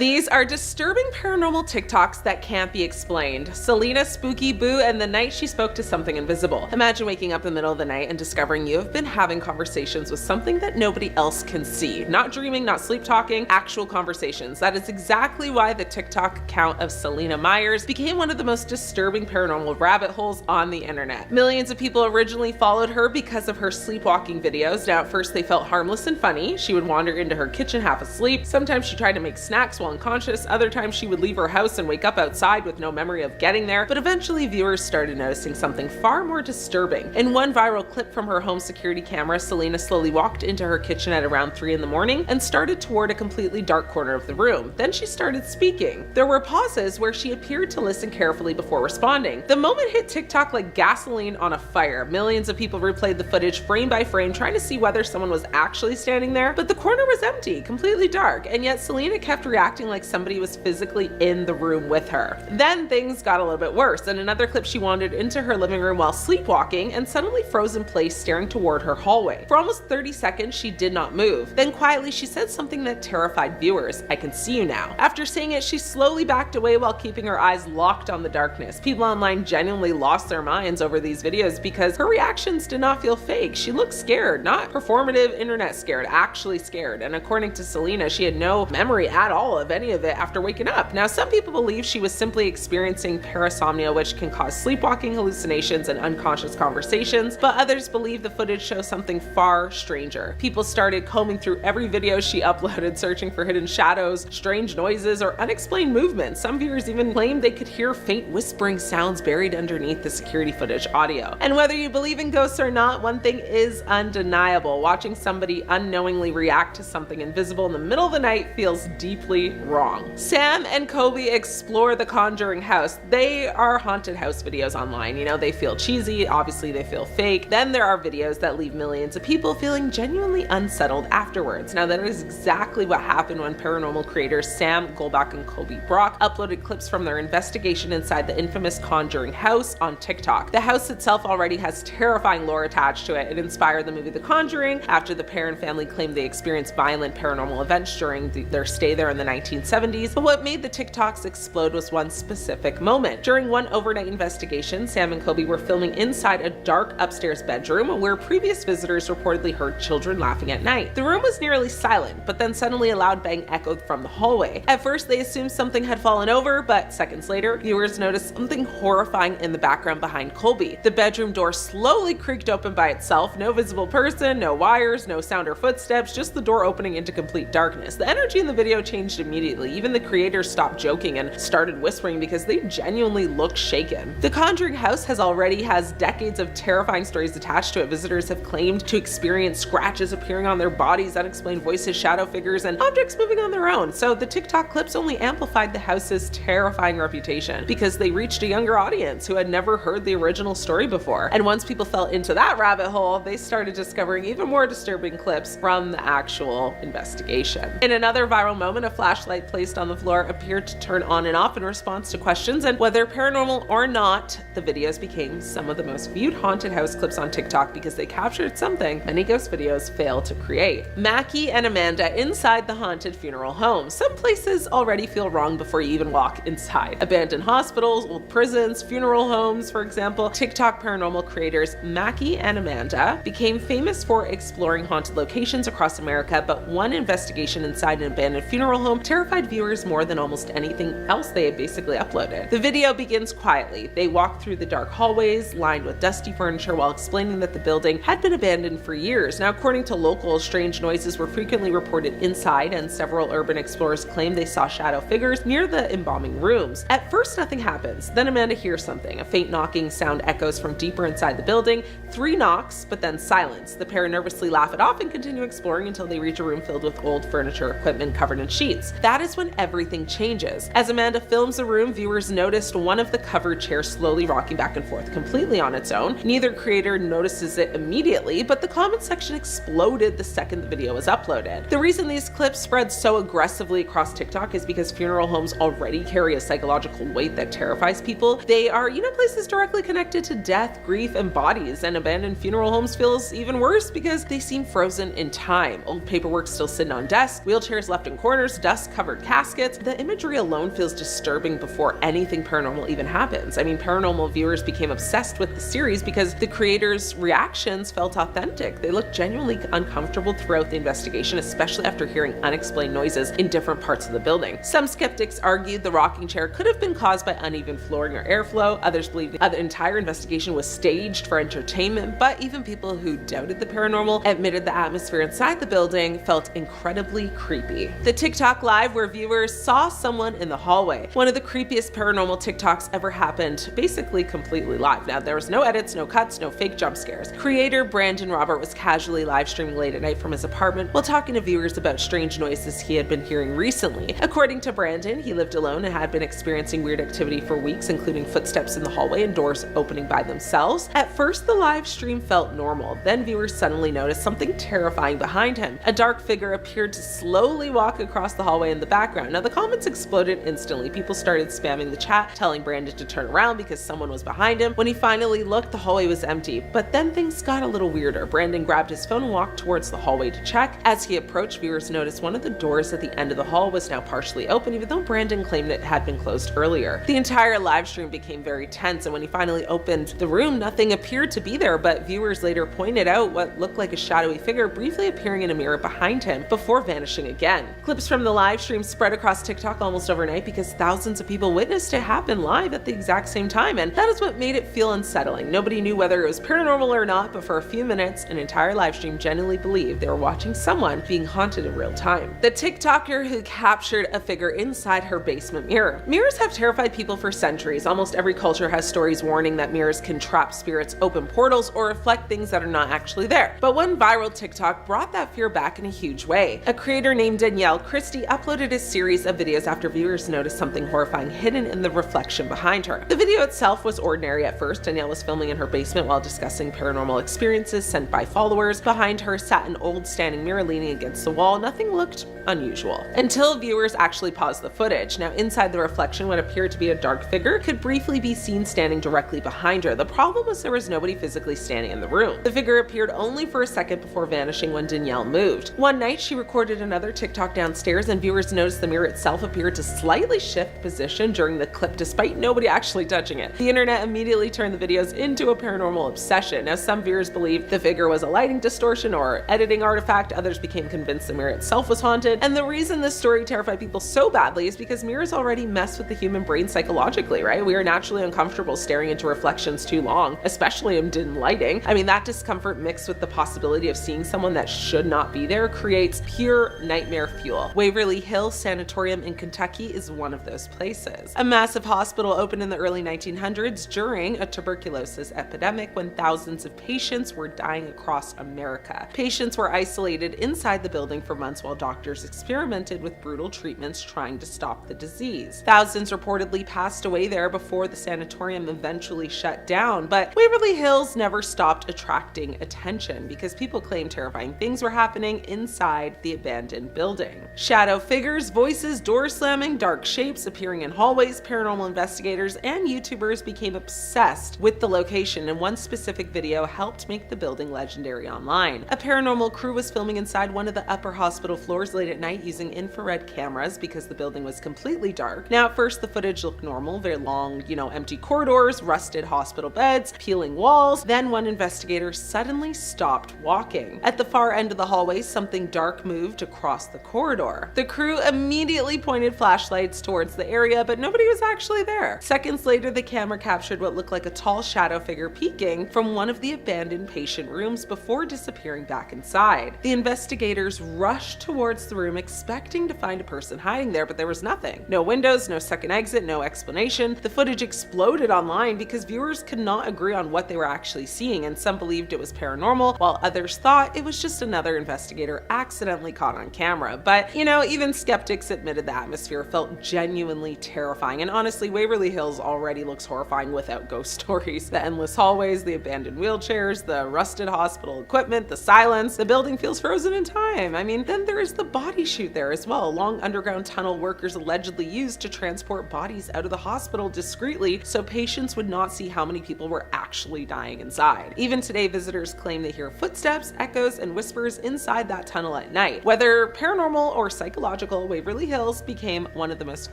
These are disturbing paranormal TikToks that can't be explained. Selena Spooky Boo and the night she spoke to something invisible. Imagine waking up in the middle of the night and discovering you have been having conversations with something that nobody else can see. Not dreaming, not sleep talking, actual conversations. That is exactly why the TikTok account of Selena Myers became one of the most disturbing paranormal rabbit holes on the internet. Millions of people originally followed her because of her sleepwalking videos. Now at first they felt harmless and funny. She would wander into her kitchen half asleep. Sometimes she tried to make snacks while unconscious. Other times she would leave her house and wake up outside with no memory of getting there. But eventually viewers started noticing something far more disturbing. In one viral clip from her home security camera, Selena slowly walked into her kitchen at around 3 in the morning and started toward a completely dark corner of the room. Then she started speaking. There were pauses where she appeared to listen carefully before responding. The moment hit TikTok like gasoline on a fire. Millions of people replayed the footage frame by frame, trying to see whether someone was actually standing there, but the corner was empty, completely dark, and yet Selena kept reacting like somebody was physically in the room with her. Then things got a little bit worse. In another clip, she wandered into her living room while sleepwalking and suddenly froze in place, staring toward her hallway. For almost 30 seconds, she did not move. Then quietly, she said something that terrified viewers. "I can see you now." After saying it, she slowly backed away while keeping her eyes locked on the darkness. People online genuinely lost their minds over these videos because her reactions did not feel fake. She looked scared, not performative internet scared, actually scared. And according to Selena, she had no memory at all of any of it after waking up. Now, some people believe she was simply experiencing parasomnia, which can cause sleepwalking, hallucinations, and unconscious conversations, but others believe the footage shows something far stranger. People started combing through every video she uploaded, searching for hidden shadows, strange noises, or unexplained movements. Some viewers even claimed they could hear faint whispering sounds buried underneath the security footage audio. And whether you believe in ghosts or not, one thing is undeniable. Watching somebody unknowingly react to something invisible in the middle of the night feels deeply wrong. Sam and Kobe explore the Conjuring house. They are haunted house videos online. You know, they feel cheesy, obviously they feel fake. Then there are videos that leave millions of people feeling genuinely unsettled afterwards. Now that is exactly what happened when paranormal creators Sam Goldbach and Kobe Brock uploaded clips from their investigation inside the infamous Conjuring house on TikTok. The house itself already has terrifying lore attached to it. It inspired the movie The Conjuring after the pair and family claimed they experienced violent paranormal events during their stay there in the 1970s. But what made the TikToks explode was one specific moment. During one overnight investigation, Sam and Kobe were filming inside a dark upstairs bedroom where previous visitors reportedly heard children laughing at night. The room was nearly silent, but then suddenly a loud bang echoed from the hallway. At first, they assumed something had fallen over, but seconds later, viewers noticed something horrifying in the background behind Colby. The bedroom door slowly creaked open by itself. No visible person, no wires, no sound or footsteps, just the door opening into complete darkness. The energy in the video changed immediately. Even the creators stopped joking and started whispering because they genuinely looked shaken. The Conjuring house already has decades of terrifying stories attached to it. Visitors have claimed to experience scratches appearing on their bodies, unexplained voices, shadow figures, and objects moving on their own. So the TikTok clips only amplified the house's terrifying reputation because they reached a younger audience who had never heard the original story before. And once people fell into that rabbit hole, they started discovering even more disturbing clips from the actual investigation. In another viral moment, a flashlight placed on the floor appeared to turn on and off in response to questions, and whether paranormal or not, the videos became some of the most viewed haunted house clips on TikTok because they captured something many ghost videos fail to create. Mackie and Amanda inside the haunted funeral home. Some places already feel wrong before you even walk inside. Abandoned hospitals, old prisons, funeral homes, for example. TikTok paranormal creators Mackie and Amanda became famous for exploring haunted locations across America, but one investigation inside an abandoned funeral home terrified viewers more than almost anything else they had basically uploaded. The video begins quietly. They walk through the dark hallways lined with dusty furniture while explaining that the building had been abandoned for years. Now, according to locals, strange noises were frequently reported inside, and several urban explorers claimed they saw shadow figures near the embalming rooms. At first, nothing happens. Then Amanda hears something. A faint knocking sound echoes from deeper inside the building. 3 knocks, but then silence. The pair nervously laugh it off and continue exploring until they reach a room filled with old furniture, equipment covered in sheets. That is when everything changes. As Amanda films the room, viewers noticed one of the covered chairs slowly rocking back and forth completely on its own. Neither creator notices it immediately, but the comment section exploded the second the video was uploaded. The reason these clips spread so aggressively across TikTok is because funeral homes already carry a psychological weight that terrifies people. They are, places directly connected to death, grief, and bodies, and abandoned funeral homes feels even worse because they seem frozen in time. Old paperwork still sitting on desks, wheelchairs left in corners, dust covered caskets. The imagery alone feels disturbing before anything paranormal even happens. I mean, paranormal viewers became obsessed with the series because the creators' reactions felt authentic. They looked genuinely uncomfortable throughout the investigation, especially after hearing unexplained noises in different parts of the building. Some skeptics argued the rocking chair could have been caused by uneven flooring or airflow. Others believed the entire investigation was staged for entertainment, but even people who doubted the paranormal admitted the atmosphere inside the building felt incredibly creepy. The TikTok live where viewers saw someone in the hallway. One of the creepiest paranormal TikToks ever happened, basically completely live. Now, there was no edits, no cuts, no fake jump scares. Creator Brandon Robert was casually live streaming late at night from his apartment while talking to viewers about strange noises he had been hearing recently. According to Brandon, he lived alone and had been experiencing weird activity for weeks, including footsteps in the hallway and doors opening by themselves. At first, the live stream felt normal. Then viewers suddenly noticed something terrifying behind him. A dark figure appeared to slowly walk across the hallway in the background. Now, the comments exploded instantly. People started spamming the chat, telling Brandon to turn around because someone was behind him. When he finally looked, the hallway was empty. But then things got a little weirder. Brandon grabbed his phone and walked towards the hallway to check. As he approached, viewers noticed one of the doors at the end of the hall was now partially open, even though Brandon claimed it had been closed earlier. The entire live stream became very tense, and when he finally opened the room, nothing appeared to be there, but viewers later pointed out what looked like a shadowy figure briefly appearing in a mirror behind him before vanishing again. Clips from the live stream spread across TikTok almost overnight because thousands of people witnessed it happen live at the exact same time, and that is what made it feel unsettling. Nobody knew whether it was paranormal or not, but for a few minutes, an entire live stream genuinely believed they were watching someone being haunted in real time. The TikToker who captured a figure inside her basement mirror. Mirrors have terrified people for centuries. Almost every culture has stories warning that mirrors can trap spirits, open portals, or reflect things that are not actually there. But one viral TikTok brought that fear back in a huge way. A creator named Danielle Christie uploaded a series of videos after viewers noticed something horrifying hidden in the reflection behind her. The video itself was ordinary at first. Danielle was filming in her basement while discussing paranormal experiences sent by followers. Behind her sat an old standing mirror leaning against the wall. Nothing looked unusual until viewers actually paused the footage. Now, inside the reflection, what appeared to be a dark figure could briefly be seen standing directly behind her. The problem was there was nobody physically standing in the room. The figure appeared only for a second before vanishing when Danielle moved. One night, she recorded another TikTok downstairs, and viewers noticed the mirror itself appeared to slightly shift position during the clip despite nobody actually touching it. The internet immediately turned the videos into a paranormal obsession. Now, some viewers believed the figure was a lighting distortion or editing artifact. Others became convinced the mirror itself was haunted. And the reason this story terrified people so badly is because mirrors already mess with the human brain psychologically, right? We are naturally uncomfortable staring into reflections too long, especially in dim lighting. I mean, that discomfort mixed with the possibility of seeing someone that should not be there creates pure nightmare fuel. Waverly Hills Sanatorium in Kentucky is one of those places. A massive hospital opened in the early 1900s during a tuberculosis epidemic when thousands of patients were dying across America. Patients were isolated inside the building for months while doctors experimented with brutal treatments trying to stop the disease. Thousands reportedly passed away there before the sanatorium eventually shut down, but Waverly Hills never stopped attracting attention because people claimed terrifying things were happening inside the abandoned building. Shadow figures, voices, doors slamming, dark shapes appearing in hallways. Paranormal investigators and YouTubers became obsessed with the location, and one specific video helped make the building legendary online. A paranormal crew was filming inside one of the upper hospital floors late at night using infrared cameras because the building was completely dark. Now, at first, the footage looked normal, very long, empty corridors, rusted hospital beds, peeling walls. Then one investigator suddenly stopped walking. At the far end of the hallway, something dark moved across the corridor. The crew immediately pointed flashlights towards the area, but nobody was actually there. Seconds later, the camera captured what looked like a tall shadow figure peeking from one of the abandoned patient rooms before disappearing back inside. The investigators rushed towards the room expecting to find a person hiding there, but there was nothing. No windows, no second exit, no explanation. The footage exploded online because viewers could not agree on what they were actually seeing, and some believed it was paranormal, while others thought it was just another investigator accidentally caught on camera. But, even skeptics admitted the atmosphere felt genuinely terrifying, and honestly, Waverly Hills already looks horrifying without ghost stories. The endless hallways, the abandoned wheelchairs, the rusted hospital equipment, the silence, the building feels frozen in time. I mean, then there is the body chute there as well, a long underground tunnel workers allegedly used to transport bodies out of the hospital discreetly so patients would not see how many people were actually dying inside. Even today, visitors claim they hear footsteps, echoes, and whispers inside that tunnel at night. Whether paranormal or psychological archaeological, Waverly Hills became one of the most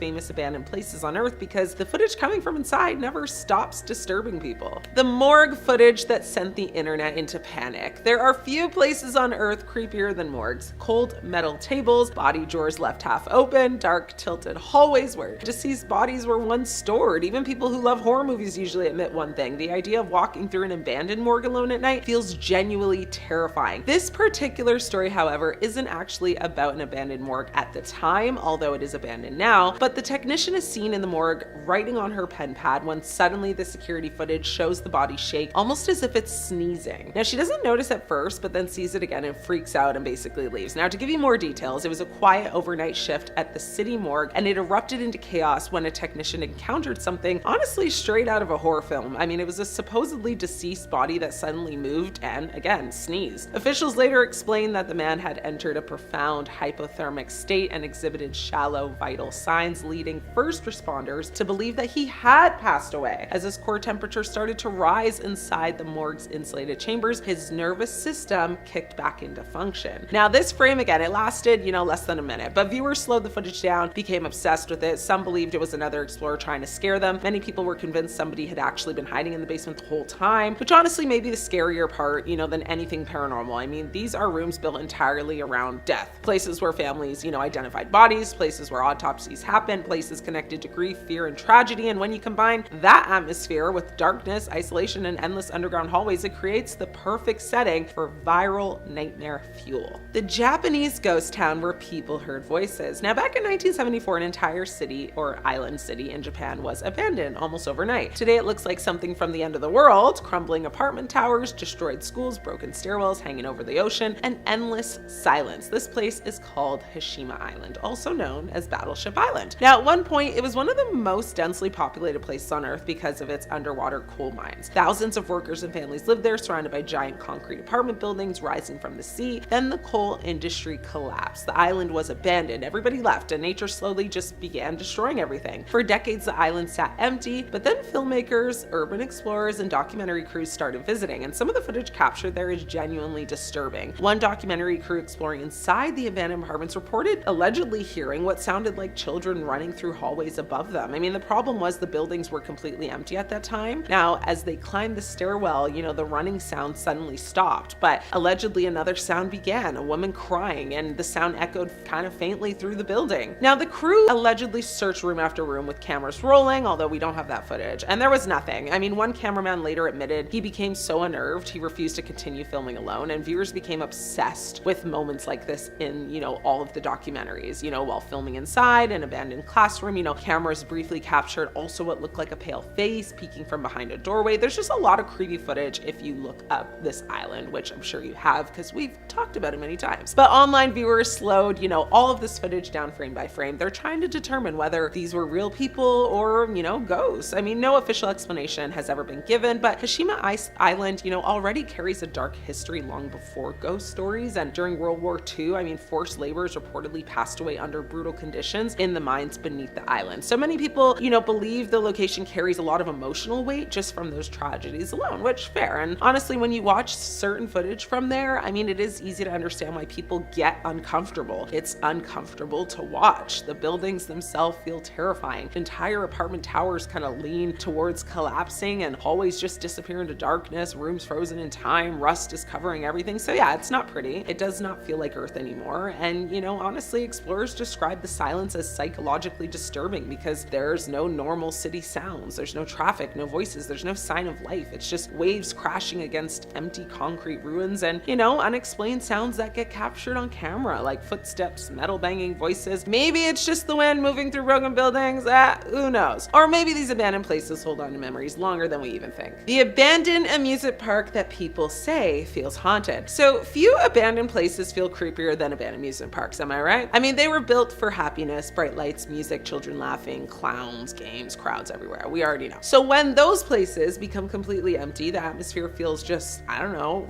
famous abandoned places on Earth because the footage coming from inside never stops disturbing people. The morgue footage that sent the internet into panic. There are few places on Earth creepier than morgues. Cold metal tables, body drawers left half open, dark tilted hallways where deceased bodies were once stored. Even people who love horror movies usually admit one thing: the idea of walking through an abandoned morgue alone at night feels genuinely terrifying. This particular story, however, isn't actually about an abandoned morgue at the time, although it is abandoned now, but the technician is seen in the morgue writing on her pen pad when suddenly the security footage shows the body shake, almost as if it's sneezing. Now, she doesn't notice at first, but then sees it again and freaks out and basically leaves. Now, to give you more details, it was a quiet overnight shift at the city morgue, and it erupted into chaos when a technician encountered something honestly straight out of a horror film. I mean, it was a supposedly deceased body that suddenly moved and, again, sneezed. Officials later explained that the man had entered a profound hypothermic state and exhibited shallow vital signs, leading first responders to believe that he had passed away. As his core temperature started to rise inside the morgue's insulated chambers, his nervous system kicked back into function. Now, this frame, again, it lasted, less than a minute, but viewers slowed the footage down, became obsessed with it. Some believed it was another explorer trying to scare them. Many people were convinced somebody had actually been hiding in the basement the whole time, which honestly may be the scarier part, than anything paranormal. I mean, these are rooms built entirely around death, places where families, identified bodies, places where autopsies happen, places connected to grief, fear, and tragedy. And when you combine that atmosphere with darkness, isolation, and endless underground hallways, it creates the perfect setting for viral nightmare fuel. The Japanese ghost town where people heard voices. Now, back in 1974, an entire city or island city in Japan was abandoned almost overnight. Today, it looks like something from the end of the world: crumbling apartment towers, destroyed schools, broken stairwells hanging over the ocean, and endless silence. This place is called Hashima Island, also known as Battleship Island. Now, at one point, it was one of the most densely populated places on Earth because of its underwater coal mines. Thousands of workers and families lived there, surrounded by giant concrete apartment buildings rising from the sea. Then the coal industry collapsed. The island was abandoned. Everybody left, and nature slowly just began destroying everything. For decades, the island sat empty, but then filmmakers, urban explorers, and documentary crews started visiting, and some of the footage captured there is genuinely disturbing. One documentary crew exploring inside the abandoned apartments reported allegedly hearing what sounded like children running through hallways above them. I mean, the problem was the buildings were completely empty at that time. Now, as they climbed the stairwell, the running sound suddenly stopped, but allegedly another sound began, a woman crying, and the sound echoed kind of faintly through the building. Now, the crew allegedly searched room after room with cameras rolling, although we don't have that footage, and there was nothing. I mean, one cameraman later admitted he became so unnerved he refused to continue filming alone, and viewers became obsessed with moments like this in, all of the documentaries. While filming inside an abandoned classroom, cameras briefly captured also what looked like a pale face peeking from behind a doorway. There's just a lot of creepy footage if you look up this island, which I'm sure you have because we've talked about it many times. But online viewers slowed, all of this footage down frame by frame. They're trying to determine whether these were real people or, ghosts. I mean, no official explanation has ever been given, but Hashima Island, already carries a dark history long before ghost stories. And during World War II, I mean, forced laborers reportedly passed away under brutal conditions in the mines beneath the island. So many people, believe the location carries a lot of emotional weight just from those tragedies alone, which fair. And honestly, when you watch certain footage from there, I mean, it is easy to understand why people get uncomfortable. It's uncomfortable to watch. The buildings themselves feel terrifying. Entire apartment towers kind of lean towards collapsing, and hallways just disappear into darkness, rooms frozen in time, rust is covering everything. So yeah, it's not pretty. It does not feel like Earth anymore. And honestly, explorers describe the silence as psychologically disturbing because there's no normal city sounds. There's no traffic, no voices, there's no sign of life. It's just waves crashing against empty concrete ruins and, unexplained sounds that get captured on camera, like footsteps, metal banging, voices. Maybe it's just the wind moving through broken buildings. Who knows? Or maybe these abandoned places hold on to memories longer than we even think. The abandoned amusement park that people say feels haunted. So few abandoned places feel creepier than abandoned amusement parks, am I right? I mean, they were built for happiness, bright lights, music, children laughing, clowns, games, crowds everywhere. We already know. So when those places become completely empty, the atmosphere feels just,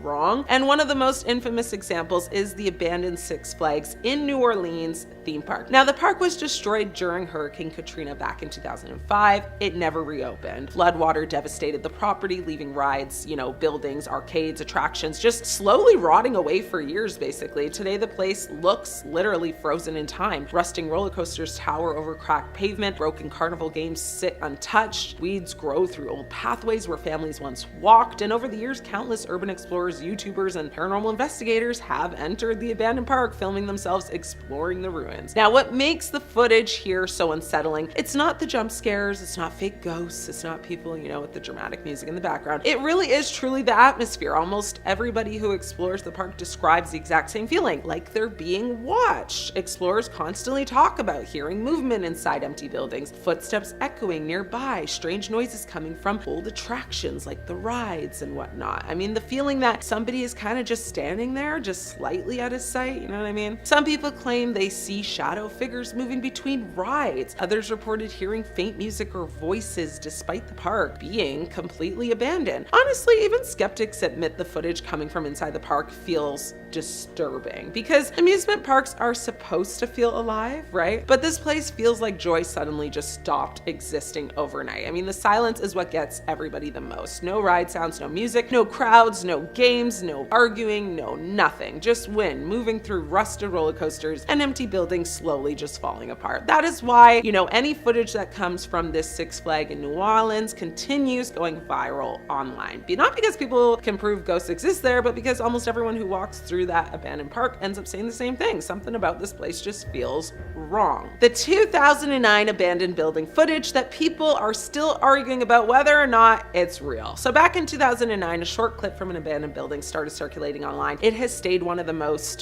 wrong. And one of the most infamous examples is the abandoned Six Flags in New Orleans theme park. Now, the park was destroyed during Hurricane Katrina back in 2005. It never reopened. Floodwater devastated the property, leaving rides, buildings, arcades, attractions, just slowly rotting away for years, basically. Today, the place looks literally frozen in time. Rusting roller coasters tower over cracked pavement, broken carnival games sit untouched, weeds grow through old pathways where families once walked, and over the years, countless urban explorers, YouTubers, and paranormal investigators have entered the abandoned park, filming themselves exploring the ruins. Now, what makes the footage here so unsettling, it's not the jump scares, it's not fake ghosts, it's not people, with the dramatic music in the background. It really is truly the atmosphere. Almost everybody who explores the park describes the exact same feeling, like they're being watched. Explorers constantly talk about hearing movement inside empty buildings, footsteps echoing nearby, strange noises coming from old attractions like the rides and whatnot. I mean, the feeling that somebody is kind of just standing there, just slightly out of sight, you know what I mean? Some people claim they see shadow figures moving between rides. Others reported hearing faint music or voices despite the park being completely abandoned. Honestly, even skeptics admit the footage coming from inside the park feels disturbing, because amusement parks are supposed to feel alive, right? But this place feels like joy suddenly just stopped existing overnight. I mean, the silence is what gets everybody the most. No ride sounds, no music, no crowds, no games, no arguing, no nothing. Just wind moving through rusted roller coasters and empty buildings slowly just falling apart. That is why, any footage that comes from this Six Flags in New Orleans continues going viral online. Not because people can prove ghosts exist there, but because almost everyone who walks through that abandoned park ends up saying the same thing. Something about this place just feels wrong. The 2009 abandoned building footage that people are still arguing about whether or not it's real. So back in 2009, a short clip from an abandoned building started circulating online. It has stayed one of those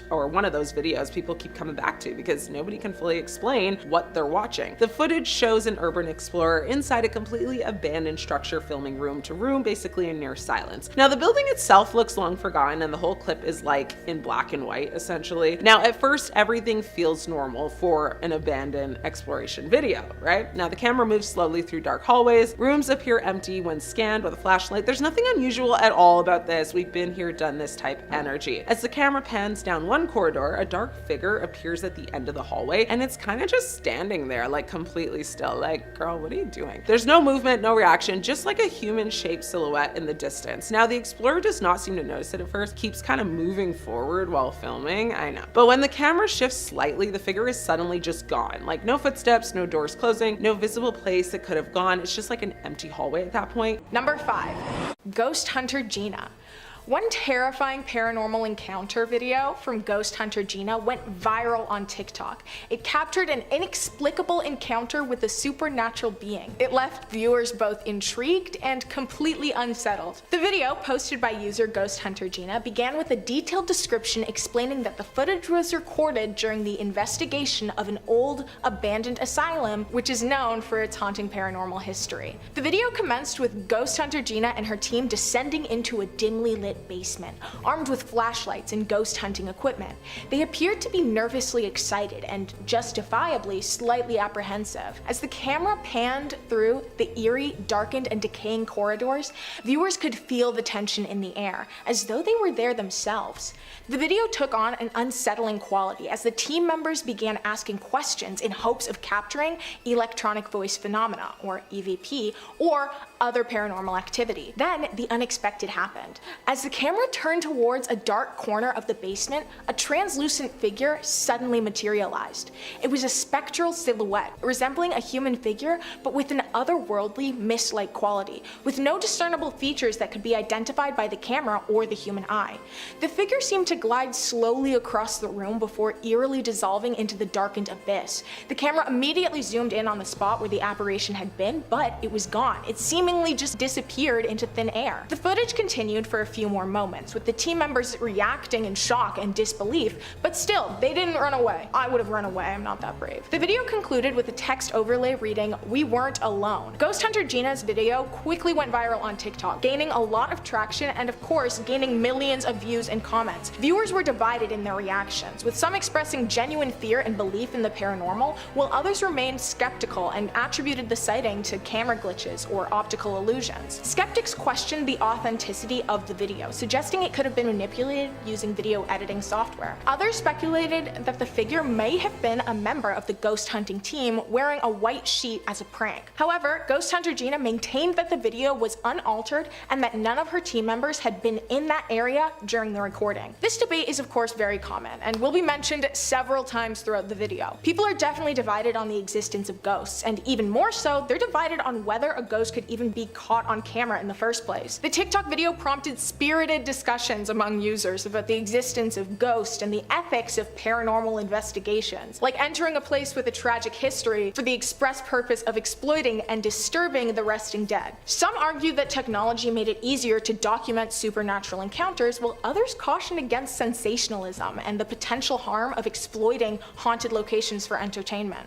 videos people keep coming back to because nobody can fully explain what they're watching. The footage shows an urban explorer inside a completely abandoned structure, filming room to room, basically in near silence. Now, the building itself looks long forgotten, and the whole clip is like in black and white, essentially. Now, at first, everything feels normal for an abandoned exploration video, right? Now, the camera moves slowly through dark hallways. Rooms appear empty when scanned with a flashlight. There's nothing unusual at all about this. We've been here, done this type energy. As the camera pans down one corridor, a dark figure appears at the end of the hallway, and it's kind of just standing there, like completely still. Like, girl, what are you doing? There's no movement, no reaction, just like a human-shaped silhouette in the distance. Now, the explorer does not seem to notice it at first, keeps kind of moving forward while filming, I know. But when the camera shifts slightly, the figure is suddenly just gone. Like, no footsteps, no doors closing, no visible place it could have gone. It's just like an empty hallway at that point. Number 5, Ghost Hunter Gina. One terrifying paranormal encounter video from Ghost Hunter Gina went viral on TikTok. It captured an inexplicable encounter with a supernatural being. It left viewers both intrigued and completely unsettled. The video, posted by user Ghost Hunter Gina, began with a detailed description explaining that the footage was recorded during the investigation of an old, abandoned asylum, which is known for its haunting paranormal history. The video commenced with Ghost Hunter Gina and her team descending into a dimly lit basement, armed with flashlights and ghost hunting equipment. They appeared to be nervously excited and justifiably slightly apprehensive. As the camera panned through the eerie, darkened, and decaying corridors, viewers could feel the tension in the air, as though they were there themselves. The video took on an unsettling quality as the team members began asking questions in hopes of capturing electronic voice phenomena, or EVP, or other paranormal activity. Then the unexpected happened. As the camera turned towards a dark corner of the basement, a translucent figure suddenly materialized. It was a spectral silhouette, resembling a human figure, but with an otherworldly, mist-like quality, with no discernible features that could be identified by the camera or the human eye. The figure seemed to glide slowly across the room before eerily dissolving into the darkened abyss. The camera immediately zoomed in on the spot where the apparition had been, but it was gone. It seemingly just disappeared into thin air. The footage continued for a few more moments, with the team members reacting in shock and disbelief, but still, they didn't run away. I would have run away, I'm not that brave. The video concluded with a text overlay reading, "We weren't alone." Ghost Hunter Gina's video quickly went viral on TikTok, gaining a lot of traction and of course gaining millions of views and comments. Viewers were divided in their reactions, with some expressing genuine fear and belief in the paranormal, while others remained skeptical and attributed the sighting to camera glitches or optical illusions. Skeptics questioned the authenticity of the video, video, suggesting it could have been manipulated using video editing software. Others speculated that the figure may have been a member of the ghost hunting team wearing a white sheet as a prank. However, ghost hunter Gina maintained that the video was unaltered and that none of her team members had been in that area during the recording. This debate is of course very common and will be mentioned several times throughout the video. People are definitely divided on the existence of ghosts, and even more so, they're divided on whether a ghost could even be caught on camera in the first place. The TikTok video prompted spirited discussions among users about the existence of ghosts and the ethics of paranormal investigations, like entering a place with a tragic history for the express purpose of exploiting and disturbing the resting dead. Some argue that technology made it easier to document supernatural encounters, while others cautioned against sensationalism and the potential harm of exploiting haunted locations for entertainment.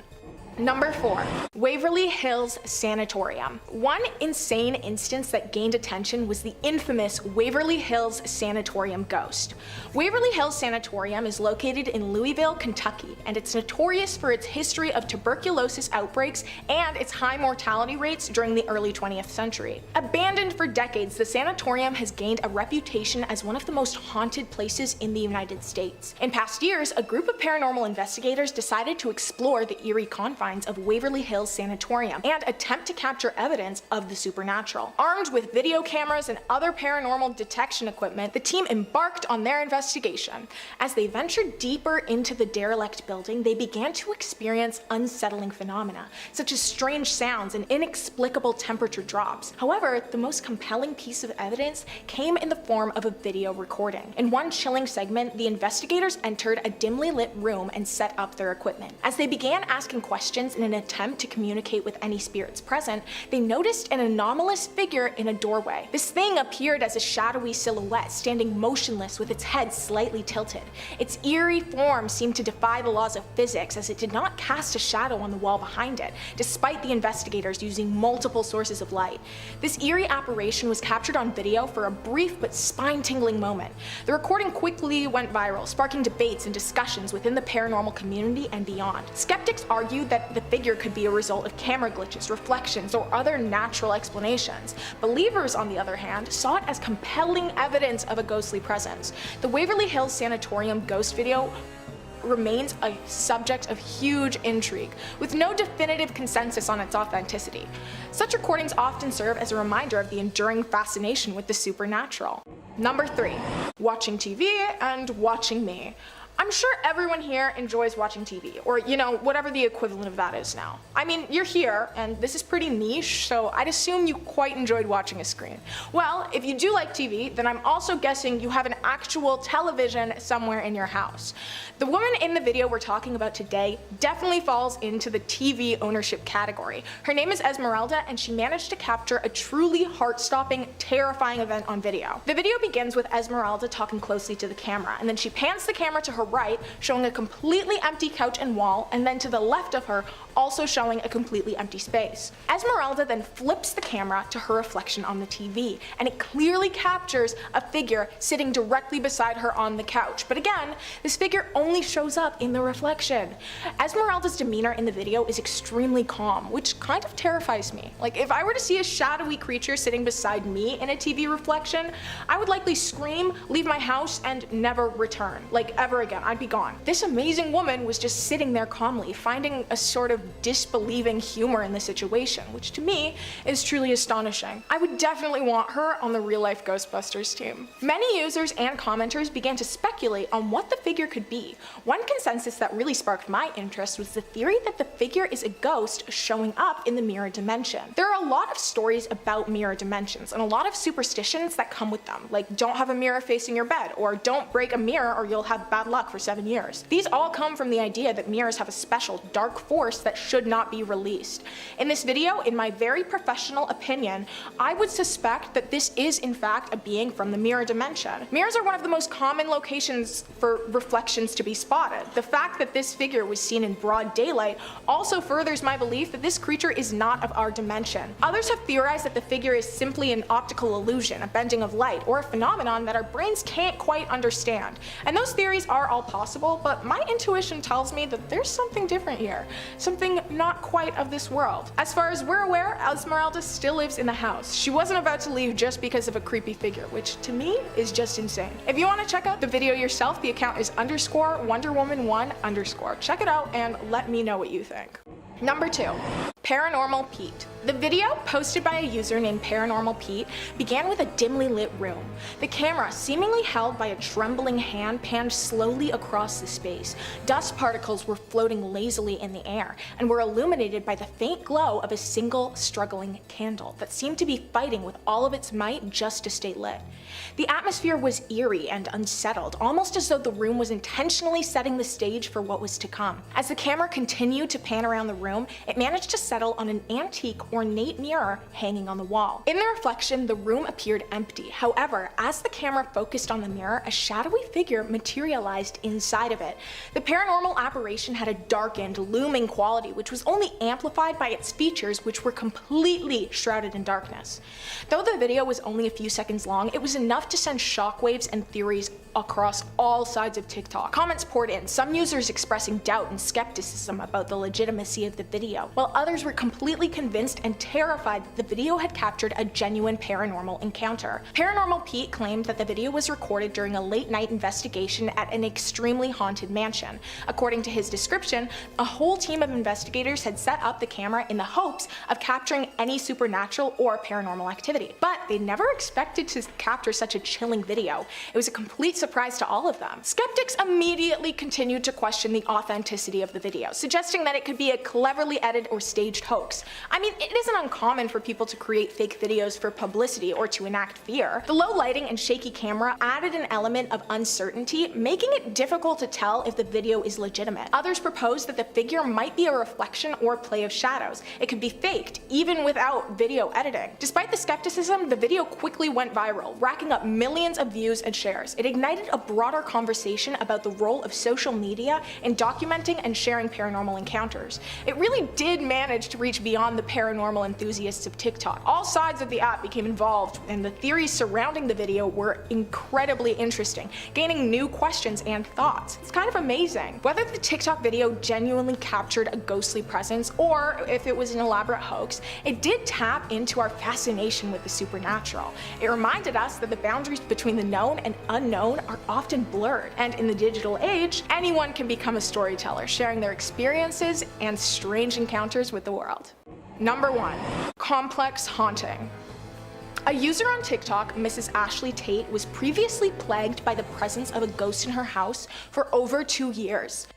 Number 4. Waverly Hills Sanatorium. One insane instance that gained attention was the infamous Waverly Hills Sanatorium ghost. Waverly Hills Sanatorium is located in Louisville, Kentucky, and it's notorious for its history of tuberculosis outbreaks and its high mortality rates during the early 20th century. Abandoned for decades, the sanatorium has gained a reputation as one of the most haunted places in the United States. In past years, a group of paranormal investigators decided to explore the eerie confines of Waverly Hills Sanatorium and attempt to capture evidence of the supernatural. Armed with video cameras and other paranormal detection equipment, the team embarked on their investigation. As they ventured deeper into the derelict building, they began to experience unsettling phenomena, such as strange sounds and inexplicable temperature drops. However, the most compelling piece of evidence came in the form of a video recording. In one chilling segment, the investigators entered a dimly lit room and set up their equipment. As they began asking questions in an attempt to communicate with any spirits present, they noticed an anomalous figure in a doorway. This thing appeared as a shadowy silhouette standing motionless with its head slightly tilted. Its eerie form seemed to defy the laws of physics, as it did not cast a shadow on the wall behind it, despite the investigators using multiple sources of light. This eerie apparition was captured on video for a brief but spine-tingling moment. The recording quickly went viral, sparking debates and discussions within the paranormal community and beyond. Skeptics argued that the figure could be a result of camera glitches, reflections, or other natural explanations. Believers, on the other hand, saw it as compelling evidence of a ghostly presence. The Waverly Hills Sanatorium ghost video remains a subject of huge intrigue, with no definitive consensus on its authenticity. Such recordings often serve as a reminder of the enduring fascination with the supernatural. Number 3. Watching TV and watching me. I'm sure everyone here enjoys watching TV, or whatever the equivalent of that is now. I mean, you're here, and this is pretty niche, so I'd assume you quite enjoyed watching a screen. Well, if you do like TV, then I'm also guessing you have an actual television somewhere in your house. The woman in the video we're talking about today definitely falls into the TV ownership category. Her name is Esmeralda, and she managed to capture a truly heart-stopping, terrifying event on video. The video begins with Esmeralda talking closely to the camera, and then she pans the camera to her right, showing a completely empty couch and wall, and then to the left of her, also showing a completely empty space. Esmeralda then flips the camera to her reflection on the TV, and it clearly captures a figure sitting directly beside her on the couch. But again, this figure only shows up in the reflection. Esmeralda's demeanor in the video is extremely calm, which kind of terrifies me. Like, if I were to see a shadowy creature sitting beside me in a TV reflection, I would likely scream, leave my house, and never return. Like, ever again. I'd be gone. This amazing woman was just sitting there calmly, finding a sort of disbelieving humor in the situation, which to me is truly astonishing. I would definitely want her on the real life Ghostbusters team. Many users and commenters began to speculate on what the figure could be. One consensus that really sparked my interest was the theory that the figure is a ghost showing up in the mirror dimension. There are a lot of stories about mirror dimensions and a lot of superstitions that come with them, like don't have a mirror facing your bed, or don't break a mirror or you'll have bad luck for 7 years. These all come from the idea that mirrors have a special dark force that should not be released. In this video, in my very professional opinion, I would suspect that this is in fact a being from the mirror dimension. Mirrors are one of the most common locations for reflections to be spotted. The fact that this figure was seen in broad daylight also furthers my belief that this creature is not of our dimension. Others have theorized that the figure is simply an optical illusion, a bending of light, or a phenomenon that our brains can't quite understand. And those theories are all all possible, but my intuition tells me that there's something different here. Something not quite of this world. As far as we're aware, Esmeralda still lives in the house. She wasn't about to leave just because of a creepy figure, which to me is just insane. If you want to check out the video yourself, the account is _WonderWoman1_. Check it out and let me know what you think. Number 2. Paranormal Pete. The video, posted by a user named Paranormal Pete, began with a dimly lit room. The camera, seemingly held by a trembling hand, panned slowly across the space. Dust particles were floating lazily in the air and were illuminated by the faint glow of a single struggling candle that seemed to be fighting with all of its might just to stay lit. The atmosphere was eerie and unsettled, almost as though the room was intentionally setting the stage for what was to come. As the camera continued to pan around the room, it managed to settle on an antique, ornate mirror hanging on the wall. In the reflection, the room appeared empty. However, as the camera focused on the mirror, a shadowy figure materialized inside of it. The paranormal apparition had a darkened, looming quality, which was only amplified by its features, which were completely shrouded in darkness. Though the video was only a few seconds long, it was enough to send shockwaves and theories across all sides of TikTok. Comments poured in, some users expressing doubt and skepticism about the legitimacy of the video, while others were completely convinced and terrified that the video had captured a genuine paranormal encounter. Paranormal Pete claimed that the video was recorded during a late-night investigation at an extremely haunted mansion. According to his description, a whole team of investigators had set up the camera in the hopes of capturing any supernatural or paranormal activity, but they never expected to capture such a chilling video. It was a complete surprise to all of them. Skeptics immediately continued to question the authenticity of the video, suggesting that it could be a cleverly edited or staged hoax. I mean, it isn't uncommon for people to create fake videos for publicity or to enact fear. The low lighting and shaky camera added an element of uncertainty, making it difficult to tell if the video is legitimate. Others proposed that the figure might be a reflection or play of shadows. It could be faked, even without video editing. Despite the skepticism, the video quickly went viral, racking up millions of views and shares. It ignited a broader conversation about the role of social media in documenting and sharing paranormal encounters. It really did manage to reach beyond the paranormal enthusiasts of TikTok. All sides of the app became involved, and the theories surrounding the video were incredibly interesting, gaining new questions and thoughts. It's kind of amazing. Whether the TikTok video genuinely captured a ghostly presence or if it was an elaborate hoax, it did tap into our fascination with the supernatural. It reminded us that the boundaries between the known and unknown are often blurred, and in the digital age, anyone can become a storyteller, sharing their experiences and strange encounters with the world. Number 1. Complex haunting. A user on TikTok, Mrs. Ashley Tate, was previously plagued by the presence of a ghost in her house for over 2 years.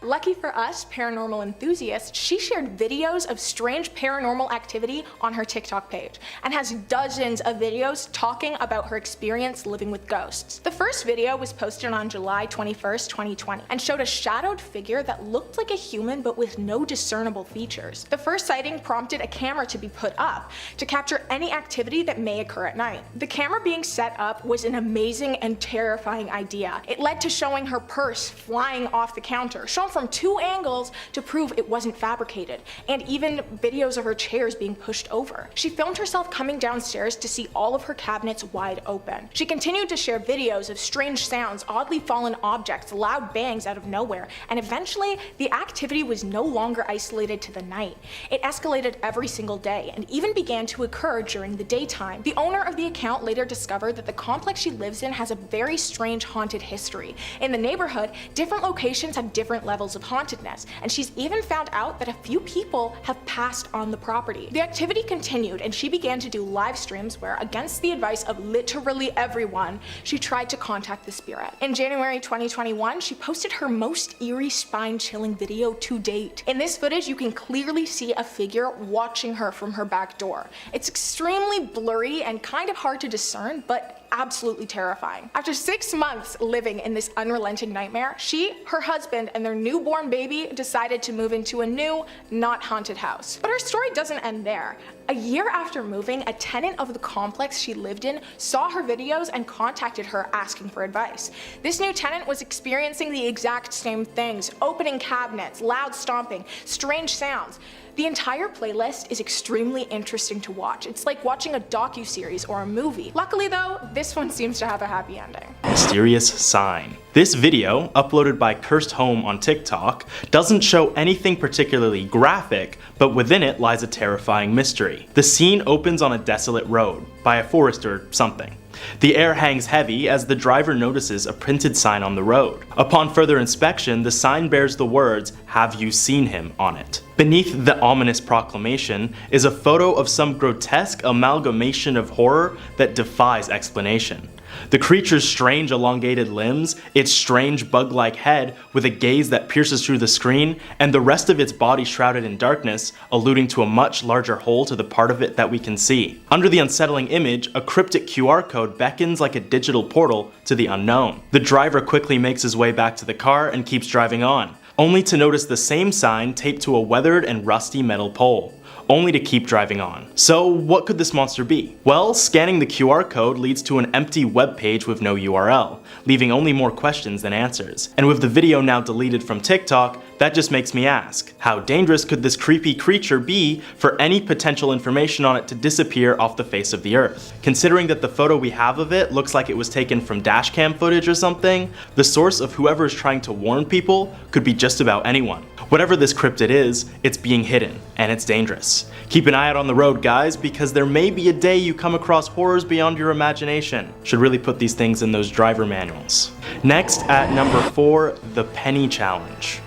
Lucky for us, paranormal enthusiasts, she shared videos of strange paranormal activity on her TikTok page and has dozens of videos talking about her experience living with ghosts. The first video was posted on July 21st, 2020 and showed a shadowed figure that looked like a human but with no discernible features. The first sighting prompted a camera to be put up to capture any activity that may occur at night. The camera being set up was an amazing and terrifying idea. It led to showing her purse flying off the counter, shown from 2 angles to prove it wasn't fabricated, and even videos of her chairs being pushed over. She filmed herself coming downstairs to see all of her cabinets wide open. She continued to share videos of strange sounds, oddly fallen objects, loud bangs out of nowhere, and eventually the activity was no longer isolated to the night. It escalated every single day and even began to occur during the daytime. The owner of the account later discovered that the complex she lives in has a very strange haunted history. In the neighborhood, different locations have different levels of hauntedness, and she's even found out that a few people have passed on the property. The activity continued, and she began to do live streams where, against the advice of literally everyone, she tried to contact the spirit. In January 2021, she posted her most eerie, spine-chilling video to date. In this footage, you can clearly see a figure watching her from her back door. It's extremely blurry and kind of hard to discern, but absolutely terrifying. After 6 months living in this unrelenting nightmare, she, her husband, and their newborn baby decided to move into a new, not haunted house. But her story doesn't end there. A year after moving, a tenant of the complex she lived in saw her videos and contacted her asking for advice. This new tenant was experiencing the exact same things: opening cabinets, loud stomping, strange sounds. The entire playlist is extremely interesting to watch. It's like watching a docuseries or a movie. Luckily though, this one seems to have a happy ending. Mysterious sign. This video, uploaded by Cursed Home on TikTok, doesn't show anything particularly graphic, but within it lies a terrifying mystery. The scene opens on a desolate road, by a forest or something. The air hangs heavy as the driver notices a printed sign on the road. Upon further inspection, the sign bears the words, "Have you seen him?" on it. Beneath the ominous proclamation is a photo of some grotesque amalgamation of horror that defies explanation. The creature's strange elongated limbs, its strange bug-like head with a gaze that pierces through the screen, and the rest of its body shrouded in darkness, alluding to a much larger hole to the part of it that we can see. Under the unsettling image, a cryptic QR code beckons like a digital portal to the unknown. The driver quickly makes his way back to the car and keeps driving on, only to notice the same sign taped to a weathered and rusty metal pole, only to keep driving on. So what could this monster be? Well, scanning the QR code leads to an empty web page with no URL, leaving only more questions than answers. And with the video now deleted from TikTok, that just makes me ask, how dangerous could this creepy creature be for any potential information on it to disappear off the face of the earth? Considering that the photo we have of it looks like it was taken from dashcam footage or something, the source of whoever is trying to warn people could be just about anyone. Whatever this cryptid is, it's being hidden, and it's dangerous. Keep an eye out on the road, guys, because there may be a day you come across horrors beyond your imagination. Should really put these things in those driver manuals. Next, at number 4, the penny challenge.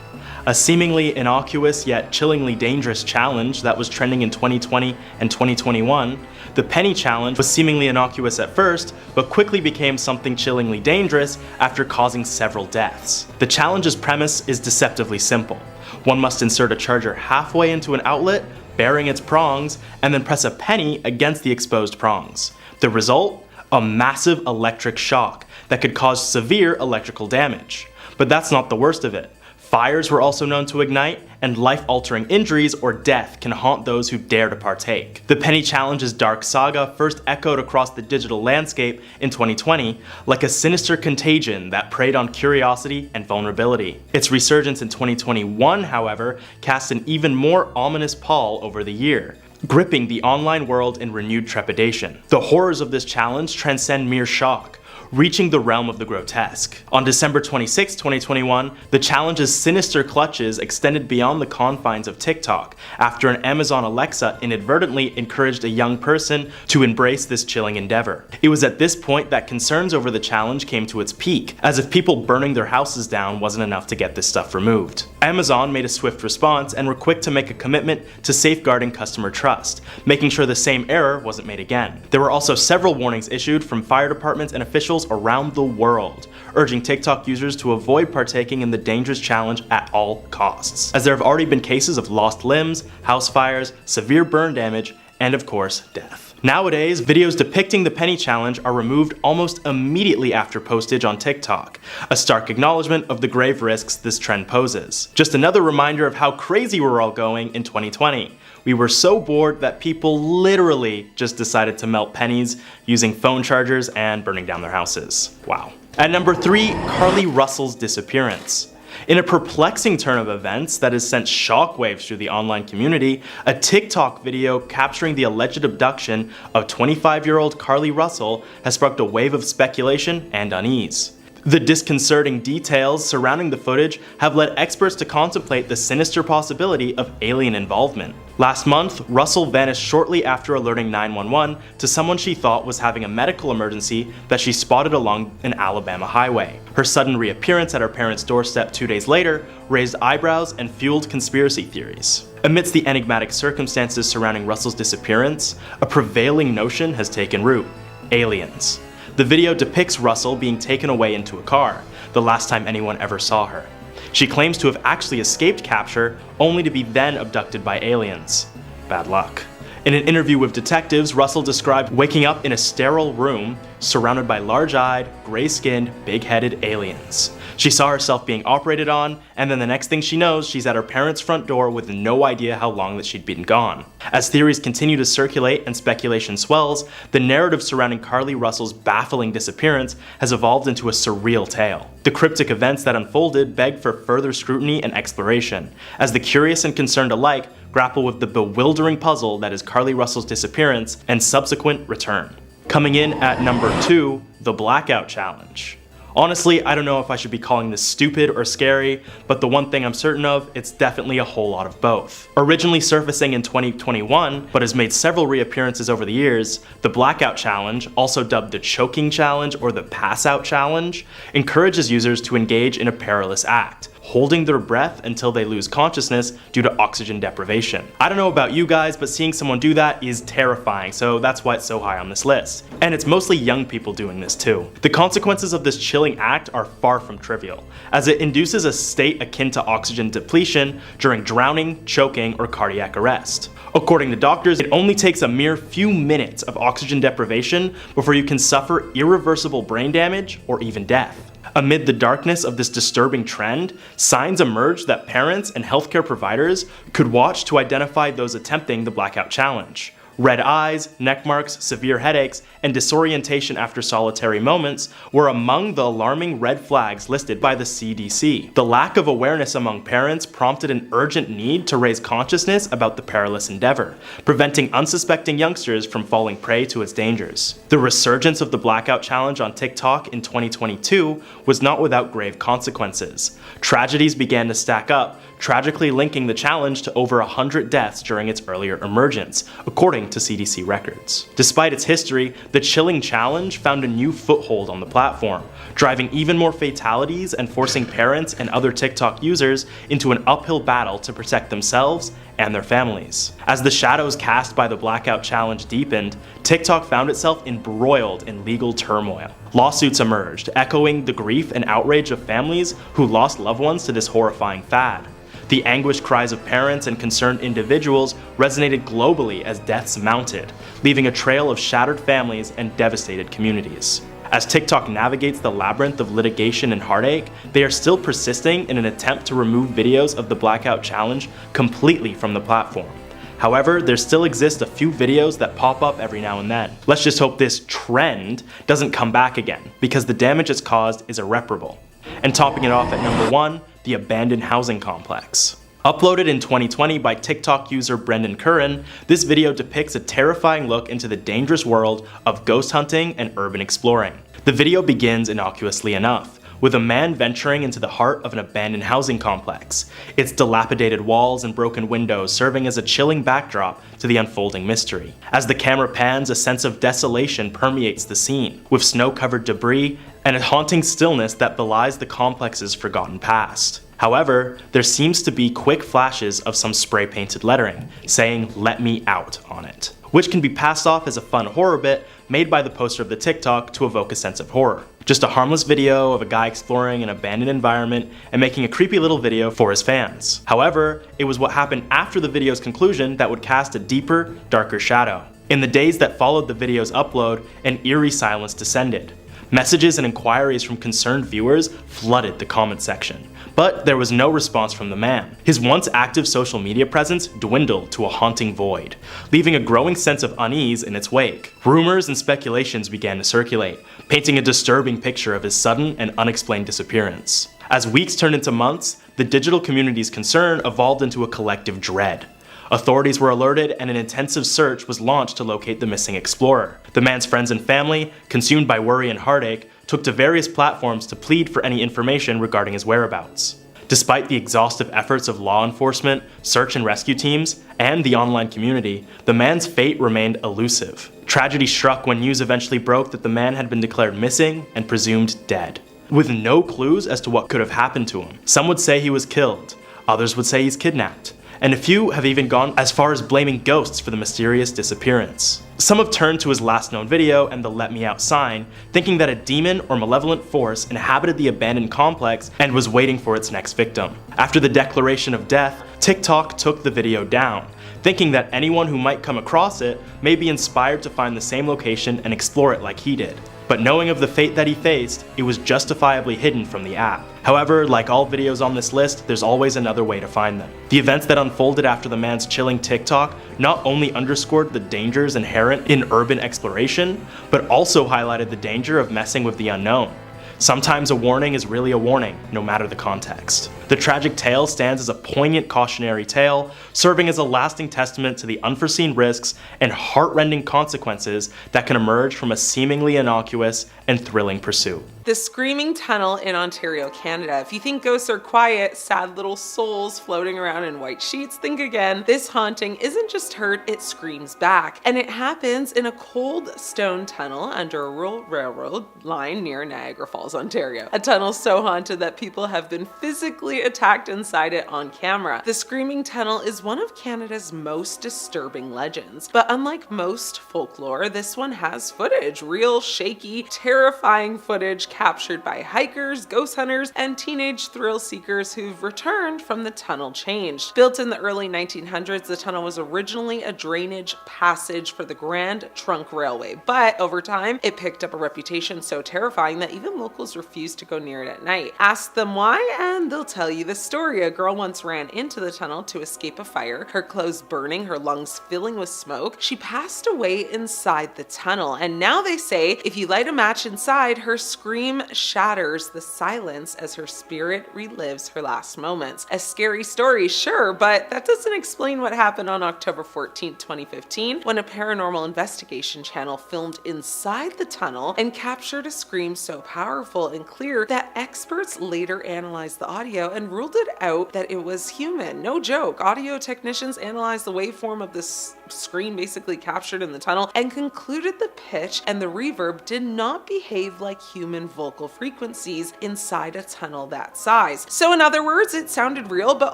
A seemingly innocuous yet chillingly dangerous challenge that was trending in 2020 and 2021, the penny challenge was seemingly innocuous at first, but quickly became something chillingly dangerous after causing several deaths. The challenge's premise is deceptively simple. One must insert a charger halfway into an outlet, bearing its prongs, and then press a penny against the exposed prongs. The result? A massive electric shock that could cause severe electrical damage. But that's not the worst of it. Fires were also known to ignite, and life-altering injuries or death can haunt those who dare to partake. The penny challenge's dark saga first echoed across the digital landscape in 2020 like a sinister contagion that preyed on curiosity and vulnerability. Its resurgence in 2021, however, cast an even more ominous pall over the year, gripping the online world in renewed trepidation. The horrors of this challenge transcend mere shock, reaching the realm of the grotesque. On December 26, 2021, the challenge's sinister clutches extended beyond the confines of TikTok after an Amazon Alexa inadvertently encouraged a young person to embrace this chilling endeavor. It was at this point that concerns over the challenge came to its peak, as if people burning their houses down wasn't enough to get this stuff removed. Amazon made a swift response and were quick to make a commitment to safeguarding customer trust, making sure the same error wasn't made again. There were also several warnings issued from fire departments and officials around the world, urging TikTok users to avoid partaking in the dangerous challenge at all costs, as there have already been cases of lost limbs, house fires, severe burn damage, and of course, death. Nowadays, videos depicting the penny challenge are removed almost immediately after postage on TikTok, a stark acknowledgement of the grave risks this trend poses. Just another reminder of how crazy we're all going in 2020. We were so bored that people literally just decided to melt pennies using phone chargers and burning down their houses. Wow. At number 3, Carly Russell's disappearance. In a perplexing turn of events that has sent shockwaves through the online community, a TikTok video capturing the alleged abduction of 25-year-old Carly Russell has sparked a wave of speculation and unease. The disconcerting details surrounding the footage have led experts to contemplate the sinister possibility of alien involvement. Last month, Russell vanished shortly after alerting 911 to someone she thought was having a medical emergency that she spotted along an Alabama highway. Her sudden reappearance at her parents' doorstep 2 days later raised eyebrows and fueled conspiracy theories. Amidst the enigmatic circumstances surrounding Russell's disappearance, a prevailing notion has taken root: aliens. The video depicts Russell being taken away into a car, the last time anyone ever saw her. She claims to have actually escaped capture, only to be then abducted by aliens. Bad luck. In an interview with detectives, Russell described waking up in a sterile room surrounded by large-eyed, gray-skinned, big-headed aliens. She saw herself being operated on, and then the next thing she knows, she's at her parents' front door with no idea how long that she'd been gone. As theories continue to circulate and speculation swells, the narrative surrounding Carly Russell's baffling disappearance has evolved into a surreal tale. The cryptic events that unfolded beg for further scrutiny and exploration, as the curious and concerned alike grapple with the bewildering puzzle that is Carly Russell's disappearance and subsequent return. Coming in at number 2, the Blackout Challenge. Honestly, I don't know if I should be calling this stupid or scary, but the one thing I'm certain of, it's definitely a whole lot of both. Originally surfacing in 2021, but has made several reappearances over the years, the Blackout Challenge, also dubbed the Choking Challenge or the Pass Out Challenge, encourages users to engage in a perilous act, holding their breath until they lose consciousness due to oxygen deprivation. I don't know about you guys, but seeing someone do that is terrifying, so that's why it's so high on this list. And it's mostly young people doing this too. The consequences of this chilling act are far from trivial, as it induces a state akin to oxygen depletion during drowning, choking, or cardiac arrest. According to doctors, it only takes a mere few minutes of oxygen deprivation before you can suffer irreversible brain damage or even death. Amid the darkness of this disturbing trend, signs emerged that parents and healthcare providers could watch to identify those attempting the Blackout Challenge. Red eyes, neck marks, severe headaches, and disorientation after solitary moments were among the alarming red flags listed by the CDC. The lack of awareness among parents prompted an urgent need to raise consciousness about the perilous endeavor, preventing unsuspecting youngsters from falling prey to its dangers. The resurgence of the Blackout Challenge on TikTok in 2022 was not without grave consequences. Tragedies began to stack up, tragically linking the challenge to over 100 deaths during its earlier emergence, according to CDC records. Despite its history, the chilling challenge found a new foothold on the platform, driving even more fatalities and forcing parents and other TikTok users into an uphill battle to protect themselves and their families. As the shadows cast by the Blackout Challenge deepened, TikTok found itself embroiled in legal turmoil. Lawsuits emerged, echoing the grief and outrage of families who lost loved ones to this horrifying fad. The anguished cries of parents and concerned individuals resonated globally as deaths mounted, leaving a trail of shattered families and devastated communities. As TikTok navigates the labyrinth of litigation and heartache, they are still persisting in an attempt to remove videos of the Blackout Challenge completely from the platform. However, there still exist a few videos that pop up every now and then. Let's just hope this trend doesn't come back again, because the damage it's caused is irreparable. And topping it off at number 1, the abandoned housing complex. Uploaded in 2020 by TikTok user Brendan Curran, this video depicts a terrifying look into the dangerous world of ghost hunting and urban exploring. The video begins innocuously enough, with a man venturing into the heart of an abandoned housing complex, its dilapidated walls and broken windows serving as a chilling backdrop to the unfolding mystery. As the camera pans, a sense of desolation permeates the scene, with snow-covered debris and a haunting stillness that belies the complex's forgotten past. However, there seems to be quick flashes of some spray-painted lettering, saying "Let me out" on it, which can be passed off as a fun horror bit made by the poster of the TikTok to evoke a sense of horror. Just a harmless video of a guy exploring an abandoned environment and making a creepy little video for his fans. However, it was what happened after the video's conclusion that would cast a deeper, darker shadow. In the days that followed the video's upload, an eerie silence descended. Messages and inquiries from concerned viewers flooded the comment section, but there was no response from the man. His once active social media presence dwindled to a haunting void, leaving a growing sense of unease in its wake. Rumors and speculations began to circulate, painting a disturbing picture of his sudden and unexplained disappearance. As weeks turned into months, the digital community's concern evolved into a collective dread. Authorities were alerted and an intensive search was launched to locate the missing explorer. The man's friends and family, consumed by worry and heartache, took to various platforms to plead for any information regarding his whereabouts. Despite the exhaustive efforts of law enforcement, search and rescue teams, and the online community, the man's fate remained elusive. Tragedy struck when news eventually broke that the man had been declared missing and presumed dead, with no clues as to what could have happened to him. Some would say he was killed, others would say he's kidnapped, and a few have even gone as far as blaming ghosts for the mysterious disappearance. Some have turned to his last known video and the "Let Me Out" sign, thinking that a demon or malevolent force inhabited the abandoned complex and was waiting for its next victim. After the declaration of death, TikTok took the video down, thinking that anyone who might come across it may be inspired to find the same location and explore it like he did. But knowing of the fate that he faced, it was justifiably hidden from the app. However, like all videos on this list, there's always another way to find them. The events that unfolded after the man's chilling TikTok not only underscored the dangers inherent in urban exploration, but also highlighted the danger of messing with the unknown. Sometimes a warning is really a warning, no matter the context. The tragic tale stands as a poignant cautionary tale, serving as a lasting testament to the unforeseen risks and heart-rending consequences that can emerge from a seemingly innocuous and thrilling pursuit. The Screaming Tunnel in Ontario, Canada. If you think ghosts are quiet, sad little souls floating around in white sheets, think again. This haunting isn't just heard, it screams back. And it happens in a cold stone tunnel under a rural railroad line near Niagara Falls, Ontario. A tunnel so haunted that people have been physically attacked inside it on camera. The Screaming Tunnel is one of Canada's most disturbing legends. But unlike most folklore, this one has footage. Real, shaky, terrifying footage captured by hikers, ghost hunters, and teenage thrill seekers who've returned from the tunnel changed. Built in the early 1900s, the tunnel was originally a drainage passage for the Grand Trunk Railway, but over time, it picked up a reputation so terrifying that even locals refused to go near it at night. Ask them why, and they'll tell you the story. A girl once ran into the tunnel to escape a fire, her clothes burning, her lungs filling with smoke. She passed away inside the tunnel, and now they say if you light a match inside, her scream shatters the silence as her spirit relives her last moments. A scary story, sure, but that doesn't explain what happened on October 14, 2015, when a paranormal investigation channel filmed inside the tunnel and captured a scream so powerful and clear that experts later analyzed the audio and ruled it out that it was human. No joke. Audio technicians analyzed the waveform of this scream basically captured in the tunnel and concluded the pitch and the reverb did not behave like human vocal frequencies inside a tunnel that size. So in other words, it sounded real, but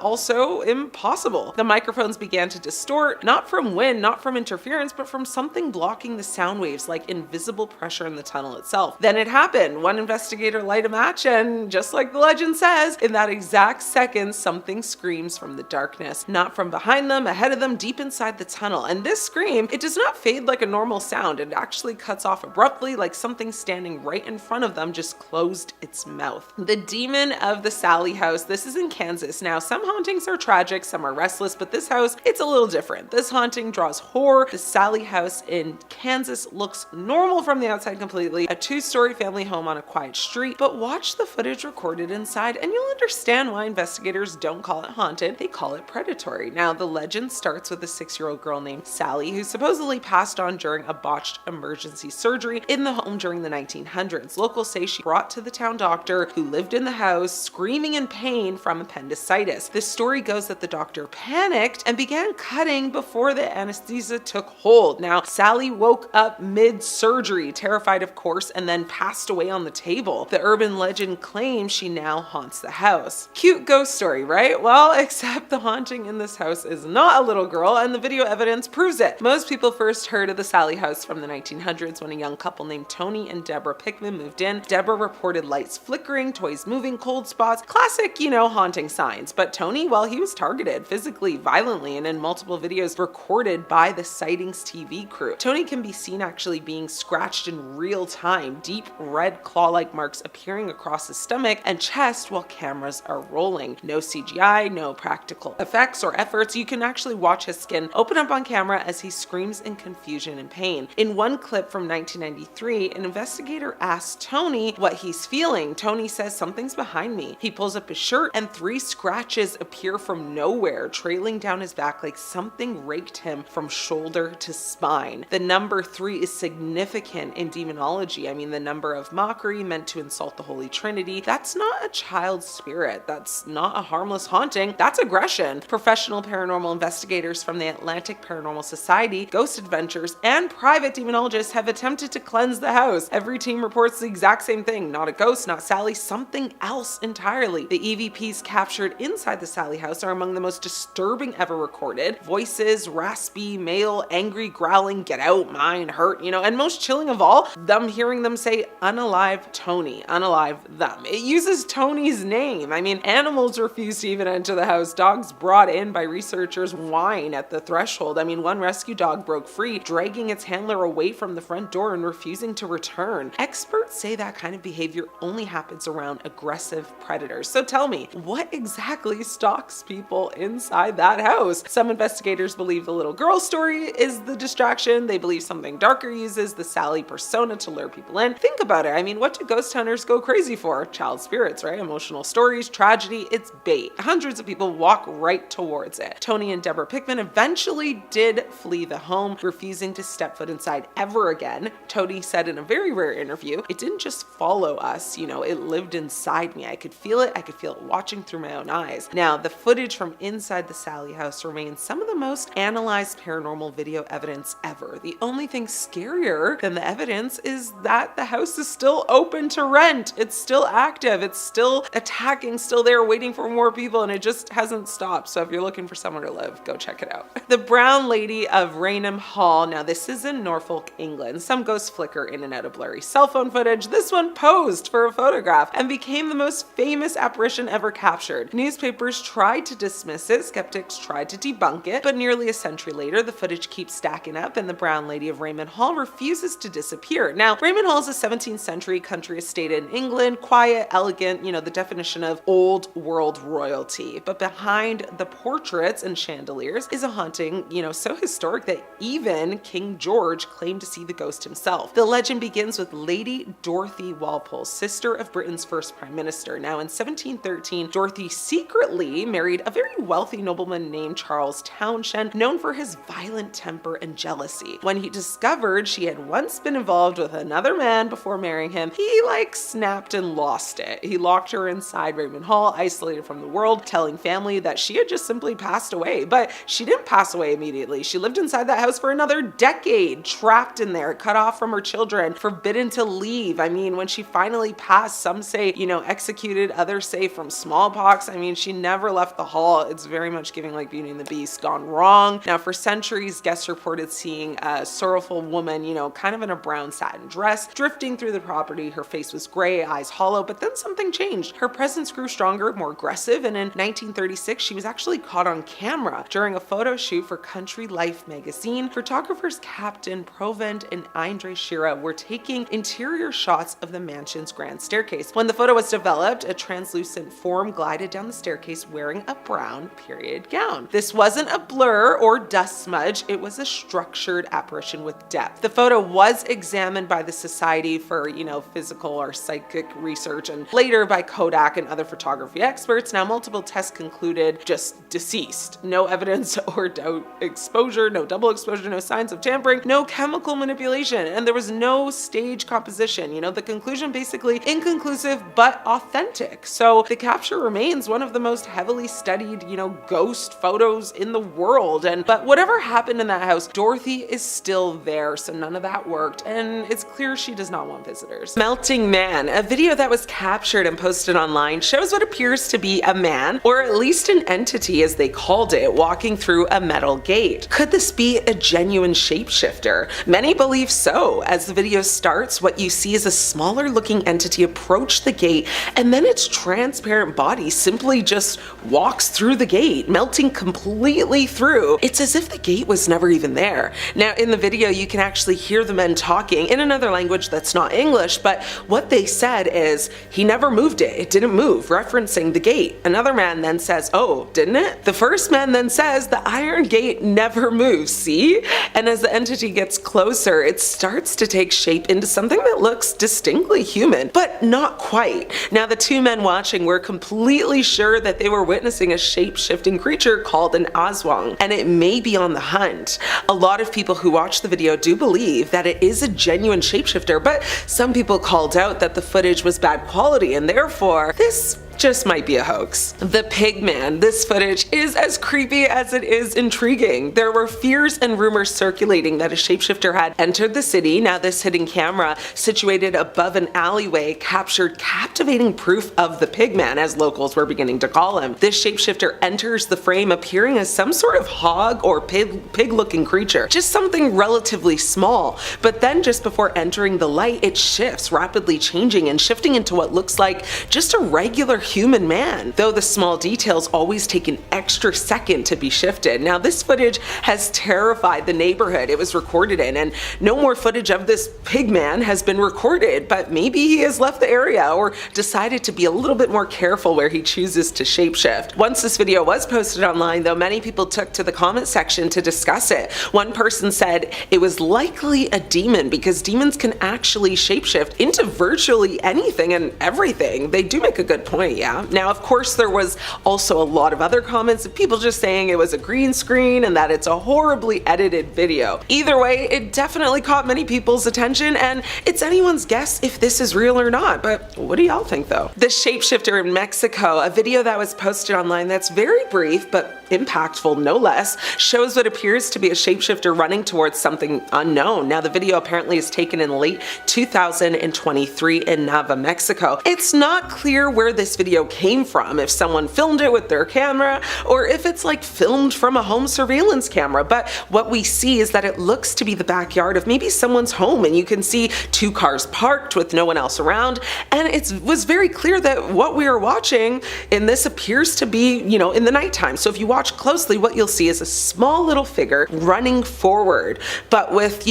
also impossible. The microphones began to distort, not from wind, not from interference, but from something blocking the sound waves, like invisible pressure in the tunnel itself. Then it happened. One investigator lighted a match, and just like the legend says, in that exact second, something screams from the darkness, not from behind them, ahead of them, deep inside the tunnel. And this scream, it does not fade like a normal sound. It actually cuts off abruptly, like something standing right in front of them just closed its mouth. The Demon of the Sally House. This is in Kansas. Now, some hauntings are tragic, some are restless, but this house, it's a little different. This haunting draws horror. The Sally House in Kansas looks normal from the outside completely. A two-story family home on a quiet street, but watch the footage recorded inside and you'll understand why investigators don't call it haunted. They call it predatory. Now, the legend starts with a 6-year-old girl named Sally who supposedly passed on during a botched emergency surgery in the home during the 1900s. Locals say she brought to the town doctor who lived in the house screaming in pain from appendicitis. The story goes that the doctor panicked and began cutting before the anesthesia took hold. Now, Sally woke up mid-surgery, terrified of course, and then passed away on the table. The urban legend claims she now haunts the house. Cute ghost story, right? Well, except the haunting in this house is not a little girl, and the video evidence proves it. Most people first heard of the Sally House from the 1900s when a young couple named Tony and Deborah Pickman moved in. Deborah reported lights flickering, toys moving, cold spots, classic, haunting signs. But Tony, well, he was targeted physically, violently, and in multiple videos recorded by the Sightings TV crew. Tony can be seen actually being scratched in real time, deep red claw-like marks appearing across his stomach and chest while cameras are rolling. No CGI, no practical effects or efforts. You can actually watch his skin open up on camera as he screams in confusion and pain. In one clip from 1993, an investigator asked Tony what he's feeling. Tony says, "Something's behind me." He pulls up his shirt and 3 scratches appear from nowhere, trailing down his back like something raked him from shoulder to spine. The number 3 is significant in demonology. I mean, the number of mockery meant to insult the Holy Trinity. That's not a child's spirit. That's not a harmless haunting. That's aggression. Professional paranormal investigators from the Atlantic Paranormal Society, Ghost Adventures, and private demonologists have attempted to cleanse the house. Every team reports the exact same thing. Not a ghost, not Sally, something else entirely. The EVPs captured inside the Sally house are among the most disturbing ever recorded. Voices, raspy, male, angry, growling, get out, mine, hurt, and most chilling of all, them hearing them say, "Unalive Tony," unalive them. It uses Tony's name. I mean, animals refuse to even enter the house. Dogs brought in by researchers whine at the threshold. mean, one rescue dog broke free, dragging its handler away from the front door and refusing to return. Experts say that kind of behavior only happens around aggressive predators. So tell me, what exactly stalks people inside that house? Some investigators believe the little girl story is the distraction. They believe something darker uses the Sally persona to lure people in. Think about it. I mean, what do ghost hunters go crazy for? Child spirits, right? Emotional stories, tragedy, it's bait. Hundreds of people walk right towards it. Tony and Deborah Pickman eventually did flee the home, refusing to step foot inside ever again. Tony said in a very rare interview, "It didn't just follow us, it lived inside me. I could feel it. I could feel it watching through my own eyes." Now, the footage from inside the Sally house remains some of the most analyzed paranormal video evidence ever. The only thing scarier than the evidence is that the house is still open to rent. It's still active. It's still attacking, still there waiting for more people, and it just hasn't stopped. So if you're looking for somewhere to live, go check it out. The Brown Lady of Raynham Hall. Now, this is in Norfolk, England. Some ghosts flicker in and out of blurry cell phone footage. This one posed for a photograph and became the most famous apparition ever captured. Newspapers tried to dismiss it, skeptics tried to debunk it, but nearly a century later, the footage keeps stacking up and the Brown Lady of Raymond Hall refuses to disappear. Now, Raymond Hall is a 17th century country estate in England, quiet, elegant, the definition of old world royalty. But behind the portraits and chandeliers is a haunting, so historic that even King George claimed to see the ghost himself. The legend begins with Lady Dorothy Walpole, sister of Britain's first prime minister. Now, in 1713, Dorothy secretly married a very wealthy nobleman named Charles Townshend, known for his violent temper and jealousy. When he discovered she had once been involved with another man before marrying him, he snapped and lost it. He locked her inside Raymond Hall, isolated from the world, telling family that she had just simply passed away. But she didn't pass away immediately. She lived inside that house for another decade, trapped in there, cut off from her children, forbidden to leave. I mean, when she finally passed, some say, executed, others say from smallpox. I mean, she never left the hall. It's very much giving like Beauty and the Beast gone wrong. Now, for centuries, guests reported seeing a sorrowful woman, kind of in a brown satin dress, drifting through the property. Her face was gray, eyes hollow, but then something changed. Her presence grew stronger, more aggressive, and in 1936, she was actually caught on camera during a photo shoot for Country Life magazine. Photographers Captain Provent and Andre Shira were taking interior shots of the mansion's grand staircase. When the photo was developed, a translucent form glided down the staircase wearing a brown period gown. This wasn't a blur or dust smudge, it was a structured apparition with depth. The photo was examined by the Society for, Physical or Psychic Research and later by Kodak and other photography experts. Now, multiple tests concluded just deceased. No evidence or doubt exposure, no double exposure, no signs of tampering, no chemical manipulation, and there was no stage composition. The conclusion basically inconclusive but authentic. So the capture remains one of the most heavily studied, ghost photos in the world. But whatever happened in that house, Dorothy is still there, so none of that worked, and it's clear she does not want visitors. Melting Man, a video that was captured and posted online, shows what appears to be a man, or at least an entity as they called it, walking through a metal gate. Could this be a genuine shapeshifter? Many believe so. As the video starts, what you see is a smaller looking entity approach the gate, and then its transparent body simply just walks through the gate, melting completely through. It's as if the gate was never even there. Now, in the video, you can actually hear the men talking in another language that's not English, but what they said is, "He never moved it. It didn't move," referencing the gate. Another man then says, "Oh, didn't it?" The first man then says, "The iron gate never moves, see?" And as the entity gets closer, it starts to take shape into something that looks distinctly human, but not quite. Now, the two men watching were completely sure that they were witnessing a shape-shifting creature called an Aswang, and it may be on the hunt. A lot of people who watch the video do believe that it is a genuine shapeshifter, but some people called out that the footage was bad quality, and therefore, this just might be a hoax. The Pigman. This footage is as creepy as it is intriguing. There were fears and rumors circulating that a shapeshifter had entered the city. Now, this hidden camera, situated above an alleyway, captured captivating proof of the Pigman, as locals were beginning to call him. This shapeshifter enters the frame appearing as some sort of hog or pig-looking creature, just something relatively small. But then just before entering the light, it shifts, rapidly changing and shifting into what looks like just a regular human man, though the small details always take an extra second to be shifted. Now, this footage has terrified the neighborhood it was recorded in, and no more footage of this pig man has been recorded, but maybe he has left the area or decided to be a little bit more careful where he chooses to shapeshift. Once this video was posted online, though, many people took to the comment section to discuss it. One person said it was likely a demon because demons can actually shapeshift into virtually anything and everything. They do make a good point, yeah. Now, of course, there was also a lot of other comments of people just saying it was a green screen and that it's a horribly edited video. Either way, it definitely caught many people's attention, and it's anyone's guess if this is real or not, but what do y'all think though? The shapeshifter in Mexico, a video that was posted online that's very brief but impactful no less, shows what appears to be a shapeshifter running towards something unknown. Now, the video apparently is taken in late 2023 in Nava, Mexico. It's not clear where this video came from, if someone filmed it with their camera or if it's like filmed from a home surveillance camera, but what we see is that it looks to be the backyard of maybe someone's home, and you can see two cars parked with no one else around, and it was very clear that what we are watching in this appears to be, in the nighttime. So if you watch closely, what you'll see is a small little figure running forward, but with,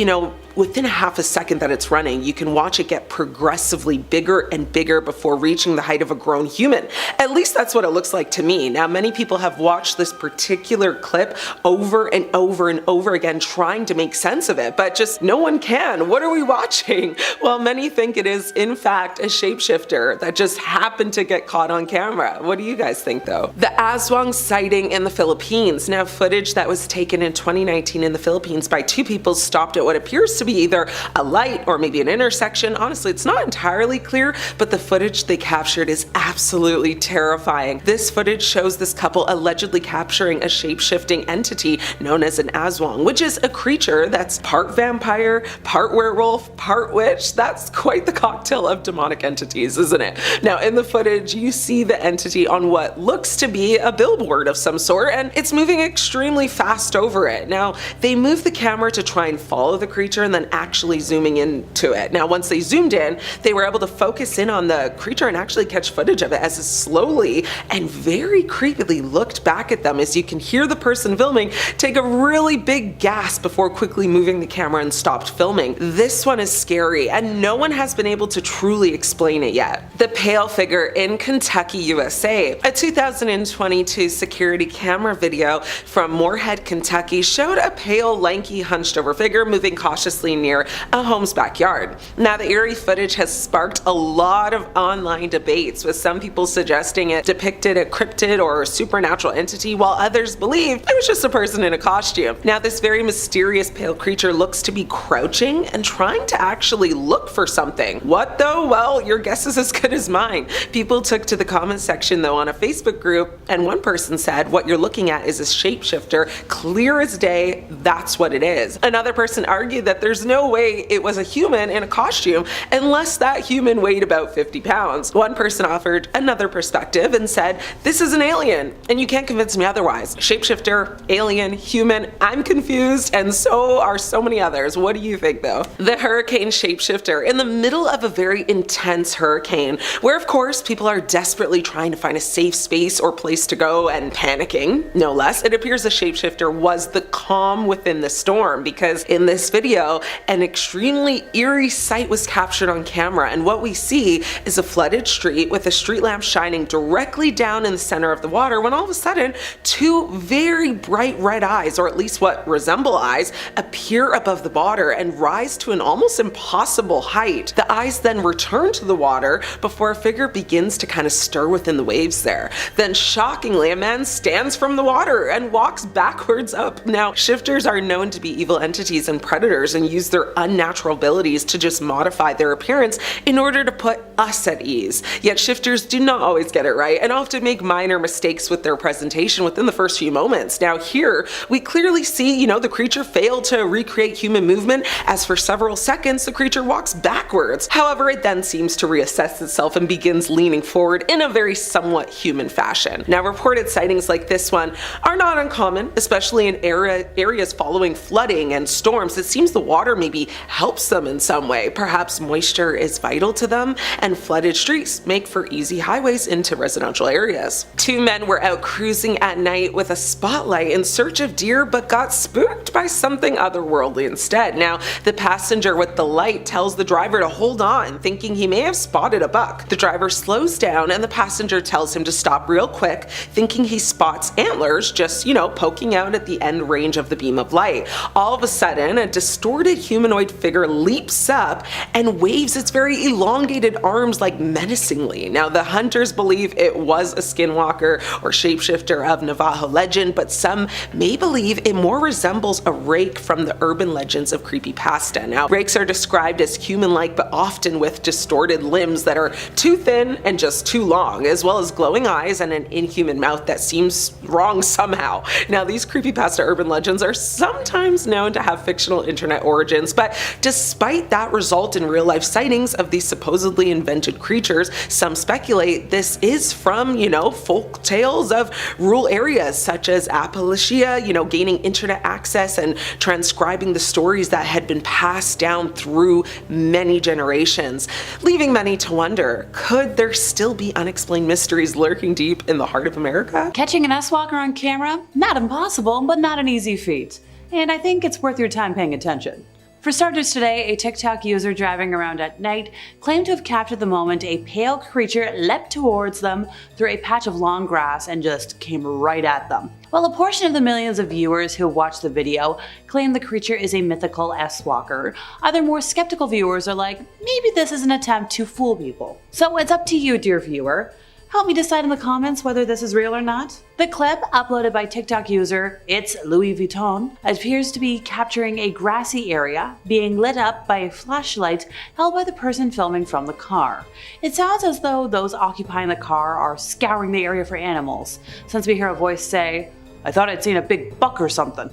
within a half a second that it's running, you can watch it get progressively bigger and bigger before reaching the height of a grown human. At least that's what it looks like to me. Now, many people have watched this particular clip over and over and over again trying to make sense of it, but just no one can. What are we watching? Well, many think it is in fact a shapeshifter that just happened to get caught on camera. What do you guys think though? The Aswang sighting in the Philippines. Now, footage that was taken in 2019 in the Philippines by two people stopped at what appears to be either a light or maybe an intersection. Honestly, it's not entirely clear, but the footage they captured is absolutely terrifying. This footage shows this couple allegedly capturing a shape-shifting entity known as an Aswang, which is a creature that's part vampire, part werewolf, part witch. That's quite the cocktail of demonic entities, isn't it? Now, in the footage, you see the entity on what looks to be a billboard of some sort, and it's moving extremely fast over it. Now, they move the camera to try and follow the creature and then actually zooming into it. Now, once they zoomed in, they were able to focus in on the creature and actually catch footage of it as it slowly and very creepily looked back at them, as you can hear the person filming take a really big gasp before quickly moving the camera and stopped filming. This one is scary, and no one has been able to truly explain it yet. The pale figure in Kentucky, USA. A 2022 security camera video from Moorhead, Kentucky showed a pale, lanky, hunched over figure moving cautiously near a home's backyard. Now, the eerie footage has sparked a lot of online debates, with some people suggesting it depicted a cryptid or supernatural entity, while others believe it was just a person in a costume. Now, this very mysterious pale creature looks to be crouching and trying to actually look for something. What though? Well, your guess is as good as mine. People took to the comment section though on a Facebook group, and one person said, "What you're looking at is a shapeshifter, clear as day, that's what it is." Another person argued that there's no way it was a human in a costume unless that human weighed about 50 pounds. One person offered another perspective and said, "This is an alien, and you can't convince me otherwise." Shapeshifter, alien, human, I'm confused, and so are so many others. What do you think though? The hurricane shapeshifter. In the middle of a very intense hurricane, where of course people are desperately trying to find a safe space or place to go and panicking, no less, it appears the shapeshifter was the calm within the storm, because in this video, an extremely eerie sight was captured on camera, and what we see is a flooded street with a street lamp shining directly down in the center of the water, when all of a sudden two very bright red eyes, or at least what resemble eyes, appear above the water and rise to an almost impossible height. The eyes then return to the water before a figure begins to kind of stir within the waves there. Then shockingly, a man stands from the water and walks backwards up. Now, shifters are known to be evil entities and predators and use their unnatural abilities to just modify their appearance in order to put us at ease. Yet shifters do not always get it right and often make minor mistakes with their presentation within the first few moments. Now here, we clearly see, the creature failed to recreate human movement, as for several seconds the creature walks backwards. However, it then seems to reassess itself and begins leaning forward in a very somewhat human fashion. Now, reported sightings like this one are not uncommon, especially in areas following flooding and storms. It seems the water water maybe helps them in some way. Perhaps moisture is vital to them, and flooded streets make for easy highways into residential areas. Two men were out cruising at night with a spotlight in search of deer, but got spooked by something otherworldly instead. Now, the passenger with the light tells the driver to hold on, thinking he may have spotted a buck. The driver slows down and the passenger tells him to stop real quick, thinking he spots antlers just, poking out at the end range of the beam of light. All of a sudden, a distorted humanoid figure leaps up and waves its very elongated arms like menacingly. Now, the hunters believe it was a skinwalker or shapeshifter of Navajo legend, but some may believe it more resembles a rake from the urban legends of creepypasta. Now, rakes are described as human-like, but often with distorted limbs that are too thin and just too long, as well as glowing eyes and an inhuman mouth that seems wrong somehow. Now, these creepypasta urban legends are sometimes known to have fictional internet origins, but despite that result in real-life sightings of these supposedly invented creatures, some speculate this is from, folk tales of rural areas such as Appalachia, gaining internet access and transcribing the stories that had been passed down through many generations, leaving many to wonder, could there still be unexplained mysteries lurking deep in the heart of America? Catching an S-Walker on camera? Not impossible, but not an easy feat. And I think it's worth your time paying attention. For starters today, a TikTok user driving around at night claimed to have captured the moment a pale creature leapt towards them through a patch of long grass and just came right at them. While a portion of the millions of viewers who watched the video claim the creature is a mythical S-Walker, other more skeptical viewers are like, maybe this is an attempt to fool people. So it's up to you, dear viewer. Help me decide in the comments whether this is real or not. The clip, uploaded by TikTok user It's Louis Vuitton, appears to be capturing a grassy area being lit up by a flashlight held by the person filming from the car. It sounds as though those occupying the car are scouring the area for animals, since we hear a voice say, "I thought I'd seen a big buck or something."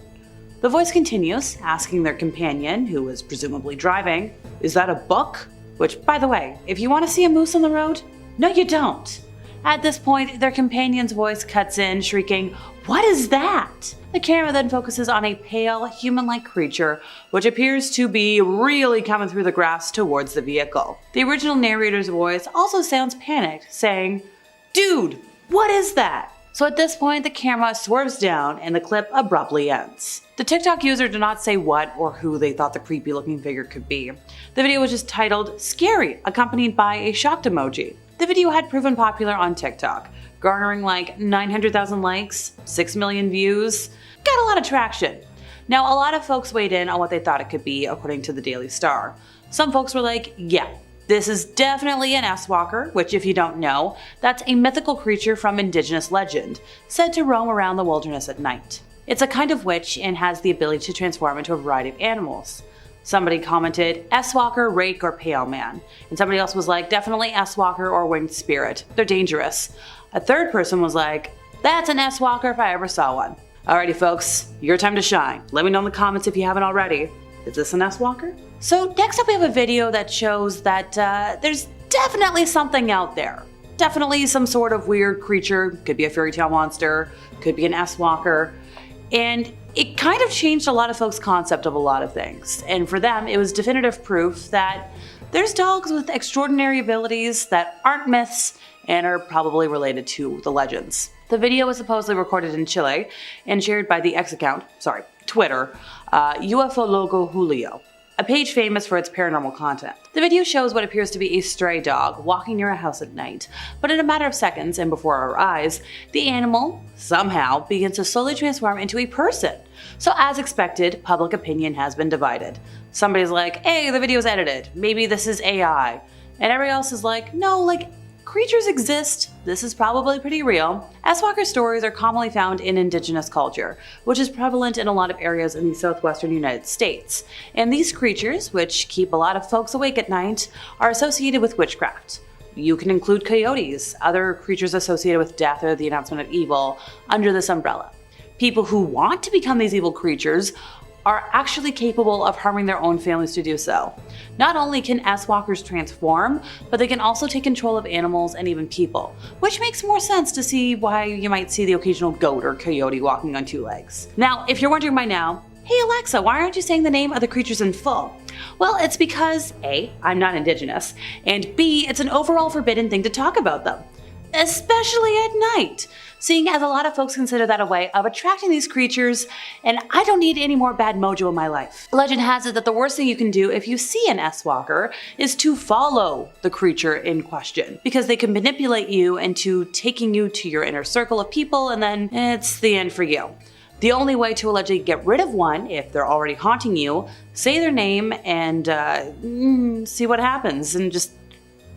The voice continues, asking their companion, who is presumably driving, "Is that a buck?" Which, by the way, if you want to see a moose on the road, no you don't. At this point, their companion's voice cuts in, shrieking, "What is that?" The camera then focuses on a pale, human-like creature, which appears to be really coming through the grass towards the vehicle. The original narrator's voice also sounds panicked, saying, "Dude, what is that?" So at this point, the camera swerves down and the clip abruptly ends. The TikTok user did not say what or who they thought the creepy looking figure could be. The video was just titled "Scary," accompanied by a shocked emoji. The video had proven popular on TikTok, garnering like 900,000 likes, 6 million views, got a lot of traction. Now, a lot of folks weighed in on what they thought it could be, according to the Daily Star. Some folks were like, yeah, this is definitely an S-Walker, which if you don't know, that's a mythical creature from indigenous legend, said to roam around the wilderness at night. It's a kind of witch and has the ability to transform into a variety of animals. Somebody commented, S-Walker, rake, or pale man. And somebody else was like, definitely S-Walker or winged spirit. They're dangerous. A third person was like, that's an S-Walker if I ever saw one. Alrighty folks, your time to shine. Let me know in the comments if you haven't already. Is this an S-Walker? So next up we have a video that shows that there's definitely something out there. Definitely some sort of weird creature. Could be a fairy tale monster. Could be an S-Walker. And it kind of changed a lot of folks' concept of a lot of things. And for them, it was definitive proof that there's dogs with extraordinary abilities that aren't myths and are probably related to the legends. The video was supposedly recorded in Chile and shared by the Twitter, UFO Logo Julio, a page famous for its paranormal content. The video shows what appears to be a stray dog walking near a house at night, but in a matter of seconds and before our eyes, the animal, somehow, begins to slowly transform into a person. So as expected, public opinion has been divided. Somebody's like, hey, the video's edited, maybe this is AI. And everybody else is like, no, creatures exist, this is probably pretty real. S-Walker stories are commonly found in indigenous culture, which is prevalent in a lot of areas in the southwestern United States. And these creatures, which keep a lot of folks awake at night, are associated with witchcraft. You can include coyotes, other creatures associated with death or the announcement of evil, under this umbrella. People who want to become these evil creatures are actually capable of harming their own families to do so. Not only can S-Walkers transform, but they can also take control of animals and even people, which makes more sense to see why you might see the occasional goat or coyote walking on two legs. Now, if you're wondering by now, "Hey Alexa, why aren't you saying the name of the creatures in full?" Well, it's because A, I'm not indigenous, and B, it's an overall forbidden thing to talk about them. Especially at night, seeing as a lot of folks consider that a way of attracting these creatures, and I don't need any more bad mojo in my life. Legend has it that the worst thing you can do if you see an S-Walker is to follow the creature in question, because they can manipulate you into taking you to your inner circle of people, and then it's the end for you. The only way to allegedly get rid of one, if they're already haunting you, say their name and see what happens, and just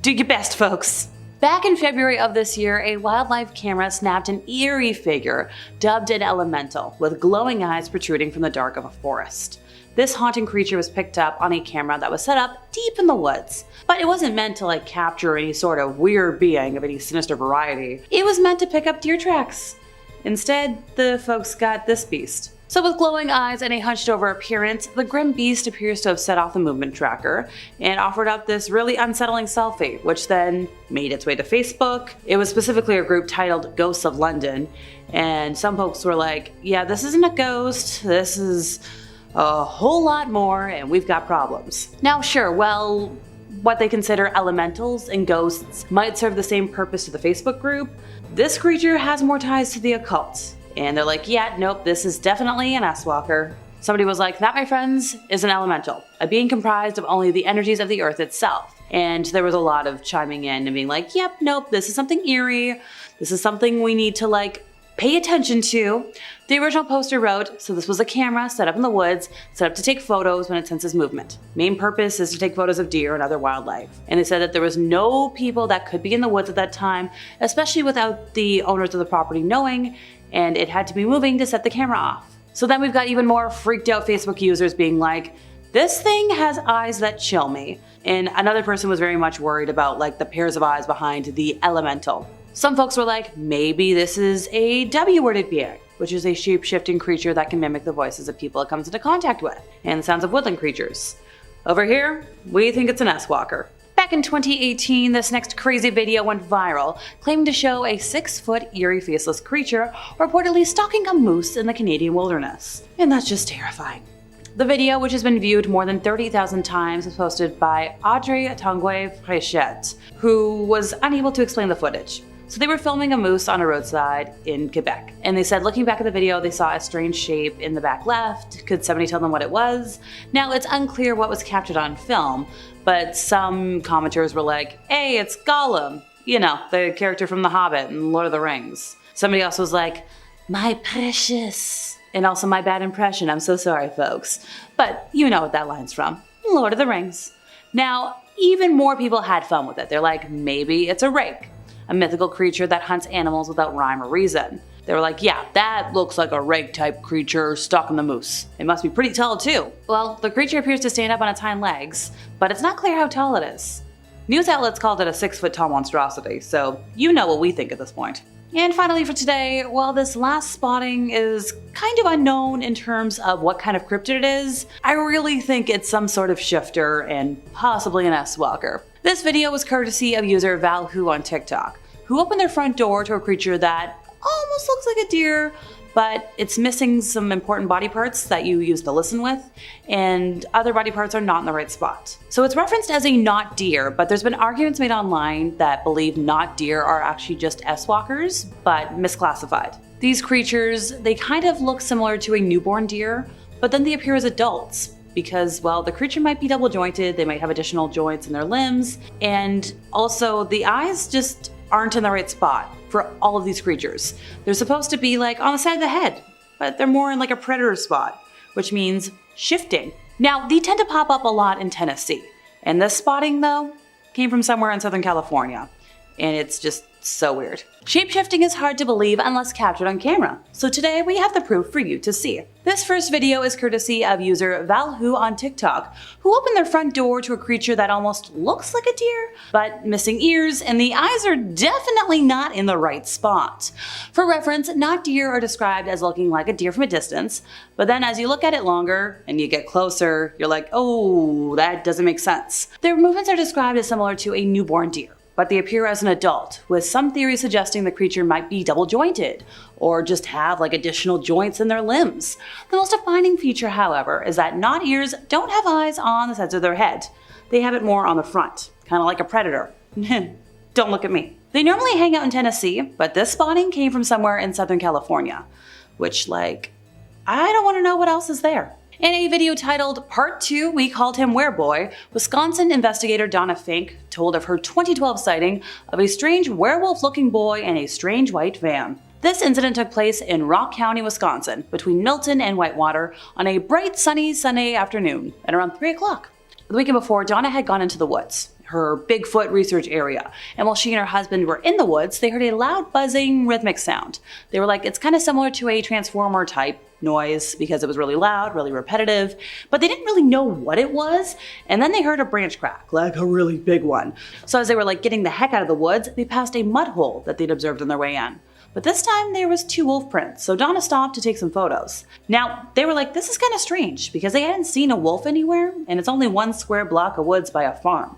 do your best, folks. Back in February of this year, a wildlife camera snapped an eerie figure dubbed an elemental, with glowing eyes protruding from the dark of a forest. This haunting creature was picked up on a camera that was set up deep in the woods, but it wasn't meant to capture any sort of weird being of any sinister variety. It was meant to pick up deer tracks. Instead, the folks got this beast. So with glowing eyes and a hunched over appearance, the grim beast appears to have set off the movement tracker and offered up this really unsettling selfie, which then made its way to Facebook. It was specifically a group titled Ghosts of London, and some folks were like, yeah, this isn't a ghost, this is a whole lot more, and we've got problems. Now sure, well, what they consider elementals and ghosts might serve the same purpose to the Facebook group. This creature has more ties to the occult. And they're like, yeah, nope, this is definitely an S-Walker. Somebody was like, that, my friends, is an elemental, a being comprised of only the energies of the earth itself. And there was a lot of chiming in and being like, yep, nope, this is something eerie. This is something we need to pay attention to. The original poster wrote, so this was a camera set up in the woods, set up to take photos when it senses movement. Main purpose is to take photos of deer and other wildlife. And they said that there was no people that could be in the woods at that time, especially without the owners of the property knowing, and it had to be moving to set the camera off. So then we've got even more freaked out Facebook users being like, this thing has eyes that chill me. And another person was very much worried about the pairs of eyes behind the elemental. Some folks were like, maybe this is a W-worded being, which is a shape-shifting creature that can mimic the voices of people it comes into contact with, and the sounds of woodland creatures. Over here, we think it's an S-Walker. Back in 2018, this next crazy video went viral, claiming to show a 6-foot eerie faceless creature reportedly stalking a moose in the Canadian wilderness. And that's just terrifying. The video, which has been viewed more than 30,000 times, was posted by Audrey Tanguay-Fréchette, who was unable to explain the footage. So they were filming a moose on a roadside in Quebec. And they said looking back at the video, they saw a strange shape in the back left. Could somebody tell them what it was? Now, it's unclear what was captured on film, but some commenters were like, hey, it's Gollum. You know, the character from The Hobbit and Lord of the Rings. Somebody else was like, my precious. And also my bad impression, I'm so sorry, folks. But you know what that line's from. Lord of the Rings. Now, even more people had fun with it. They're like, maybe it's a rake, a mythical creature that hunts animals without rhyme or reason. They were like, yeah, that looks like a rake-type creature stalking the moose. It must be pretty tall, too. Well, the creature appears to stand up on its hind legs, but it's not clear how tall it is. News outlets called it a 6-foot-tall monstrosity, so you know what we think at this point. And finally for today, while this last spotting is kind of unknown in terms of what kind of cryptid it is, I really think it's some sort of shifter and possibly an S-Walker. This video was courtesy of user Valhu on TikTok, who opened their front door to a creature that almost looks like a deer, but it's missing some important body parts that you use to listen with, and other body parts are not in the right spot. So it's referenced as a not deer, but there's been arguments made online that believe not deer are actually just S-Walkers, but misclassified. These creatures, they kind of look similar to a newborn deer, but then they appear as adults, because, well, the creature might be double jointed, they might have additional joints in their limbs, and also the eyes just aren't in the right spot for all of these creatures. They're supposed to be on the side of the head, but they're more in a predator spot, which means shifting. Now, they tend to pop up a lot in Tennessee, and this spotting, though, came from somewhere in Southern California, and it's just so weird. Shapeshifting is hard to believe unless captured on camera, so today we have the proof for you to see. This first video is courtesy of user Valhu on TikTok, who opened their front door to a creature that almost looks like a deer, but missing ears, and the eyes are definitely not in the right spot. For reference, not deer are described as looking like a deer from a distance, but then as you look at it longer and you get closer, you're like, oh, that doesn't make sense. Their movements are described as similar to a newborn deer, but they appear as an adult, with some theories suggesting the creature might be double jointed, or just have like additional joints in their limbs. The most defining feature, however, is that not-ears don't have eyes on the sides of their head. They have it more on the front, kind of like a predator. Don't look at me. They normally hang out in Tennessee, but this spotting came from somewhere in Southern California, which, like, I don't want to know what else is there. In a video titled Part 2, We Called Him Wereboy, Wisconsin investigator Donna Fink told of her 2012 sighting of a strange werewolf-looking boy in a strange white van. This incident took place in Rock County, Wisconsin, between Milton and Whitewater on a bright sunny Sunday afternoon at around 3 o'clock. The weekend before, Donna had gone into the woods, her Bigfoot research area, and while she and her husband were in the woods, they heard a loud buzzing rhythmic sound. They were like, it's kind of similar to a transformer type noise because it was really loud, really repetitive, but they didn't really know what it was, and then they heard a branch crack, like a really big one. So as they were like getting the heck out of the woods, they passed a mud hole that they'd observed on their way in. But this time there was 2 wolf prints, so Donna stopped to take some photos. Now, they were like, this is kind of strange because they hadn't seen a wolf anywhere, and it's only 1 square block of woods by a farm.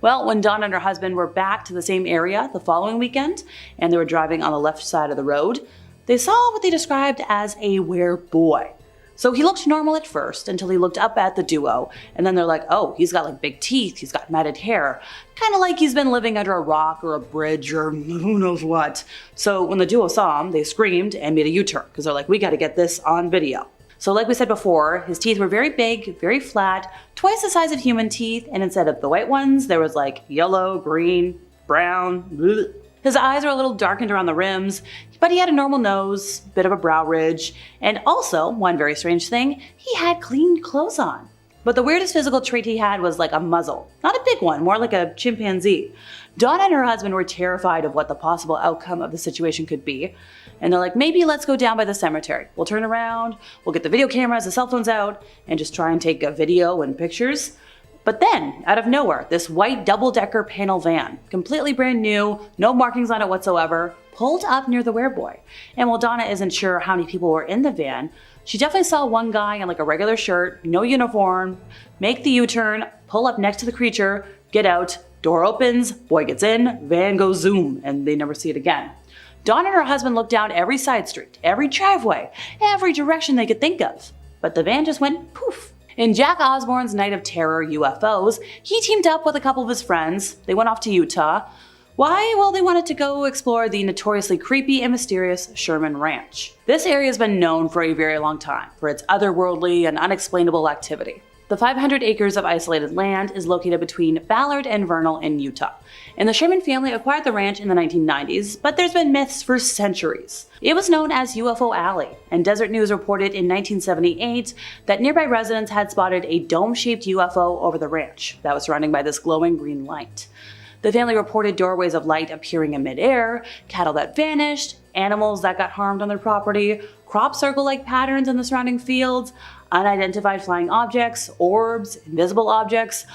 Well, when Donna and her husband were back to the same area the following weekend, and they were driving on the left side of the road, they saw what they described as a wereboy. So he looked normal at first until he looked up at the duo, and then they're like, oh, he's got like big teeth, he's got matted hair, kind of like he's been living under a rock or a bridge or who knows what. So when the duo saw him, they screamed and made a U-turn because they're like, we got to get this on video. So like we said before, his teeth were very big, very flat, twice the size of human teeth, and instead of the white ones, there was like yellow, green, brown, bleh. His eyes were a little darkened around the rims, but he had a normal nose, bit of a brow ridge, and also, one very strange thing, he had clean clothes on. But the weirdest physical trait he had was like a muzzle. Not a big one, more like a chimpanzee. Donna and her husband were terrified of what the possible outcome of the situation could be. And they're like, maybe let's go down by the cemetery. We'll turn around, we'll get the video cameras, the cell phones out, and just try and take a video and pictures. But then, out of nowhere, this white double-decker panel van, completely brand new, no markings on it whatsoever, pulled up near the wereboy. And while Donna isn't sure how many people were in the van, she definitely saw one guy in like a regular shirt, no uniform, make the U-turn, pull up next to the creature, get out, door opens, boy gets in, van goes zoom, and they never see it again. Donna and her husband looked down every side street, every driveway, every direction they could think of. But the van just went poof. In Jack Osborne's Night of Terror UFOs, he teamed up with a couple of his friends. They went off to Utah. Why? Well, they wanted to go explore the notoriously creepy and mysterious Sherman Ranch. This area has been known for a very long time for its otherworldly and unexplainable activity. The 500 acres of isolated land is located between Ballard and Vernal in Utah, and the Sherman family acquired the ranch in the 1990s, but there's been myths for centuries. It was known as UFO Alley, and Desert News reported in 1978 that nearby residents had spotted a dome-shaped UFO over the ranch that was surrounded by this glowing green light. The family reported doorways of light appearing in midair, cattle that vanished, animals that got harmed on their property, crop circle-like patterns in the surrounding fields, unidentified flying objects, orbs, invisible objects,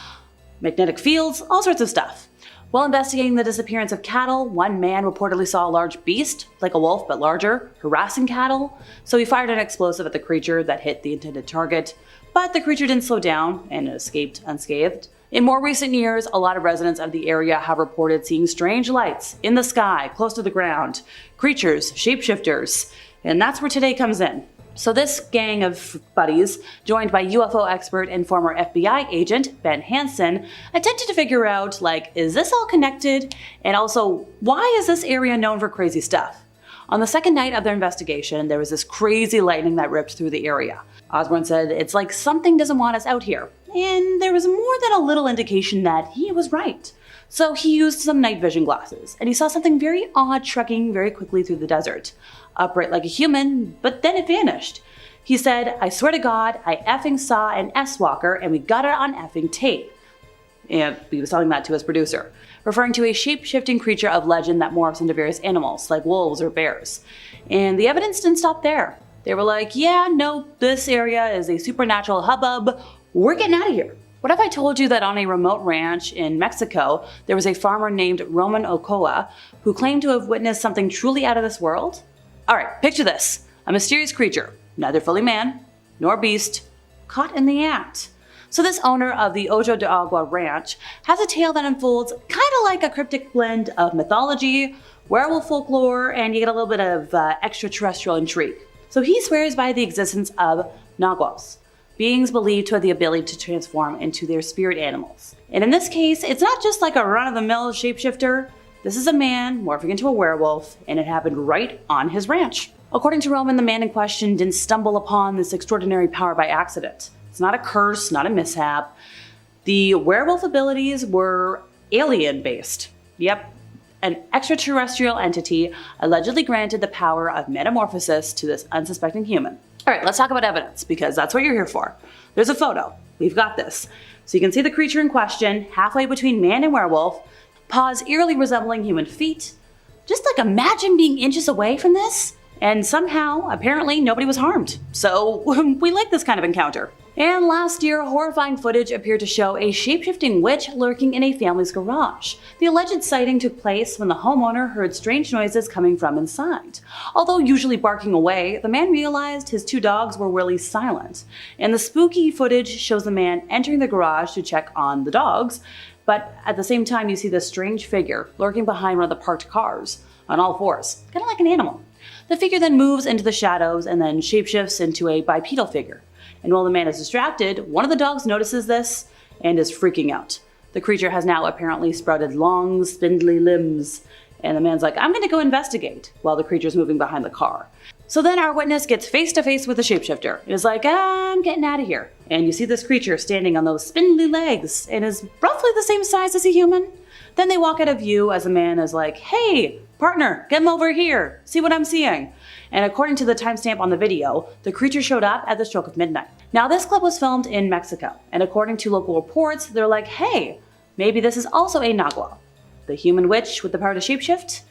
magnetic fields, all sorts of stuff. While investigating the disappearance of cattle, one man reportedly saw a large beast, like a wolf but larger, harassing cattle, so he fired an explosive at the creature that hit the intended target, but the creature didn't slow down and escaped unscathed. In more recent years, a lot of residents of the area have reported seeing strange lights in the sky, close to the ground, creatures, shapeshifters, and that's where today comes in. So this gang of buddies, joined by UFO expert and former FBI agent Ben Hansen, attempted to figure out, like, is this all connected? And also, why is this area known for crazy stuff? On the second night of their investigation, there was this crazy lightning that ripped through the area. Osborne said, it's like something doesn't want us out here. And there was more than a little indication that he was right. So he used some night vision glasses, and he saw something very odd trekking very quickly through the desert. Upright like a human, but then it vanished. He said, I swear to God, I effing saw an S-walker and we got it on effing tape. And he was telling that to his producer, referring to a shape-shifting creature of legend that morphs into various animals, like wolves or bears. And the evidence didn't stop there. They were like, yeah, no, this area is a supernatural hubbub. We're getting out of here. What if I told you that on a remote ranch in Mexico, there was a farmer named Roman Ochoa who claimed to have witnessed something truly out of this world? Alright, picture this. A mysterious creature, neither fully man nor beast, caught in the act. So this owner of the Ojo de Agua Ranch has a tale that unfolds kind of like a cryptic blend of mythology, werewolf folklore, and you get a little bit of extraterrestrial intrigue. So he swears by the existence of naguals, beings believed to have the ability to transform into their spirit animals. And in this case, it's not just like a run-of-the-mill shapeshifter. This is a man morphing into a werewolf, and it happened right on his ranch. According to Roman, the man in question didn't stumble upon this extraordinary power by accident. It's not a curse, not a mishap. The werewolf abilities were alien-based. Yep, an extraterrestrial entity allegedly granted the power of metamorphosis to this unsuspecting human. All right, let's talk about evidence, because that's what you're here for. There's a photo. We've got this. So you can see the creature in question, halfway between man and werewolf, paws eerily resembling human feet. Just like imagine being inches away from this, and somehow, apparently, nobody was harmed. So we like this kind of encounter. And last year, horrifying footage appeared to show a shape-shifting witch lurking in a family's garage. The alleged sighting took place when the homeowner heard strange noises coming from inside. Although usually barking away, the man realized his 2 dogs were really silent. And the spooky footage shows the man entering the garage to check on the dogs, but at the same time you see this strange figure lurking behind one of the parked cars, on all fours, kind of like an animal. The figure then moves into the shadows and then shapeshifts into a bipedal figure. And while the man is distracted, one of the dogs notices this and is freaking out. The creature has now apparently sprouted long, spindly limbs, and the man's like, I'm gonna go investigate, while the creature's moving behind the car. So then our witness gets face to face with the shapeshifter. It is like, I'm getting out of here. And you see this creature standing on those spindly legs and is roughly the same size as a human. Then they walk out of view as the man is like, hey, partner, get him over here, see what I'm seeing. And according to the timestamp on the video, the creature showed up at the stroke of midnight. Now this clip was filmed in Mexico, and according to local reports, they're like, hey, maybe this is also a nagual. The human witch with the power to shapeshift?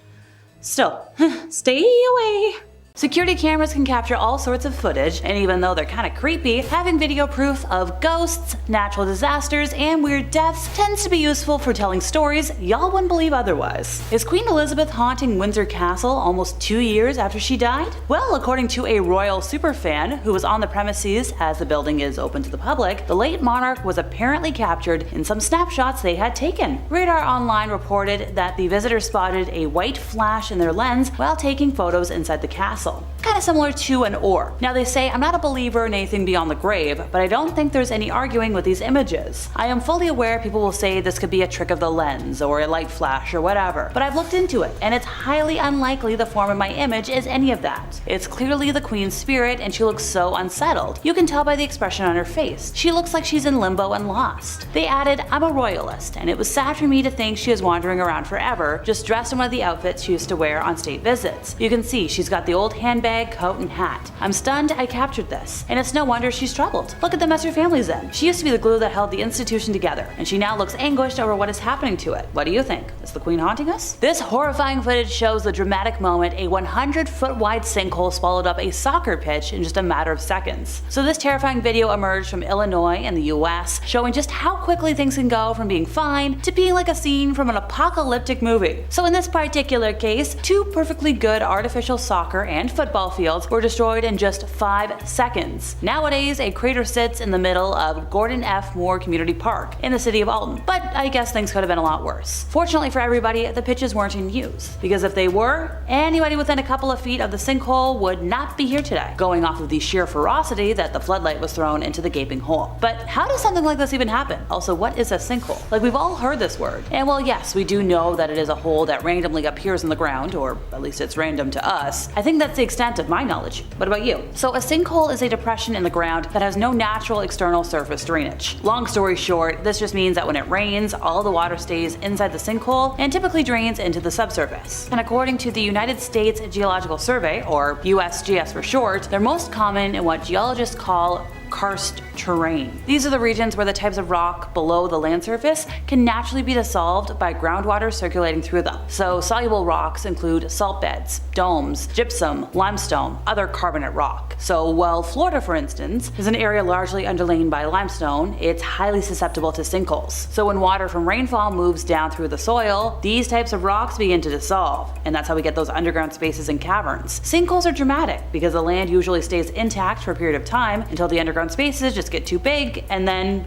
Still, stay away. Security cameras can capture all sorts of footage, and even though they're kind of creepy, having video proof of ghosts, natural disasters, and weird deaths tends to be useful for telling stories y'all wouldn't believe otherwise. Is Queen Elizabeth haunting Windsor Castle almost 2 years after she died? Well, according to a royal superfan who was on the premises as the building is open to the public, the late monarch was apparently captured in some snapshots they had taken. Radar Online reported that the visitors spotted a white flash in their lens while taking photos inside the castle. Kind of similar to an orb. Now they say I'm not a believer in anything beyond the grave, but I don't think there's any arguing with these images. I am fully aware people will say this could be a trick of the lens or a light flash or whatever, but I've looked into it and it's highly unlikely the form of my image is any of that. It's clearly the Queen's spirit and she looks so unsettled. You can tell by the expression on her face. She looks like she's in limbo and lost. They added, I'm a royalist, and it was sad for me to think she is wandering around forever, just dressed in one of the outfits she used to wear on state visits. You can see she's got the old handbag, coat, and hat. I'm stunned I captured this, and it's no wonder she's troubled. Look at the mess her family's in. She used to be the glue that held the institution together, and she now looks anguished over what is happening to it. What do you think? Is the Queen haunting us? This horrifying footage shows the dramatic moment a 100-foot wide sinkhole swallowed up a soccer pitch in just a matter of seconds. So this terrifying video emerged from Illinois in the US, showing just how quickly things can go from being fine to being like a scene from an apocalyptic movie. So in this particular case, 2 perfectly good artificial soccer and football fields were destroyed in just 5 seconds. Nowadays, a crater sits in the middle of Gordon F. Moore Community Park in the city of Alton, but I guess things could have been a lot worse. Fortunately for everybody, the pitches weren't in use, because if they were, anybody within a couple of feet of the sinkhole would not be here today, going off of the sheer ferocity that the floodlight was thrown into the gaping hole. But how does something like this even happen? Also, what is a sinkhole? Like, we've all heard this word. And well, yes, we do know that it is a hole that randomly appears in the ground, or at least it's random to us. I think that's the extent of my knowledge. What about you? So a sinkhole is a depression in the ground that has no natural external surface drainage. Long story short, this just means that when it rains, all the water stays inside the sinkhole and typically drains into the subsurface. And according to the United States Geological Survey, or USGS for short, they're most common in what geologists call karst terrain. These are the regions where the types of rock below the land surface can naturally be dissolved by groundwater circulating through them. So soluble rocks include salt beds, domes, gypsum, limestone, other carbonate rock. So while Florida, for instance, is an area largely underlain by limestone, it's highly susceptible to sinkholes. So when water from rainfall moves down through the soil, these types of rocks begin to dissolve, and that's how we get those underground spaces and caverns. Sinkholes are dramatic because the land usually stays intact for a period of time until the underground spaces just get too big, and then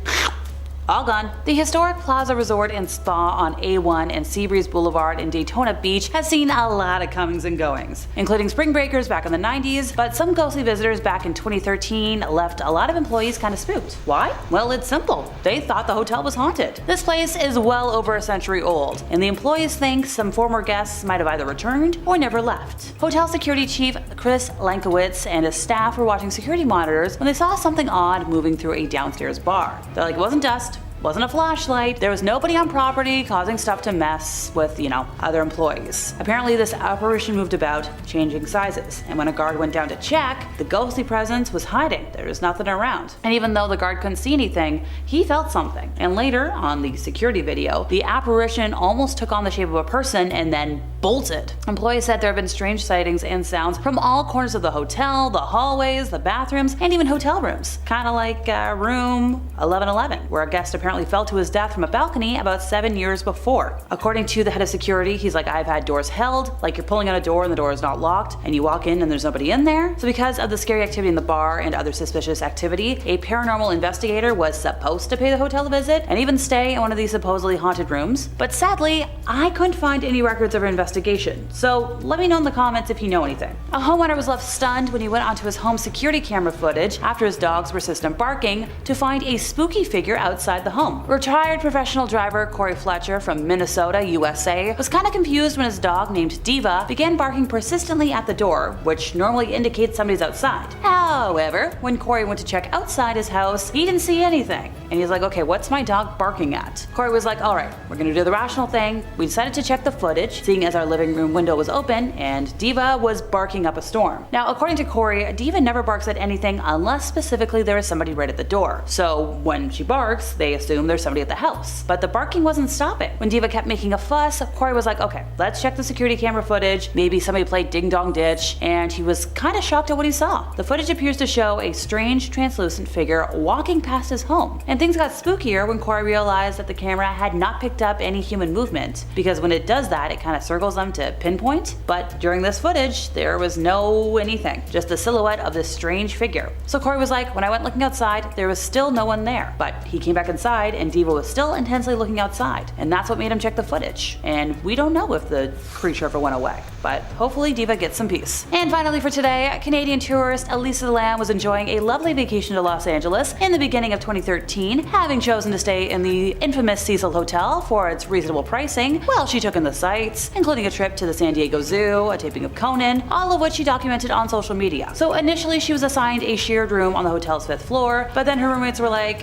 all gone. The historic Plaza Resort and Spa on A1 and Seabreeze Boulevard in Daytona Beach has seen a lot of comings and goings, including spring breakers back in the 90s, but some ghostly visitors back in 2013 left a lot of employees kind of spooked. Why? Well, it's simple. They thought the hotel was haunted. This place is well over a century old, and the employees think some former guests might have either returned or never left. Hotel security chief Chris Lankowitz and his staff were watching security monitors when they saw something odd moving through a downstairs bar. They're like, it wasn't dust, wasn't a flashlight, there was nobody on property causing stuff to mess with, other employees. Apparently this apparition moved about, changing sizes, and when a guard went down to check, the ghostly presence was hiding. There was nothing around. And even though the guard couldn't see anything, he felt something. And later, on the security video, the apparition almost took on the shape of a person and then bolted. Employees said there have been strange sightings and sounds from all corners of the hotel, the hallways, the bathrooms, and even hotel rooms. Kinda like room 1111, where a guest apparently fell to his death from a balcony about 7 years before. According to the head of security, he's like, I've had doors held, like you're pulling on a door and the door is not locked, and you walk in and there's nobody in there. So because of the scary activity in the bar and other suspicious activity, a paranormal investigator was supposed to pay the hotel a visit and even stay in one of these supposedly haunted rooms. But sadly, I couldn't find any records of her investigation, so let me know in the comments if you know anything. A homeowner was left stunned when he went onto his home security camera footage after his dogs were persistent barking to find a spooky figure outside the home. Retired professional driver Corey Fletcher from Minnesota, USA, was kind of confused when his dog named Diva began barking persistently at the door, which normally indicates somebody's outside. However, when Corey went to check outside his house, he didn't see anything. And he's like, okay, what's my dog barking at? Corey was like, alright, we're gonna do the rational thing. We decided to check the footage, seeing as our living room window was open and Diva was barking up a storm. Now, according to Corey, Diva never barks at anything unless specifically there is somebody right at the door. So when she barks, they assume there's somebody at the house. But the barking wasn't stopping. When Diva kept making a fuss, Corey was like, okay, let's check the security camera footage. Maybe somebody played Ding Dong Ditch, and he was kind of shocked at what he saw. The footage appears to show a strange, translucent figure walking past his home. And things got spookier when Corey realized that the camera had not picked up any human movement, because when it does that, it kind of circles them to pinpoint. But during this footage, there was no anything, just the silhouette of this strange figure. So Corey was like, when I went looking outside, there was still no one there. But he came back inside and Diva was still intensely looking outside. And that's what made him check the footage. And we don't know if the creature ever went away, but hopefully Diva gets some peace. And finally for today, Canadian tourist Elisa Lam was enjoying a lovely vacation to Los Angeles in the beginning of 2013, having chosen to stay in the infamous Cecil Hotel for its reasonable pricing while she took in the sights, including a trip to the San Diego Zoo, a taping of Conan, all of which she documented on social media. So initially she was assigned a shared room on the hotel's 5th floor, but then her roommates were like,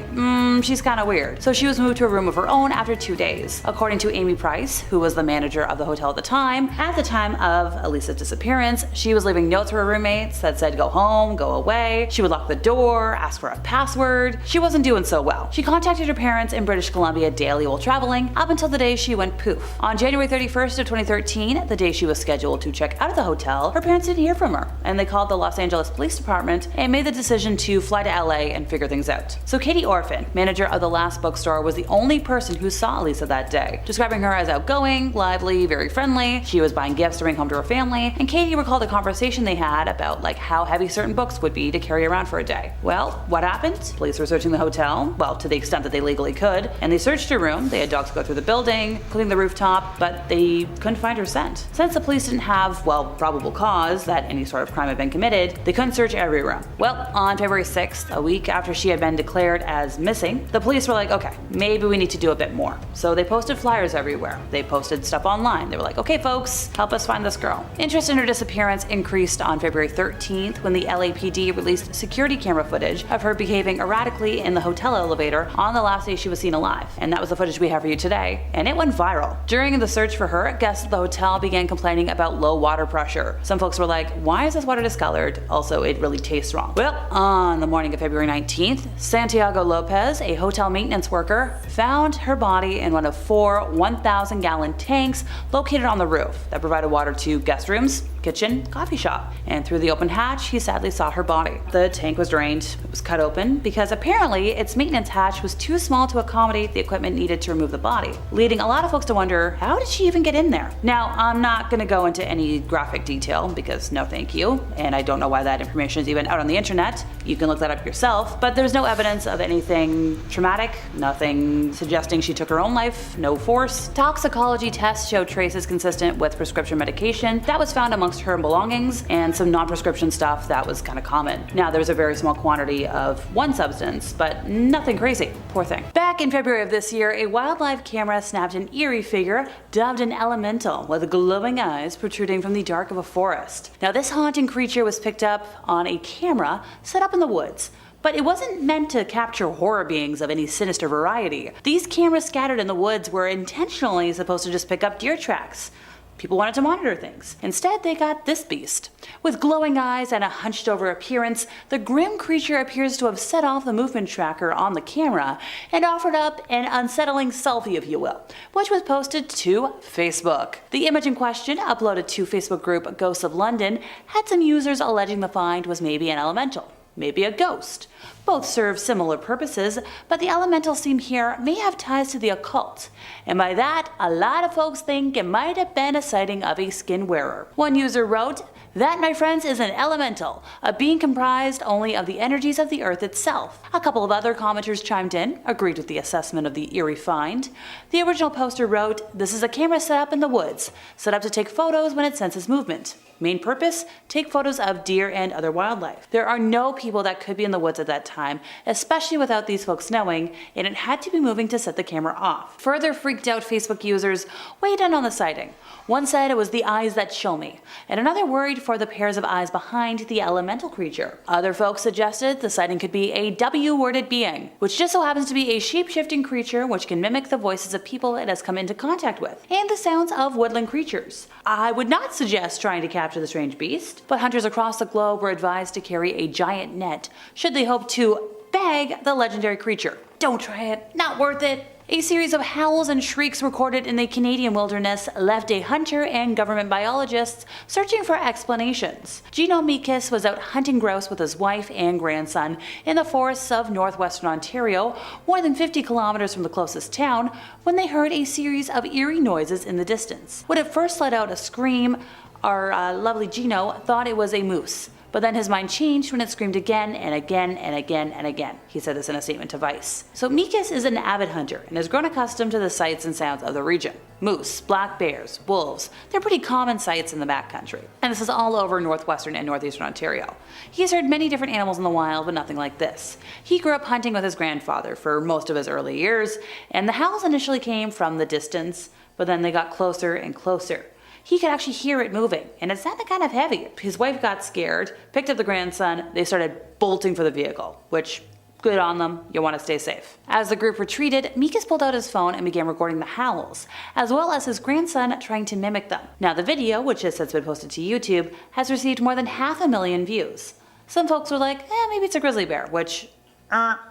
she's kinda weird. So she was moved to a room of her own after 2 days. According to Amy Price, who was the manager of the hotel at the time of Elisa's disappearance, she was leaving notes for her roommates that said go home, go away. She would lock the door, ask for a password. She wasn't doing so well. She contacted her parents in British Columbia daily while traveling, up until the day she went poof. On January 31st of 2013, the day she was scheduled to check out of the hotel, her parents didn't hear from her, and they called the Los Angeles Police Department and made the decision to fly to LA and figure things out. So Katie Orphan, manager of the Last Bookstore, was the only person who saw Elisa that day, describing her as outgoing, lively, very friendly. She was buying gifts to bring home to her family, and Katie recalled a conversation they had about how heavy certain books would be to carry around for a day. Well, what happened? Police were searching the hotel, well, to the extent that they legally could, and they searched her room. They had dogs go through the building, including the rooftop, but they couldn't find her scent. Since the police didn't have, probable cause that any sort of crime had been committed, they couldn't search every room. Well, on February 6th, a week after she had been declared as missing, the police were like, okay, maybe we need to do a bit more. So they posted flyers everywhere. They posted stuff online. They were like, okay folks, help us find this girl. Interest in her disappearance increased on February 13th when the LAPD released security camera footage of her behaving erratically in the hotel elevator on the last day she was seen alive. And that was the footage we have for you today, and it went viral. During the search for her, guests at the hotel began complaining about low water pressure. Some folks were like, why is this water discolored? Also, it really tastes wrong. Well, on the morning of February 19th, Santiago Lopez, a hotel maintenance worker, found her body in one of 4 1,000-gallon tanks located on the roof that provided water to guest rooms, kitchen, coffee shop. And through the open hatch, he sadly saw her body. The tank was drained. It was cut open because apparently its maintenance hatch was too small to accommodate the equipment needed to remove the body, leading a lot of folks to wonder, how did she even get in there? Now, I'm not going to go into any graphic detail because no thank you, and I don't know why that information is even out on the internet, You can look that up yourself, but there's no evidence of anything traumatic, nothing suggesting she took her own life, no force. Toxicology tests showed traces consistent with prescription medication that was found amongst her belongings, and some non-prescription stuff that was kind of common. Now, there's a very small quantity of one substance, but nothing crazy. Poor thing. Back in February of this year, a wildlife camera snapped an eerie figure dubbed an elemental with glowing eyes protruding from the dark of a forest. Now, this haunting creature was picked up on a camera set up in the woods. But it wasn't meant to capture horror beings of any sinister variety. These cameras scattered in the woods were intentionally supposed to just pick up deer tracks. People wanted to monitor things. Instead, they got this beast. With glowing eyes and a hunched over appearance, the grim creature appears to have set off the movement tracker on the camera and offered up an unsettling selfie, if you will, which was posted to Facebook. The image in question, uploaded to Facebook group Ghosts of London, had some users alleging the find was maybe an elemental. Maybe a ghost. Both serve similar purposes, but the elemental seen here may have ties to the occult. And by that, a lot of folks think it might have been a sighting of a skin wearer. One user wrote, "That, my friends, is an elemental, a being comprised only of the energies of the earth itself." A couple of other commenters chimed in, agreed with the assessment of the eerie find. The original poster wrote, "This is a camera set up in the woods, set up to take photos when it senses movement. Main purpose, take photos of deer and other wildlife. There are no people that could be in the woods at that time, especially without these folks knowing, and it had to be moving to set the camera off." Further freaked out Facebook users weighed in on the sighting. One said it was the eyes that show me, and another worried for the pairs of eyes behind the elemental creature. Other folks suggested the sighting could be a W-worded being, which just so happens to be a shape-shifting creature which can mimic the voices of people it has come into contact with, and the sounds of woodland creatures. I would not suggest trying to capture the strange beast, but hunters across the globe were advised to carry a giant net should they hope to bag the legendary creature. Don't try it, not worth it. A series of howls and shrieks recorded in the Canadian wilderness left a hunter and government biologists searching for explanations. Gino Mikis was out hunting grouse with his wife and grandson in the forests of northwestern Ontario, more than 50 kilometers from the closest town, when they heard a series of eerie noises in the distance. When it first let out a scream, our lovely Gino thought it was a moose. But then his mind changed when it screamed again and again and again and again. He said this in a statement to Vice. So Mikis is an avid hunter and has grown accustomed to the sights and sounds of the region. Moose, black bears, wolves, they're pretty common sights in the backcountry. And this is all over northwestern and northeastern Ontario. He's heard many different animals in the wild, but nothing like this. He grew up hunting with his grandfather for most of his early years, and the howls initially came from the distance, but then they got closer and closer. He could actually hear it moving, and it sounded kind of heavy. His wife got scared, picked up the grandson, they started bolting for the vehicle, which, good on them, you want to stay safe. As the group retreated, Mikis pulled out his phone and began recording the howls, as well as his grandson trying to mimic them. Now the video, which has since been posted to YouTube, has received more than 500,000 views. Some folks were like, maybe it's a grizzly bear, which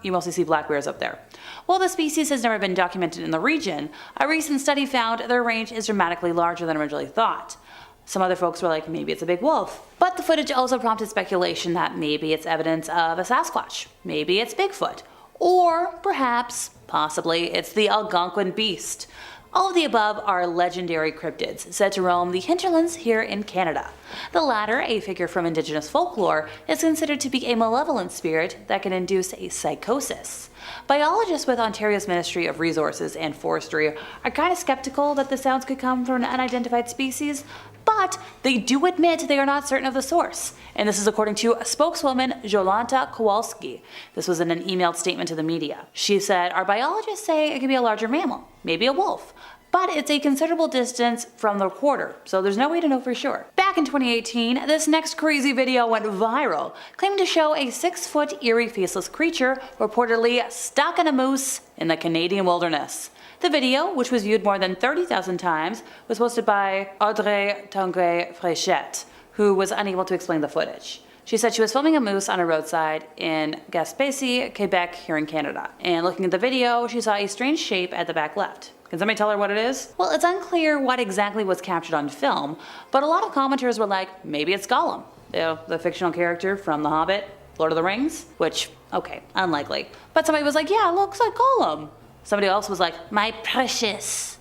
you mostly see black bears up there. While the species has never been documented in the region, a recent study found their range is dramatically larger than originally thought. Some other folks were like, maybe it's a big wolf. But the footage also prompted speculation that maybe it's evidence of a Sasquatch, maybe it's Bigfoot, or perhaps, possibly, it's the Algonquin beast. All of the above are legendary cryptids said to roam the hinterlands here in Canada. The latter, a figure from Indigenous folklore, is considered to be a malevolent spirit that can induce a psychosis. Biologists with Ontario's Ministry of Resources and Forestry are kind of skeptical that the sounds could come from an unidentified species, but they do admit they are not certain of the source. And this is according to spokeswoman Jolanta Kowalski. This was in an emailed statement to the media. She said, "Our biologists say it could be a larger mammal, maybe a wolf, but it's a considerable distance from the recorder, so there's no way to know for sure." Back in 2018, this next crazy video went viral, claiming to show a 6-foot eerie faceless creature reportedly stuck in a moose in the Canadian wilderness. The video, which was viewed more than 30,000 times, was posted by Audrey Tanguay-Fréchette, who was unable to explain the footage. She said she was filming a moose on a roadside in Gaspésie, Quebec, here in Canada. And looking at the video, she saw a strange shape at the back left. Can somebody tell her what it is? Well, it's unclear what exactly was captured on film, but a lot of commenters were like, maybe it's Gollum, the fictional character from The Hobbit, Lord of the Rings, which, okay, unlikely. But somebody was like, yeah, it looks like Gollum. Somebody else was like, my precious.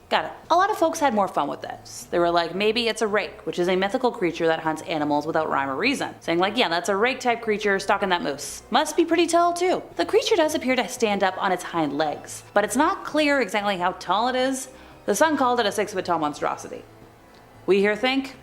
Got it. A lot of folks had more fun with this. They were like, maybe it's a rake, which is a mythical creature that hunts animals without rhyme or reason. Saying like, yeah, that's a rake type creature stalking that moose. Must be pretty tall too. The creature does appear to stand up on its hind legs, but it's not clear exactly how tall it is. The Sun called it a 6 foot tall monstrosity. We here think,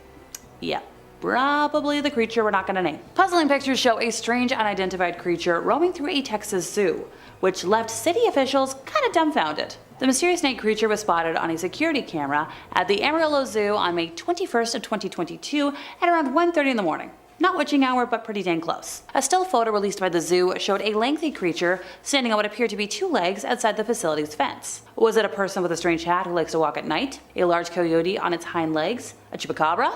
yeah, probably the creature we're not gonna name. Puzzling pictures show a strange unidentified creature roaming through a Texas zoo, which left city officials kinda dumbfounded. The mysterious night creature was spotted on a security camera at the Amarillo Zoo on May 21st of 2022 at around 1:30 in the morning. Not witching hour, but pretty dang close. A still photo released by the zoo showed a lengthy creature standing on what appeared to be 2 legs outside the facility's fence. Was it a person with a strange hat who likes to walk at night? A large coyote on its hind legs? A chupacabra?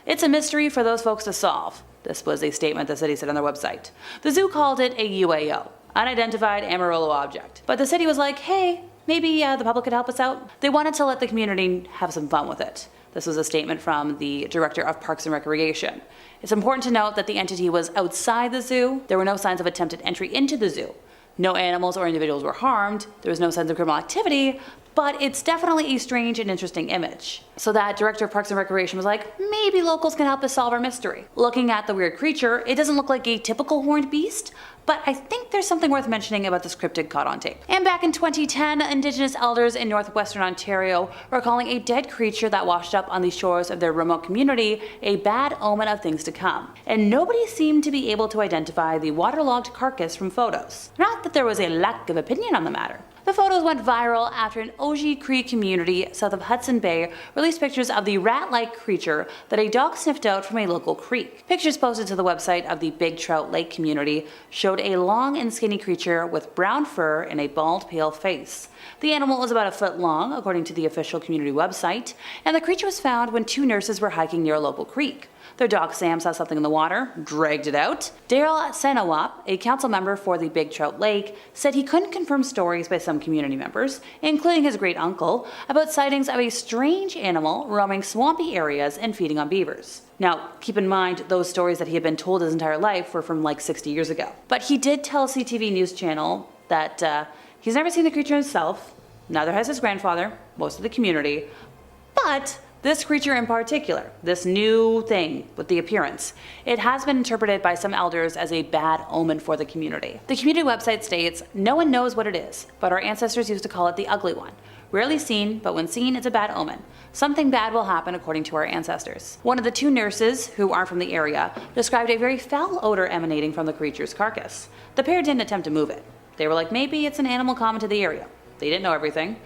It's a mystery for those folks to solve. This was a statement the city said on their website. The zoo called it a UAO, unidentified Amarillo object. But the city was like, hey, maybe the public could help us out. They wanted to let the community have some fun with it. This was a statement from the director of Parks and Recreation. It's important to note that the entity was outside the zoo. There were no signs of attempted entry into the zoo. No animals or individuals were harmed. There was no signs of criminal activity, but it's definitely a strange and interesting image. So that director of Parks and Recreation was like, maybe locals can help us solve our mystery. Looking at the weird creature, it doesn't look like a typical horned beast, but I think there's something worth mentioning about this cryptid caught on tape. And back in 2010, Indigenous elders in northwestern Ontario were calling a dead creature that washed up on the shores of their remote community a bad omen of things to come. And nobody seemed to be able to identify the waterlogged carcass from photos. Not that there was a lack of opinion on the matter. The photos went viral after an Oji Cree community south of Hudson Bay released pictures of the rat-like creature that a dog sniffed out from a local creek. Pictures posted to the website of the Big Trout Lake community showed a long and skinny creature with brown fur and a bald, pale face. The animal was about 1 foot long, according to the official community website, and the creature was found when 2 nurses were hiking near a local creek. Their dog Sam saw something in the water, dragged it out. Daryl Senawap, a council member for the Big Trout Lake, said he couldn't confirm stories by some community members, including his great uncle, about sightings of a strange animal roaming swampy areas and feeding on beavers. Now, keep in mind, those stories that he had been told his entire life were from like 60 years ago. But he did tell CTV News Channel that he's never seen the creature himself, neither has his grandfather, most of the community, but this creature in particular, this new thing with the appearance, it has been interpreted by some elders as a bad omen for the community. The community website states, no one knows what it is, but our ancestors used to call it the ugly one. Rarely seen, but when seen, it's a bad omen. Something bad will happen according to our ancestors. One of the 2 nurses, who aren't from the area, described a very foul odor emanating from the creature's carcass. The pair didn't attempt to move it. They were like, maybe it's an animal common to the area. They didn't know everything.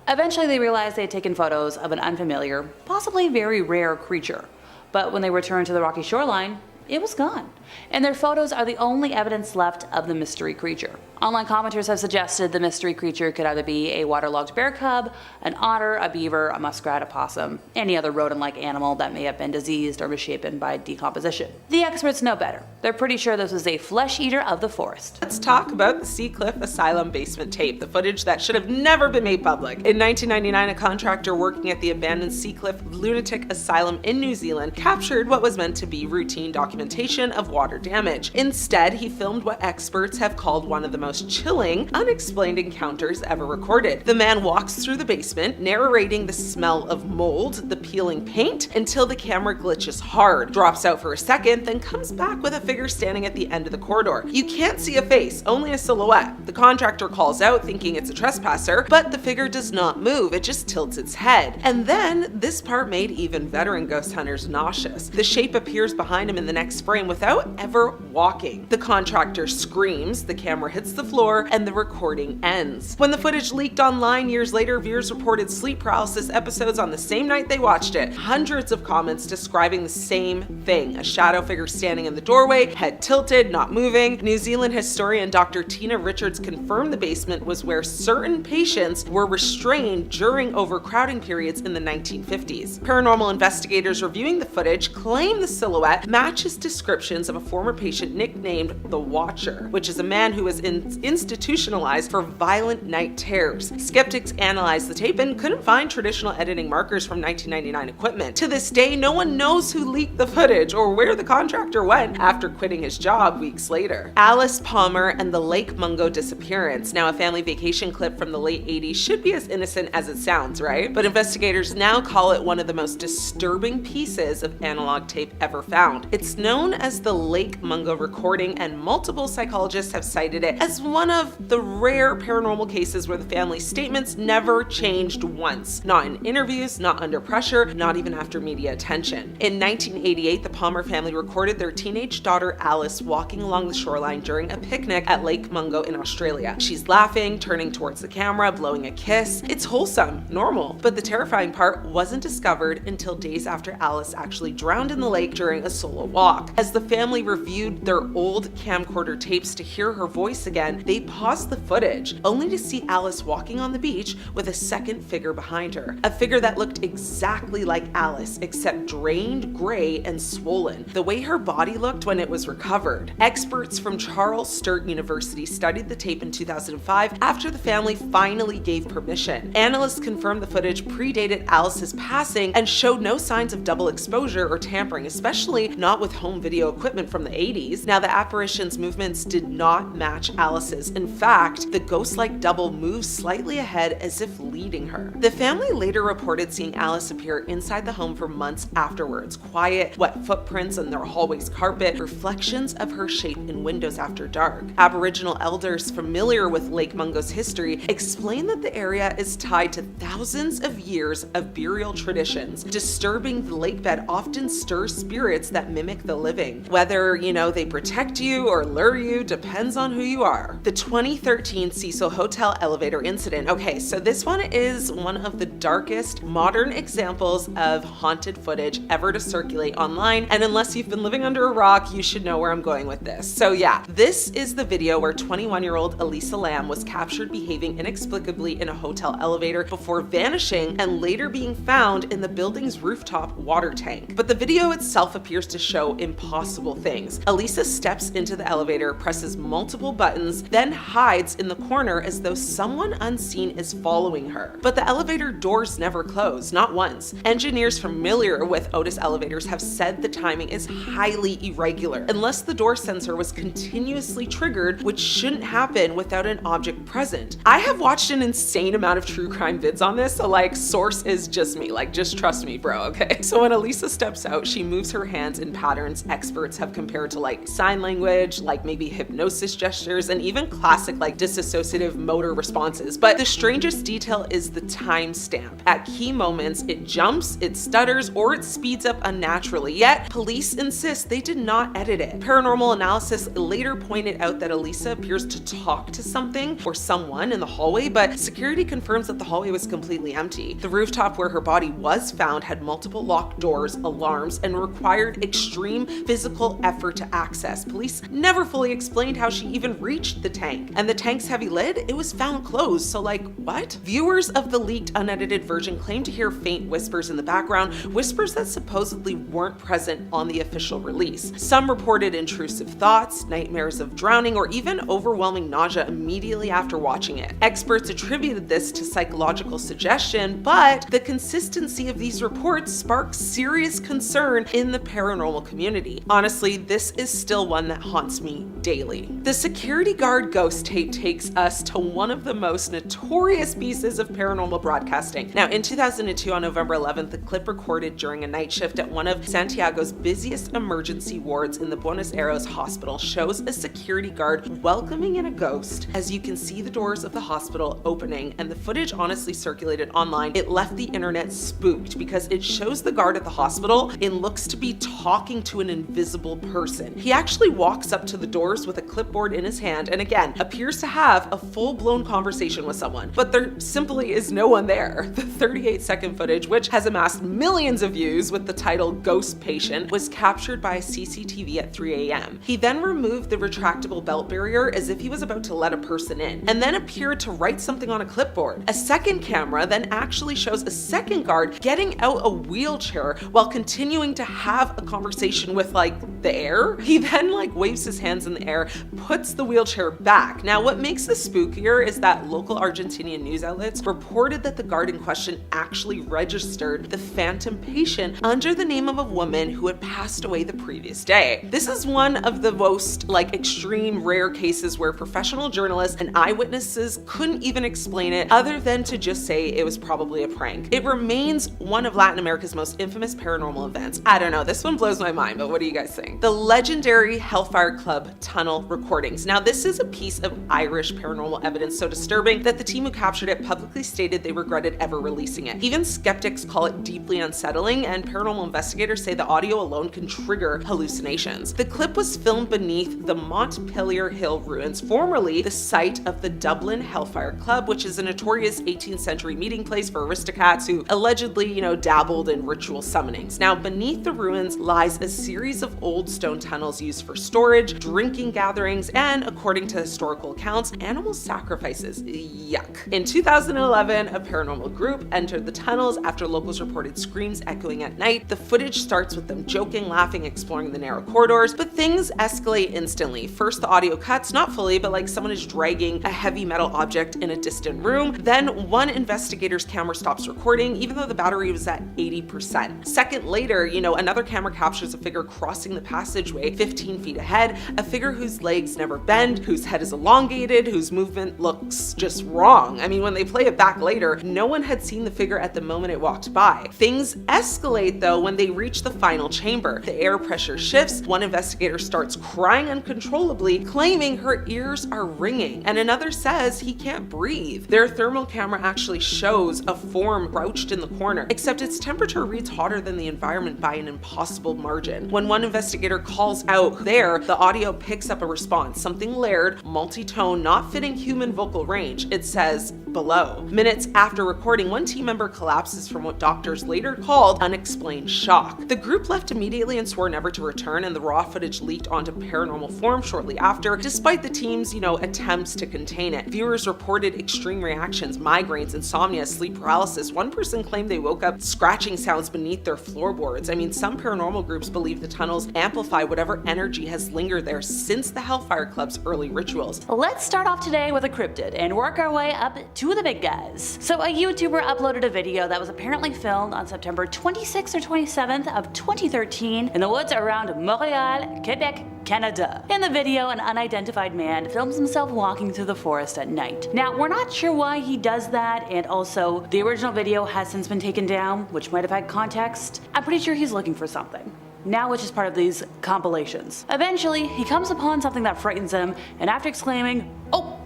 Eventually they realized they had taken photos of an unfamiliar, possibly very rare creature. But when they returned to the rocky shoreline, it was gone. And their photos are the only evidence left of the mystery creature. Online commenters have suggested the mystery creature could either be a waterlogged bear cub, an otter, a beaver, a muskrat, a possum, any other rodent-like animal that may have been diseased or misshapen by decomposition. The experts know better. They're pretty sure this was a flesh eater of the forest. Let's talk about the Seacliff Asylum basement tape, the footage that should have never been made public. In 1999, a contractor working at the abandoned Seacliff Lunatic Asylum in New Zealand captured what was meant to be routine documentation of water damage. Instead, he filmed what experts have called one of the most chilling, unexplained encounters ever recorded. The man walks through the basement, narrating the smell of mold, the peeling paint, until the camera glitches hard, drops out for a second, then comes back with a figure standing at the end of the corridor. You can't see a face, only a silhouette. The contractor calls out, thinking it's a trespasser, but the figure does not move, it just tilts its head. And then, this part made even veteran ghost hunters nauseous. The shape appears behind him in the next frame without ever walking. The contractor screams, the camera hits the floor, and the recording ends. When the footage leaked online years later, viewers reported sleep paralysis episodes on the same night they watched it. Hundreds of comments describing the same thing. A shadow figure standing in the doorway, head tilted, not moving. New Zealand historian Dr. Tina Richards confirmed the basement was where certain patients were restrained during overcrowding periods in the 1950s. Paranormal investigators reviewing the footage claim the silhouette matches descriptions of a former patient nicknamed the Watcher, which is a man who was in gets institutionalized for violent night terrors. Skeptics analyzed the tape and couldn't find traditional editing markers from 1999 equipment. To this day, no one knows who leaked the footage or where the contractor went after quitting his job weeks later. Alice Palmer and the Lake Mungo disappearance. Now, a family vacation clip from the late 80s should be as innocent as it sounds, right? But investigators now call it one of the most disturbing pieces of analog tape ever found. It's known as the Lake Mungo recording, and multiple psychologists have cited it as one of the rare paranormal cases where the family's statements never changed once. Not in interviews, not under pressure, not even after media attention. In 1988, the Palmer family recorded their teenage daughter Alice walking along the shoreline during a picnic at Lake Mungo in Australia. She's laughing, turning towards the camera, blowing a kiss. It's wholesome, normal. But the terrifying part wasn't discovered until days after Alice actually drowned in the lake during a solo walk. As the family reviewed their old camcorder tapes to hear her voice again, they paused the footage, only to see Alice walking on the beach with a second figure behind her. A figure that looked exactly like Alice, except drained, gray, and swollen, the way her body looked when it was recovered. Experts from Charles Sturt University studied the tape in 2005 after the family finally gave permission. Analysts confirmed the footage predated Alice's passing and showed no signs of double exposure or tampering, especially not with home video equipment from the 80s. Now, the apparition's movements did not match Alice's. In fact, the ghost-like double moved slightly ahead as if leading her. The family later reported seeing Alice appear inside the home for months afterwards. Quiet, wet footprints on their hallway's carpet, reflections of her shape in windows after dark. Aboriginal elders familiar with Lake Mungo's history explain that the area is tied to thousands of years of burial traditions. Disturbing the lake bed often stirs spirits that mimic the living. Whether, they protect you or lure you depends on who you are. The 2013 Cecil Hotel elevator incident. Okay, so this one is one of the darkest modern examples of haunted footage ever to circulate online, and unless you've been living under a rock, you should know where I'm going with this. So yeah, this is the video where 21-year-old Elisa Lam was captured behaving inexplicably in a hotel elevator before vanishing and later being found in the building's rooftop water tank. But the video itself appears to show impossible things. Elisa steps into the elevator, presses multiple buttons, then hides in the corner as though someone unseen is following her. But the elevator doors never close, not once. Engineers familiar with Otis elevators have said the timing is highly irregular, unless the door sensor was continuously triggered, which shouldn't happen without an object present. I have watched an insane amount of true crime vids on this, so source is just me, just trust me, bro, okay? So when Elisa steps out, she moves her hands in patterns experts have compared to sign language, maybe hypnosis gestures, and even classic disassociative motor responses. But the strangest detail is the timestamp. At key moments, it jumps, it stutters, or it speeds up unnaturally, yet police insist they did not edit it. Paranormal analysis later pointed out that Elisa appears to talk to something or someone in the hallway, but security confirms that the hallway was completely empty. The rooftop where her body was found had multiple locked doors, alarms, and required extreme physical effort to access. Police never fully explained how she even reached the tank. And the tank's heavy lid, it was found closed, so what? Viewers of the leaked unedited version claim to hear faint whispers in the background, whispers that supposedly weren't present on the official release. Some reported intrusive thoughts, nightmares of drowning, or even overwhelming nausea immediately after watching it. Experts attributed this to psychological suggestion, but the consistency of these reports sparks serious concern in the paranormal community. Honestly, this is still one that haunts me daily. The security guard ghost tape takes us to one of the most notorious pieces of paranormal broadcasting. Now, in 2002, on November 11th, the clip recorded during a night shift at one of Santiago's busiest emergency wards in the Buenos Aires hospital shows a security guard welcoming in a ghost. As you can see the doors of the hospital opening, and the footage honestly circulated online, it left the internet spooked because it shows the guard at the hospital and looks to be talking to an invisible person. He actually walks up to the doors with a clipboard in his hand and again appears to have a full-blown conversation with someone, but there simply is no one there. The 38-second footage, which has amassed millions of views with the title Ghost Patient, was captured by a CCTV at 3 a.m. He then removed the retractable belt barrier as if he was about to let a person in, and then appeared to write something on a clipboard. A second camera then actually shows a second guard getting out a wheelchair while continuing to have a conversation with the air. He then waves his hands in the air, puts the wheelchair wheelchair back. Now, what makes this spookier is that local Argentinian news outlets reported that the guard in question actually registered the phantom patient under the name of a woman who had passed away the previous day. This is one of the most extreme rare cases where professional journalists and eyewitnesses couldn't even explain it other than to just say it was probably a prank. It remains one of Latin America's most infamous paranormal events. I don't know, this one blows my mind, but what do you guys think? The legendary Hellfire Club tunnel recordings. Now, this is a piece of Irish paranormal evidence so disturbing that the team who captured it publicly stated they regretted ever releasing it. Even skeptics call it deeply unsettling, and paranormal investigators say the audio alone can trigger hallucinations. The clip was filmed beneath the Montpelier Hill ruins, formerly the site of the Dublin Hellfire Club, which is a notorious 18th century meeting place for aristocrats who allegedly, dabbled in ritual summonings. Now, beneath the ruins lies a series of old stone tunnels used for storage, drinking gatherings, and, according to historical accounts, animal sacrifices. Yuck. In 2011, a paranormal group entered the tunnels after locals reported screams echoing at night. The footage starts with them joking, laughing, exploring the narrow corridors, but things escalate instantly. First, the audio cuts, not fully, but like someone is dragging a heavy metal object in a distant room. Then one investigator's camera stops recording, even though the battery was at 80%. Second later, another camera captures a figure crossing the passageway 15 feet ahead, a figure whose legs never bend, whose head is elongated, whose movement looks just wrong. I mean, when they play it back later, no one had seen the figure at the moment it walked by. Things escalate though when they reach the final chamber. The air pressure shifts, one investigator starts crying uncontrollably, claiming her ears are ringing, and another says he can't breathe. Their thermal camera actually shows a form crouched in the corner, except its temperature reads hotter than the environment by an impossible margin. When one investigator calls out there, the audio picks up a response, something layered, multi-tone, not fitting human vocal range. It says, below. Minutes after recording, one team member collapses from what doctors later called unexplained shock. The group left immediately and swore never to return, and the raw footage leaked onto Paranormal Forum shortly after, despite the team's, attempts to contain it. Viewers reported extreme reactions, migraines, insomnia, sleep paralysis. One person claimed they woke up scratching sounds beneath their floorboards. I mean, some paranormal groups believe the tunnels amplify whatever energy has lingered there since the Hellfire Club's early rituals. Let's start off today with a cryptid and work our way up to the big guys. So a YouTuber uploaded a video that was apparently filmed on September 26th or 27th of 2013 in the woods around Montreal, Quebec, Canada. In the video, an unidentified man films himself walking through the forest at night. Now, we're not sure why he does that, and also, the original video has since been taken down, which might have had context. I'm pretty sure he's looking for something. Now it's just part of these compilations. Eventually, he comes upon something that frightens him, and after exclaiming, "Oh,"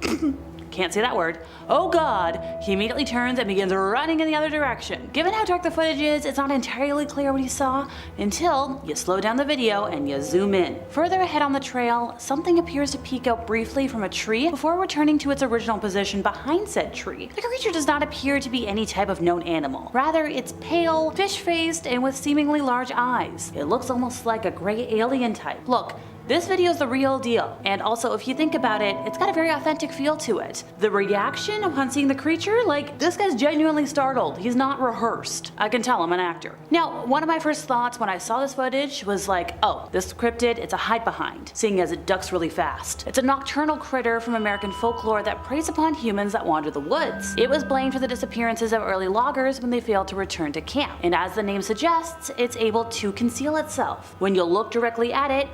can't say that word, "Oh God," he immediately turns and begins running in the other direction. Given how dark the footage is, it's not entirely clear what he saw until you slow down the video and you zoom in. Further ahead on the trail, something appears to peek out briefly from a tree before returning to its original position behind said tree. The creature does not appear to be any type of known animal. Rather, it's pale, fish-faced, and with seemingly large eyes. It looks almost like a gray alien type. Look, this video is the real deal, and also if you think about it, it's got a very authentic feel to it. The reaction upon seeing the creature, this guy's genuinely startled. He's not rehearsed. I can tell I'm an actor. Now, one of my first thoughts when I saw this footage was oh, this cryptid, it's a hide behind, seeing as it ducks really fast. It's a nocturnal critter from American folklore that preys upon humans that wander the woods. It was blamed for the disappearances of early loggers when they failed to return to camp, and as the name suggests, it's able to conceal itself. When you look directly at it,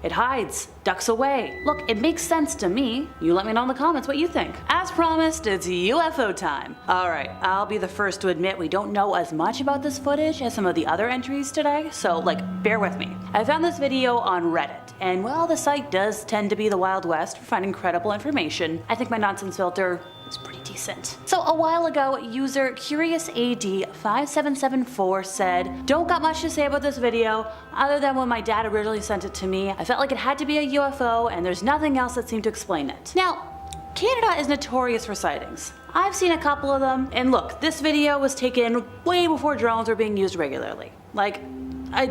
it hides, ducks away. Look, it makes sense to me. You let me know in the comments what you think. As promised, it's UFO time. Alright, I'll be the first to admit we don't know as much about this footage as some of the other entries today, so bear with me. I found this video on Reddit, and while the site does tend to be the Wild West for finding credible information, I think my nonsense filter is pretty decent. So a while ago, user CuriousAD5774 said, "Don't got much to say about this video, other than when my dad originally sent it to me. I felt like it had to be a UFO, and there's nothing else that seemed to explain it." Now, Canada is notorious for sightings. I've seen a couple of them, and look, this video was taken way before drones were being used regularly.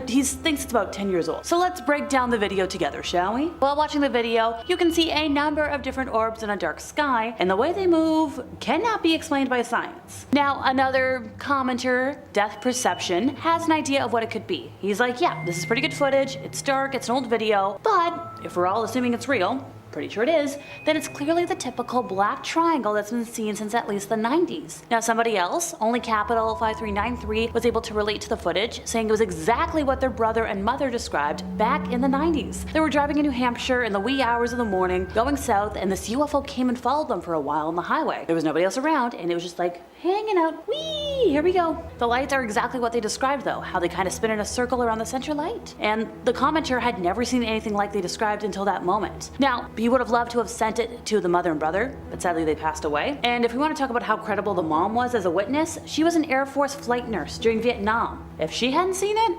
He thinks it's about 10 years old. So let's break down the video together, shall we? While watching the video, you can see a number of different orbs in a dark sky, and the way they move cannot be explained by science. Now, another commenter, Death Perception, has an idea of what it could be. He's like, yeah, this is pretty good footage, it's dark, it's an old video, but if we're all assuming it's real, pretty sure it is, then it's clearly the typical black triangle that's been seen since at least the 90s. Now somebody else, only capital 5393, was able to relate to the footage, saying it was exactly what their brother and mother described back in the 90s. They were driving in New Hampshire in the wee hours of the morning, going south, and this UFO came and followed them for a while on the highway. There was nobody else around, and it was just like hanging out. Whee! Here we go. The lights are exactly what they described though, how they kind of spin in a circle around the center light. And the commenter had never seen anything like they described until that moment. Now, he would have loved to have sent it to the mother and brother, but sadly they passed away. And if we want to talk about how credible the mom was as a witness, she was an Air Force flight nurse during Vietnam. If she hadn't seen it,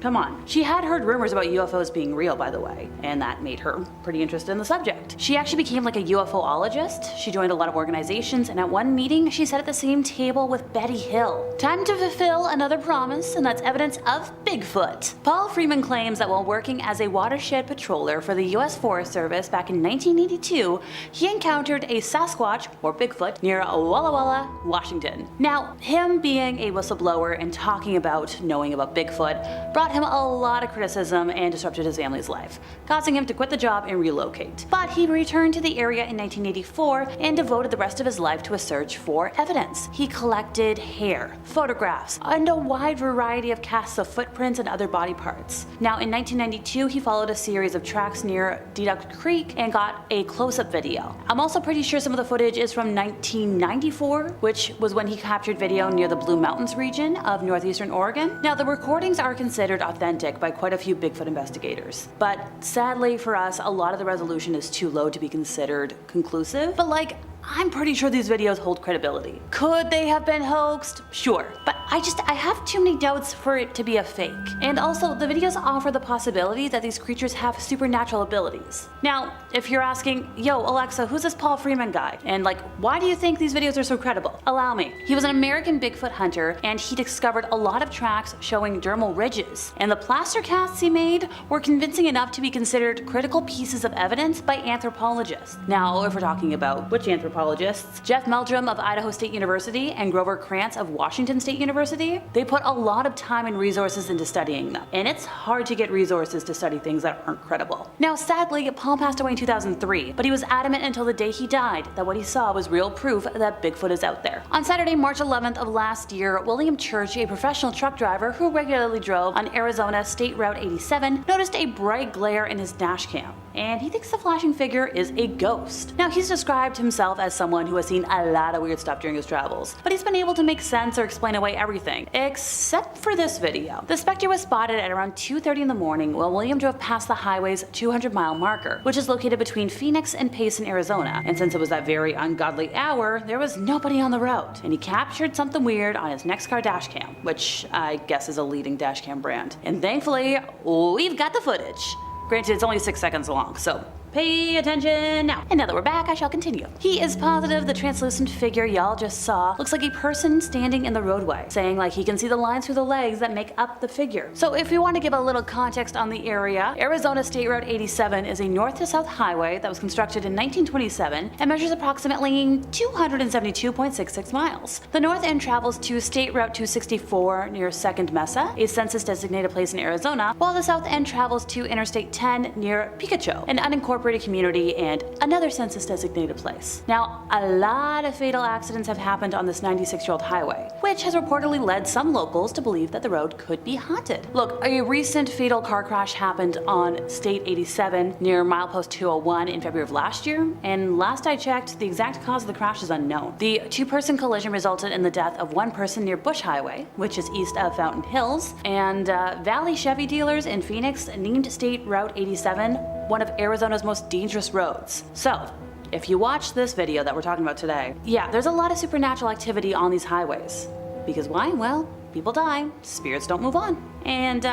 come on. She had heard rumors about UFOs being real, by the way, and that made her pretty interested in the subject. She actually became like a UFOologist. She joined a lot of organizations, and at one meeting, she sat at the same table with Betty Hill. Time to fulfill another promise, and that's evidence of Bigfoot. Paul Freeman claims that while working as a watershed patroller for the US Forest Service back in 1982, he encountered a Sasquatch, or Bigfoot, near Walla Walla, Washington. Now, him being a whistleblower and talking about knowing about Bigfoot brought him a lot of criticism and disrupted his family's life, causing him to quit the job and relocate. But he returned to the area in 1984 and devoted the rest of his life to a search for evidence. He collected hair, photographs, and a wide variety of casts of footprints and other body parts. Now in 1992, he followed a series of tracks near Deduct Creek and got a close-up video. I'm also pretty sure some of the footage is from 1994, which was when he captured video near the Blue Mountains region of northeastern Oregon. Now the recordings are considered authentic by quite a few Bigfoot investigators, but sadly for us, a lot of the resolution is too low to be considered conclusive. But like, I'm pretty sure these videos hold credibility. Could they have been hoaxed? Sure. But I have too many doubts for it to be a fake. And also, the videos offer the possibility that these creatures have supernatural abilities. Now, if you're asking, yo, Alexa, who's this Paul Freeman guy? And like, why do you think these videos are so credible? Allow me. He was an American Bigfoot hunter, and he discovered a lot of tracks showing dermal ridges. And the plaster casts he made were convincing enough to be considered critical pieces of evidence by anthropologists. Now, if we're talking about which anthropologists, Jeff Meldrum of Idaho State University and Grover Krantz of Washington State University, they put a lot of time and resources into studying them. And it's hard to get resources to study things that aren't credible. Now, sadly, Paul passed away in 2003, but he was adamant until the day he died that what he saw was real proof that Bigfoot is out there. On Saturday, March 11th of last year, William Church, a professional truck driver who regularly drove on Arizona State Route 87, noticed a bright glare in his dash cam, and he thinks the flashing figure is a ghost. Now, he's described himself as someone who has seen a lot of weird stuff during his travels, but he's been able to make sense or explain away everything, except for this video. The specter was spotted at around 2:30 in the morning while William drove past the highway's 200-mile marker, which is located between Phoenix and Payson, Arizona. And since it was that very ungodly hour, there was nobody on the road, and he captured something weird on his Nextcar dashcam, which I guess is a leading dashcam brand. And thankfully, we've got the footage. Granted, it's only 6 seconds long, so pay attention now. And now that we're back, I shall continue. He is positive the translucent figure y'all just saw looks like a person standing in the roadway, saying like he can see the lines through the legs that make up the figure. So if we want to give a little context on the area, Arizona State Route 87 is a north to south highway that was constructed in 1927 and measures approximately 272.66 miles. The north end travels to State Route 264 near Second Mesa, a census designated place in Arizona, while the south end travels to Interstate 10 near Picacho, an unincorporated community and another census designated place. Now, a lot of fatal accidents have happened on this 96-year-old highway, which has reportedly led some locals to believe that the road could be haunted. Look, a recent fatal car crash happened on State 87 near milepost 201 in February of last year, and last I checked, the exact cause of the crash is unknown. The two-person collision resulted in the death of one person near Bush Highway, which is east of Fountain Hills, and Valley Chevy dealers in Phoenix named State Route 87 one of Arizona's most dangerous roads. So, if you watch this video that we're talking about today, yeah, there's a lot of supernatural activity on these highways. Because why? Well, people die, spirits don't move on. And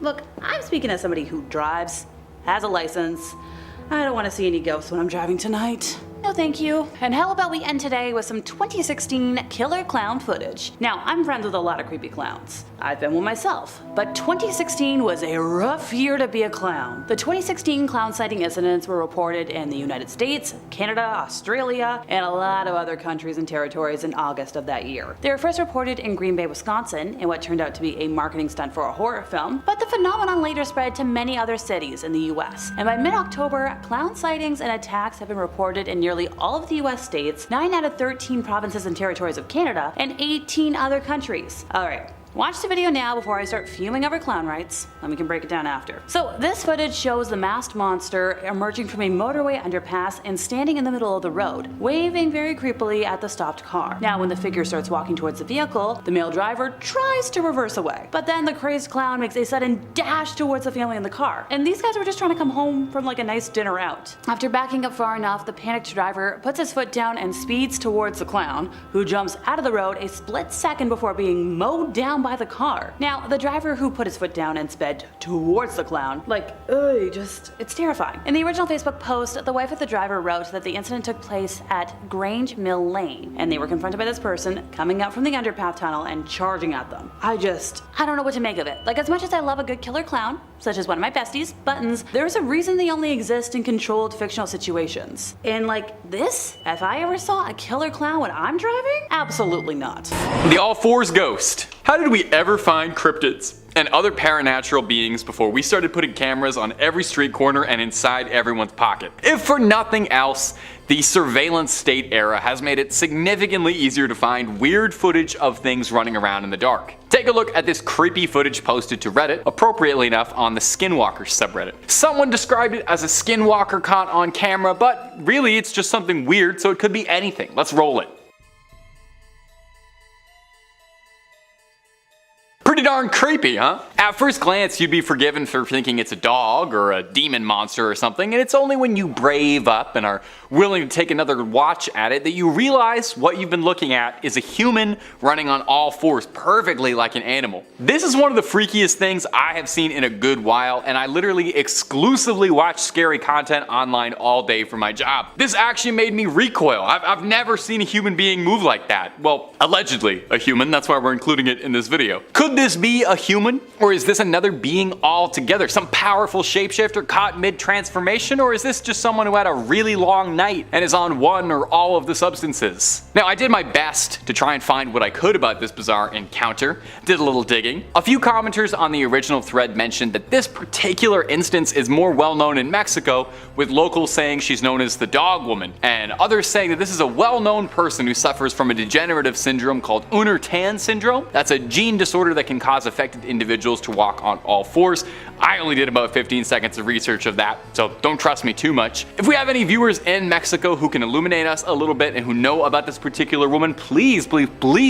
look, I'm speaking as somebody who drives, has a license. I don't want to see any ghosts when I'm driving tonight. no thank you. And how about we end today with some 2016 killer clown footage. Now, I'm friends with a lot of creepy clowns. I've been one myself. But 2016 was a rough year to be a clown. The 2016 clown sighting incidents were reported in the United States, Canada, Australia, and a lot of other countries and territories in August of that year. They were first reported in Green Bay, Wisconsin, in what turned out to be a marketing stunt for a horror film, but the phenomenon later spread to many other cities in the US. And by mid-October, clown sightings and attacks have been reported in nearly all of the US states, 9 out of 13 provinces and territories of Canada, and 18 other countries. Alright. Watch the video now before I start fuming over clown rights, and we can break it down after. So this footage shows the masked monster emerging from a motorway underpass and standing in the middle of the road, waving very creepily at the stopped car. Now when the figure starts walking towards the vehicle, the male driver tries to reverse away. But then the crazed clown makes a sudden dash towards the family in the car. And these guys were just trying to come home from like a nice dinner out. After backing up far enough, the panicked driver puts his foot down and speeds towards the clown, who jumps out of the road a split second before being mowed down by the car. Now, the driver who put his foot down and sped towards the clown, it's terrifying. In the original Facebook post, the wife of the driver wrote that the incident took place at Grange Mill Lane, and they were confronted by this person coming out from the underpath tunnel and charging at them. I don't know what to make of it. Like, as much as I love a good killer clown, such as one of my besties, Buttons, there's a reason they only exist in controlled fictional situations. And like this, if I ever saw a killer clown when I'm driving, absolutely not. The All Fours ghost. How did we ever find cryptids and other paranatural beings before we started putting cameras on every street corner and inside everyone's pocket? If for nothing else, the surveillance state era has made it significantly easier to find weird footage of things running around in the dark. Take a look at this creepy footage posted to Reddit, appropriately enough on the Skinwalker subreddit. Someone described it as a skinwalker caught on camera, but really it's just something weird, so it could be anything. Let's roll it. Pretty darn creepy, huh? At first glance, you'd be forgiven for thinking it's a dog or a demon monster or something, and it's only when you brave up and are willing to take another watch at it that you realize what you've been looking at is a human running on all fours perfectly like an animal. This is one of the freakiest things I have seen in a good while, and I literally exclusively watch scary content online all day for my job. This actually made me recoil. I've never seen a human being move like that. Well, allegedly a human, that's why we're including it in this video. Could this be a human? Or is this another being altogether? Some powerful shapeshifter caught mid-transformation? Or is this just someone who had a really long night and is on one or all of the substances? Now, I did my best to try and find what I could about this bizarre encounter. Did a little digging. A few commenters on the original thread mentioned that this particular instance is more well known in Mexico, with locals saying she's known as the dog woman, and others saying that this is a well-known person who suffers from a degenerative syndrome called Unner-Tan syndrome. That's a gene disorder that can cause affected individuals to walk on all fours. I only did about 15 seconds of research of that, so don't trust me too much. If we have any viewers in Mexico who can illuminate us a little bit and who know about this particular woman, please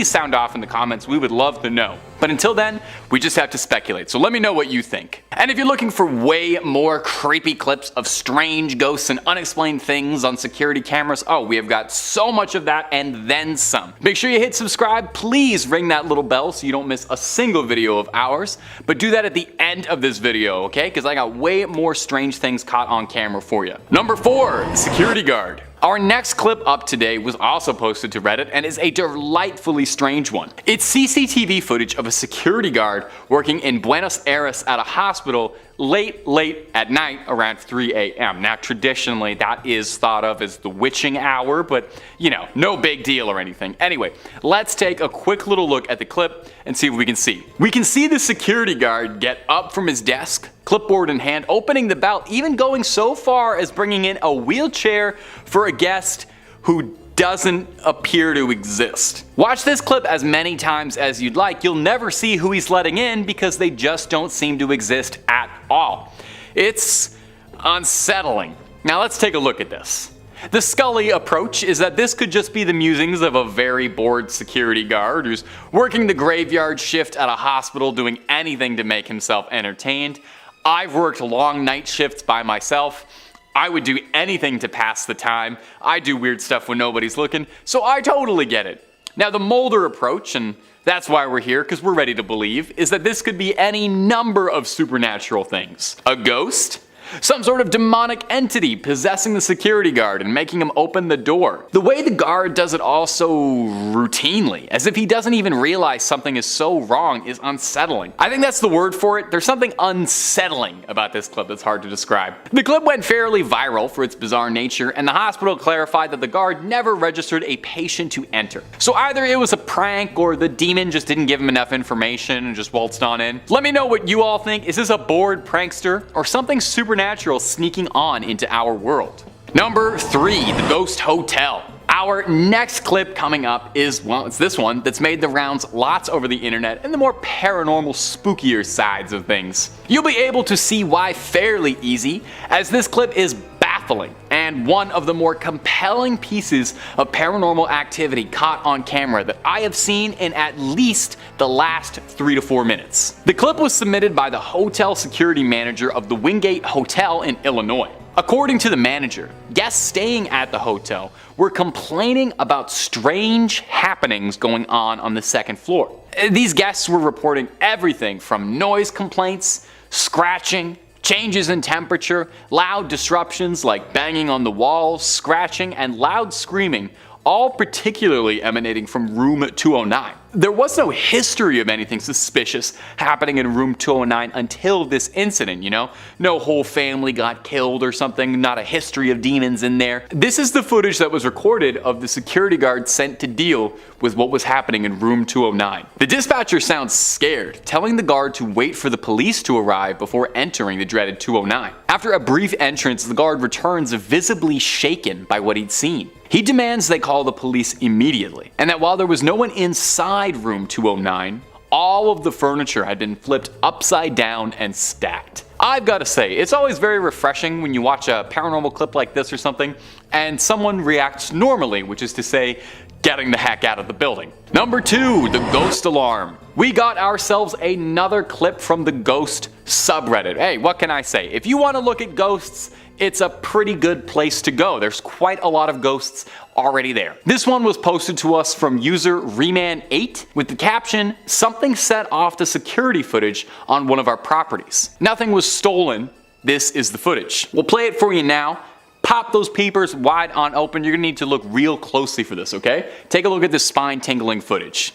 sound off in the comments. We would love to know. But until then, we just have to speculate, so let me know what you think. And if you're looking for way more creepy clips of strange ghosts and unexplained things on security cameras, oh, we have got so much of that and then some. Make sure you hit subscribe, please ring that little bell so you don't miss a single video of ours, but do that at the end of this video, okay? Because I got way more strange things caught on camera for you. Number 4, security guard. Our next clip up today was also posted to Reddit and is a delightfully strange one. It's CCTV footage of a security guard working in Buenos Aires at a hospital late at night around 3 a.m. Now traditionally that is thought of as the witching hour, but you know, no big deal or anything. Anyway, let's take a quick little look at the clip and see what we can see. We can see the security guard get up from his desk, clipboard in hand, opening the belt, even going so far as bringing in a wheelchair for a guest who doesn't appear to exist. Watch this clip as many times as you'd like. You'll never see who he's letting in because they just don't seem to exist at all. It's unsettling. Now let's take a look at this. The Scully approach is that this could just be the musings of a very bored security guard who's working the graveyard shift at a hospital doing anything to make himself entertained. I've worked long night shifts by myself. I would do anything to pass the time. I do weird stuff when nobody's looking, so I totally get it. Now the Mulder approach, and that's why we're here, because we're ready to believe, is that this could be any number of supernatural things. A ghost? some sort of demonic entity possessing the security guard and making him open the door. The way the guard does it all so routinely, as if he doesn't even realize something is so wrong, is unsettling. I think that's the word for it. There's something unsettling about this clip that's hard to describe. The clip went fairly viral for its bizarre nature, and the hospital clarified that the guard never registered a patient to enter. So either it was a prank or the demon just didn't give him enough information and just waltzed on in. Let me know what you all think. Is this a bored prankster or something supernatural sneaking on into our world? Number 3, the Ghost Hotel. Our next clip coming up is, well, it's this one that's made the rounds lots over the internet and the more paranormal, spookier sides of things. You'll be able to see why fairly easy, as this clip is baffling and one of the more compelling pieces of paranormal activity caught on camera that I have seen in at least the last 3 to 4 minutes. The clip was submitted by the hotel security manager of the Wingate Hotel in Illinois. According to the manager, guests staying at the hotel were complaining about strange happenings going on the second floor. These guests were reporting everything from noise complaints, scratching, changes in temperature, loud disruptions like banging on the walls, scratching, and loud screaming, all particularly emanating from room 209. There was no history of anything suspicious happening in room 209 until this incident, you know? No whole family got killed or something, not a history of demons in there. This is the footage that was recorded of the security guard sent to deal with what was happening in room 209. The dispatcher sounds scared, telling the guard to wait for the police to arrive before entering the dreaded 209. After a brief entrance, the guard returns visibly shaken by what he'd seen. He demands they call the police immediately, and that while there was no one inside room 209, all of the furniture had been flipped upside down and stacked. I've got to say, it's always very refreshing when you watch a paranormal clip like this or something, and someone reacts normally, which is to say, getting the heck out of the building. Number 2, the ghost alarm. We got ourselves another clip from the ghost subreddit. Hey, what can I say? If you want to look at ghosts, it's a pretty good place to go. There's quite a lot of ghosts already there. This one was posted to us from user Reman8 with the caption, "Something set off the security footage on one of our properties. Nothing was stolen. This is the footage." We'll play it for you now. Pop those peepers wide on open. You're gonna need to look real closely for this, okay? Take a look at this spine-tingling footage.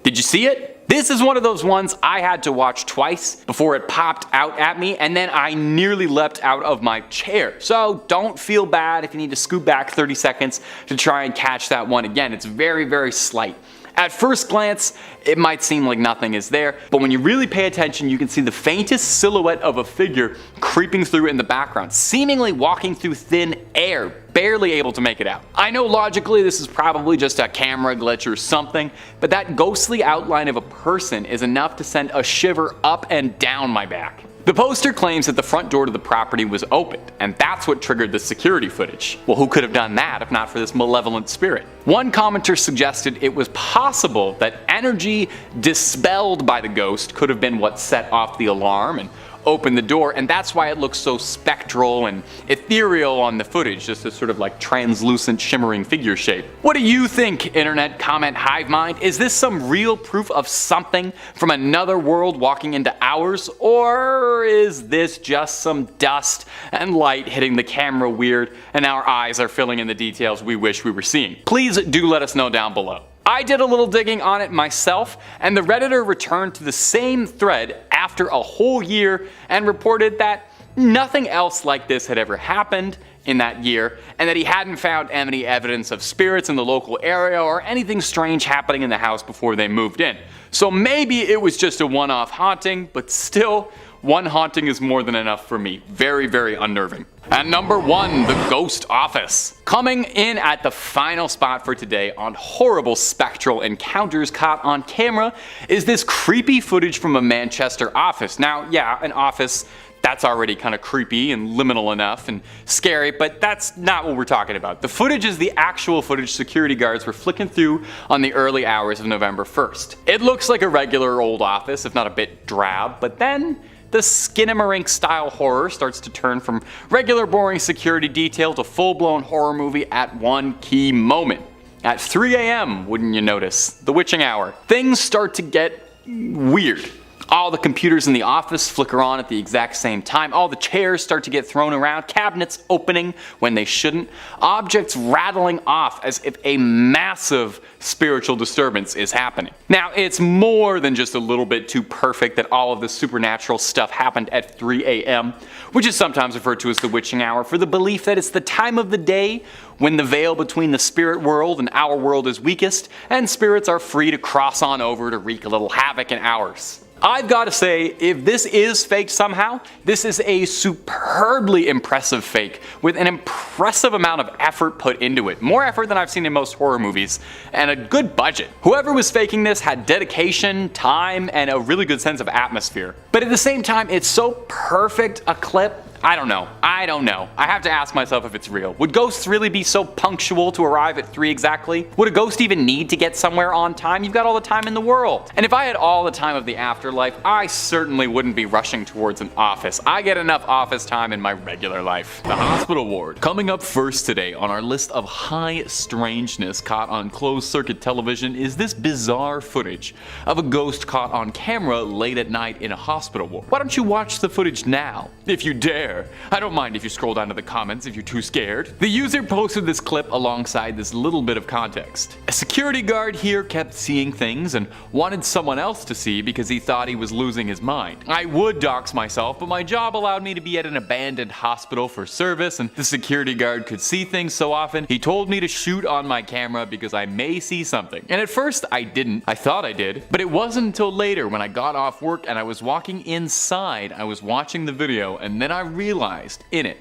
Did you see it? This is one of those ones I had to watch twice before it popped out at me, and then I nearly leapt out of my chair. So don't feel bad if you need to scoot back 30 seconds to try and catch that one again. It's very, very slight. At first glance, it might seem like nothing is there, but when you really pay attention, you can see the faintest silhouette of a figure creeping through in the background, seemingly walking through thin air, barely able to make it out. I know logically this is probably just a camera glitch or something, but that ghostly outline of a person is enough to send a shiver up and down my back. The poster claims that the front door to the property was opened, and that's what triggered the security footage. Well, who could have done that if not for this malevolent spirit? One commenter suggested it was possible that energy dispelled by the ghost could have been what set off the alarm and opened the door, and that's why it looks so spectral and ethereal on the footage, just this sort of like translucent shimmering figure shape. What do you think, internet comment hive mind? Is this some real proof of something from another world walking into ours, or is this just some dust and light hitting the camera weird and our eyes are filling in the details we wish we were seeing? Please do let us know down below. I did a little digging on it myself, and the Redditor returned to the same thread after a whole year and reported that nothing else like this had ever happened in that year, and that he hadn't found any evidence of spirits in the local area or anything strange happening in the house before they moved in. So maybe it was just a one-off haunting, but still, one haunting is more than enough for me. Very, very unnerving. And number 1, the ghost office. Coming in at the final spot for today on horrible spectral encounters caught on camera is this creepy footage from a Manchester office. Now, yeah, an office, that's already kind of creepy and liminal enough and scary, but that's not what we're talking about. The footage is the actual footage security guards were flicking through on the early hours of November 1st. It looks like a regular old office, if not a bit drab, but then the Skinamarink style horror starts to turn from regular boring security detail to full-blown horror movie at one key moment. At 3 a.m., wouldn't you notice? The witching hour. Things start to get weird. All the computers in the office flicker on at the exact same time. All the chairs start to get thrown around, cabinets opening when they shouldn't, objects rattling off as if a massive spiritual disturbance is happening. Now, it's more than just a little bit too perfect that all of this supernatural stuff happened at 3 a.m., which is sometimes referred to as the witching hour, for the belief that it's the time of the day when the veil between the spirit world and our world is weakest, and spirits are free to cross on over to wreak a little havoc in ours. I've got to say, if this is faked somehow, this is a superbly impressive fake with an impressive amount of effort put into it. More effort than I've seen in most horror movies, and a good budget. Whoever was faking this had dedication, time, and a really good sense of atmosphere. But at the same time, it's so perfect a clip. I don't know. I have to ask myself if it's real. Would ghosts really be so punctual to arrive at 3 exactly? Would a ghost even need to get somewhere on time? You've got all the time in the world. And if I had all the time of the afterlife, I certainly wouldn't be rushing towards an office. I get enough office time in my regular life. The hospital ward. Coming up first today on our list of high strangeness caught on closed circuit television is this bizarre footage of a ghost caught on camera late at night in a hospital ward. Why don't you watch the footage now, if you dare? I don't mind if you scroll down to the comments if you're too scared. The user posted this clip alongside this little bit of context. A security guard here kept seeing things and wanted someone else to see because he thought he was losing his mind. I would dox myself, but my job allowed me to be at an abandoned hospital for service, and the security guard could see things so often, he told me to shoot on my camera because I may see something. And at first I didn't. I thought I did, but it wasn't until later when I got off work and I was walking inside, I was watching the video, and then I realized in it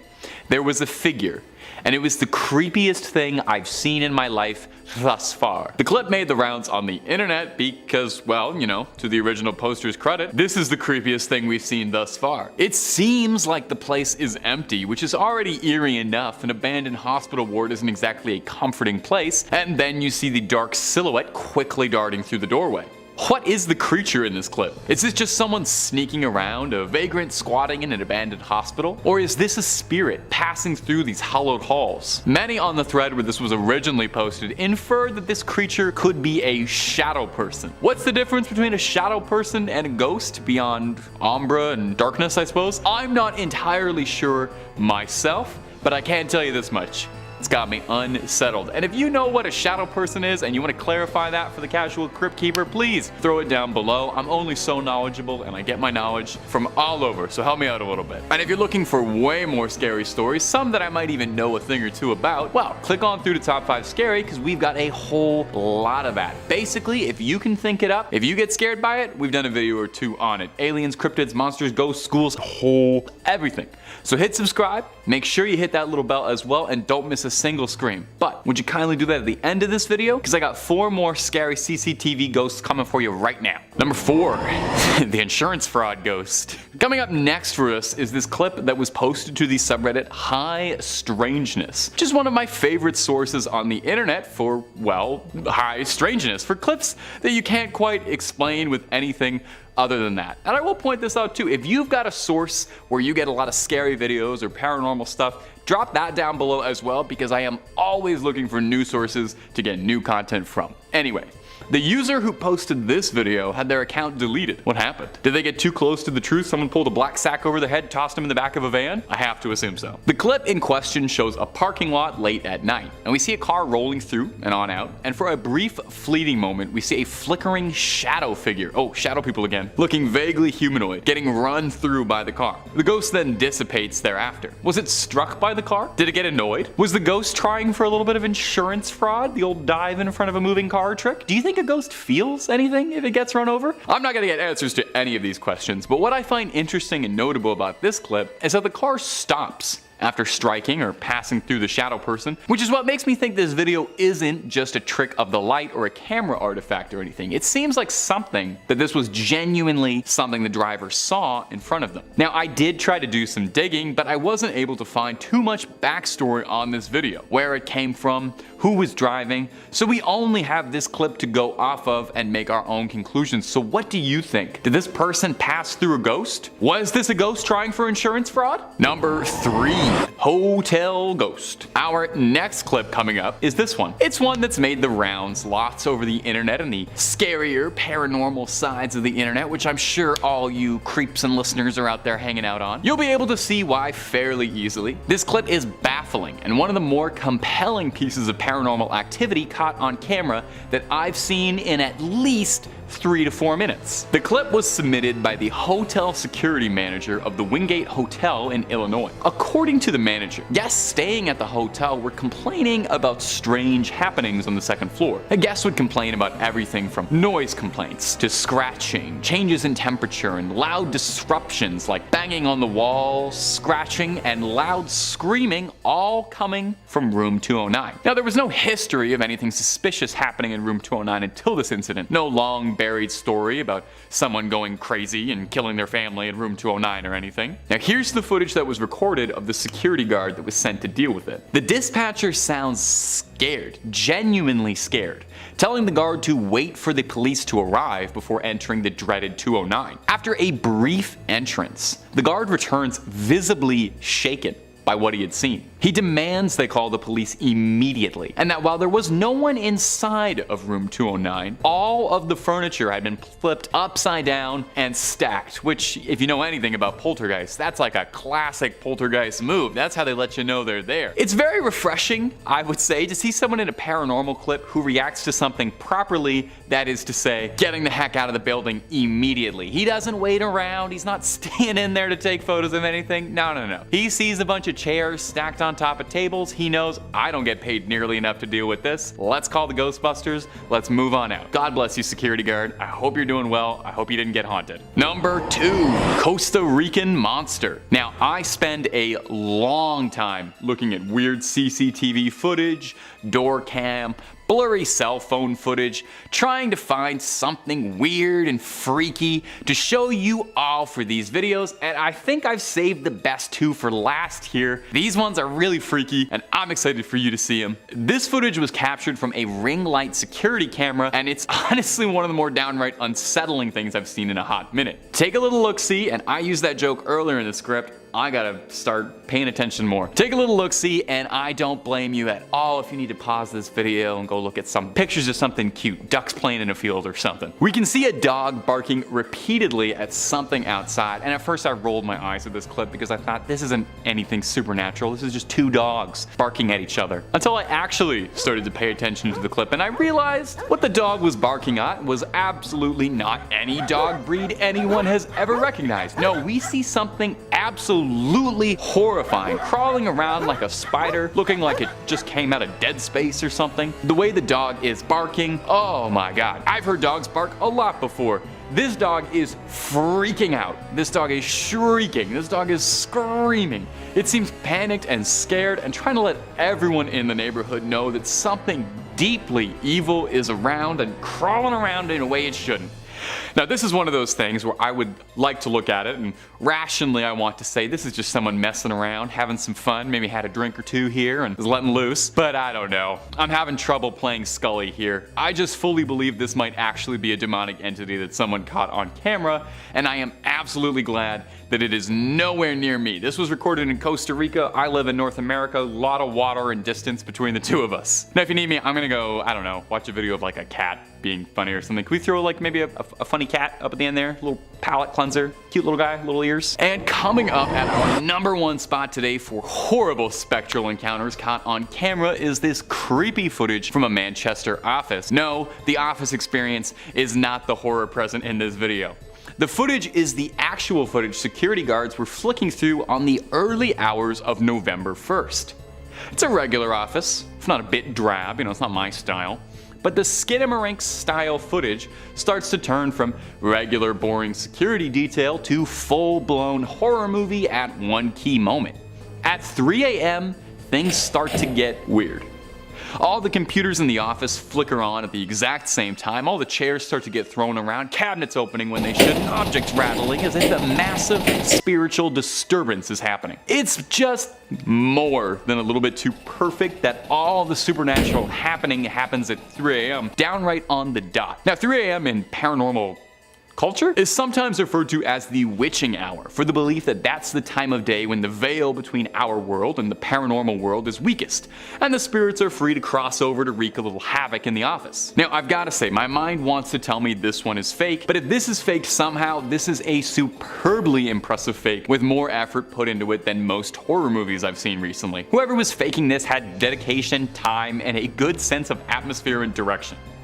there was a figure, and it was the creepiest thing I've seen in my life thus far. The clip made the rounds on the internet because, well, you know, to the original poster's credit, this is the creepiest thing we've seen thus far. It seems like the place is empty, which is already eerie enough. An abandoned hospital ward isn't exactly a comforting place, and then you see the dark silhouette quickly darting through the doorway. What is the creature in this clip? Is this just someone sneaking around, a vagrant squatting in an abandoned hospital? Or is this a spirit passing through these hollowed halls? Many on the thread where this was originally posted inferred that this creature could be a shadow person. What's the difference between a shadow person and a ghost beyond Umbra and darkness, I suppose? I'm not entirely sure myself, but I can tell you this much. It's got me unsettled. And if you know what a shadow person is and you want to clarify that for the casual crypt keeper, please throw it down below. I'm only so knowledgeable and I get my knowledge from all over, so help me out a little bit. And if you're looking for way more scary stories, some that I might even know a thing or two about, well, click on through to Top 5 Scary because we've got a whole lot of that. Basically, if you can think it up, if you get scared by it, we've done a video or two on it. Aliens, cryptids, monsters, ghosts, schools, whole everything. So hit subscribe, make sure you hit that little bell as well, and don't miss a single scream. But would you kindly do that at the end of this video? Because I got 4 more scary CCTV ghosts coming for you right now. Number 4, the insurance fraud ghost. Coming up next for us is this clip that was posted to the subreddit High Strangeness, which is one of my favorite sources on the internet for, well, high strangeness, for clips that you can't quite explain with anything other than that. And I will point this out too, if you've got a source where you get a lot of scary videos or paranormal stuff, drop that down below as well, because I am always looking for new sources to get new content from. Anyway, the user who posted this video had their account deleted. What happened? Did they get too close to the truth? Someone pulled a black sack over their head, tossed them in the back of a van? I have to assume so. The clip in question shows a parking lot late at night, and we see a car rolling through and on out, and for a brief fleeting moment, we see a flickering shadow figure, oh, shadow people again, looking vaguely humanoid, getting run through by the car. The ghost then dissipates thereafter. Was it struck by the car? Did it get annoyed? Was the ghost trying for a little bit of insurance fraud? The old dive in front of a moving car trick? Do you think a ghost feels anything if it gets run over? I'm not gonna get answers to any of these questions, but what I find interesting and notable about this clip is that the car stops after striking or passing through the shadow person, which is what makes me think this video isn't just a trick of the light or a camera artifact or anything. It seems like something that this was genuinely something the driver saw in front of them. Now, I did try to do some digging, but I wasn't able to find too much backstory on this video, where it came from, who was driving, so we only have this clip to go off of and make our own conclusions. So what do you think? Did this person pass through a ghost? Was this a ghost trying for insurance fraud? Number 3. Hotel Ghost. Our next clip coming up is this one. It's one that's made the rounds lots over the internet and the scarier paranormal sides of the internet, which I'm sure all you creeps and listeners are out there hanging out on. You'll be able to see why fairly easily. This clip is baffling and one of the more compelling pieces of paranormal activity caught on camera that I've seen in at least 3 to 4 minutes. The clip was submitted by the hotel security manager of the Wingate Hotel in Illinois. According to the manager, guests staying at the hotel were complaining about strange happenings on the second floor. A guest would complain about everything from noise complaints to scratching, changes in temperature, and loud disruptions like banging on the wall, scratching, and loud screaming, all coming from room 209. Now, there was no history of anything suspicious happening in room 209 until this incident. No long buried story about someone going crazy and killing their family in room 209 or anything. Now here's the footage that was recorded of the security guard that was sent to deal with it. The dispatcher sounds scared, genuinely scared, telling the guard to wait for the police to arrive before entering the dreaded 209. After a brief entrance, the guard returns visibly shaken by what he had seen. He demands they call the police immediately, and that while there was no one inside of room 209, all of the furniture had been flipped upside down and stacked, which, if you know anything about poltergeists, that's like a classic poltergeist move. That's how they let you know they're there. It's very refreshing, I would say, to see someone in a paranormal clip who reacts to something properly, that is to say, getting the heck out of the building immediately. He doesn't wait around, he's not staying in there to take photos of anything. No. He sees a bunch of chairs stacked on top of tables. He knows, I don't get paid nearly enough to deal with this. Let's call the Ghostbusters. Let's move on out. God bless you, security guard. I hope you're doing well. I hope you didn't get haunted. Number 2, Costa Rican monster. Now, I spend a long time looking at weird CCTV footage, door cam, blurry cell phone footage, trying to find something weird and freaky to show you all for these videos, and I think I've saved the best 2 for last here. These ones are really freaky, and I'm excited for you to see them. This footage was captured from a ring light security camera, and it's honestly one of the more downright unsettling things I've seen in a hot minute. Take a little look-see, and I used that joke earlier in the script. I gotta start paying attention more. Take a little look-see, and I don't blame you at all if you need to pause this video and go look at some pictures of something cute, ducks playing in a field or something. We can see a dog barking repeatedly at something outside, and at first I rolled my eyes at this clip because I thought this isn't anything supernatural, this is just 2 dogs barking at each other. Until I actually started to pay attention to the clip, and I realized what the dog was barking at was absolutely not any dog breed anyone has ever recognized. No, we see something absolutely horrifying, crawling around like a spider, looking like it just came out of Dead Space or something. The way the dog is barking, oh my god. I've heard dogs bark a lot before. This dog is freaking out. This dog is shrieking. This dog is screaming. It seems panicked and scared and trying to let everyone in the neighborhood know that something deeply evil is around and crawling around in a way it shouldn't. Now, this is one of those things where I would like to look at it and rationally I want to say this is just someone messing around, having some fun, maybe had a drink or 2 here and is letting loose, but I don't know. I'm having trouble playing Scully here. I just fully believe this might actually be a demonic entity that someone caught on camera, and I am absolutely glad that it is nowhere near me. This was recorded in Costa Rica. I live in North America. A lot of water and distance between the 2 of us. Now, if you need me, I'm gonna go, I don't know, watch a video of like a cat being funny or something. Can we throw like maybe a funny cat up at the end there? A little palate cleanser, cute little guy, little ears. And coming up at our number 1 spot today for horrible spectral encounters caught on camera is this creepy footage from a Manchester office. No, the office experience is not the horror present in this video. The footage is the actual footage security guards were flicking through on the early hours of November 1st. It's a regular office, if not a bit drab, it's not my style. But the Skinamarink style footage starts to turn from regular boring security detail to full-blown horror movie at one key moment. At 3 a.m., things start to get weird. All the computers in the office flicker on at the exact same time, all the chairs start to get thrown around, cabinets opening when they shouldn't, objects rattling as if a massive spiritual disturbance is happening. It's just more than a little bit too perfect that all the supernatural happening happens at 3 a.m. downright on the dot. Now 3 a.m. in paranormal culture is sometimes referred to as the witching hour, for the belief that that's the time of day when the veil between our world and the paranormal world is weakest, and the spirits are free to cross over to wreak a little havoc in the office. Now, I've gotta say, my mind wants to tell me this one is fake, but if this is faked somehow, this is a superbly impressive fake with more effort put into it than most horror movies I've seen recently. Whoever was faking this had dedication, time, and a good sense of atmosphere and direction.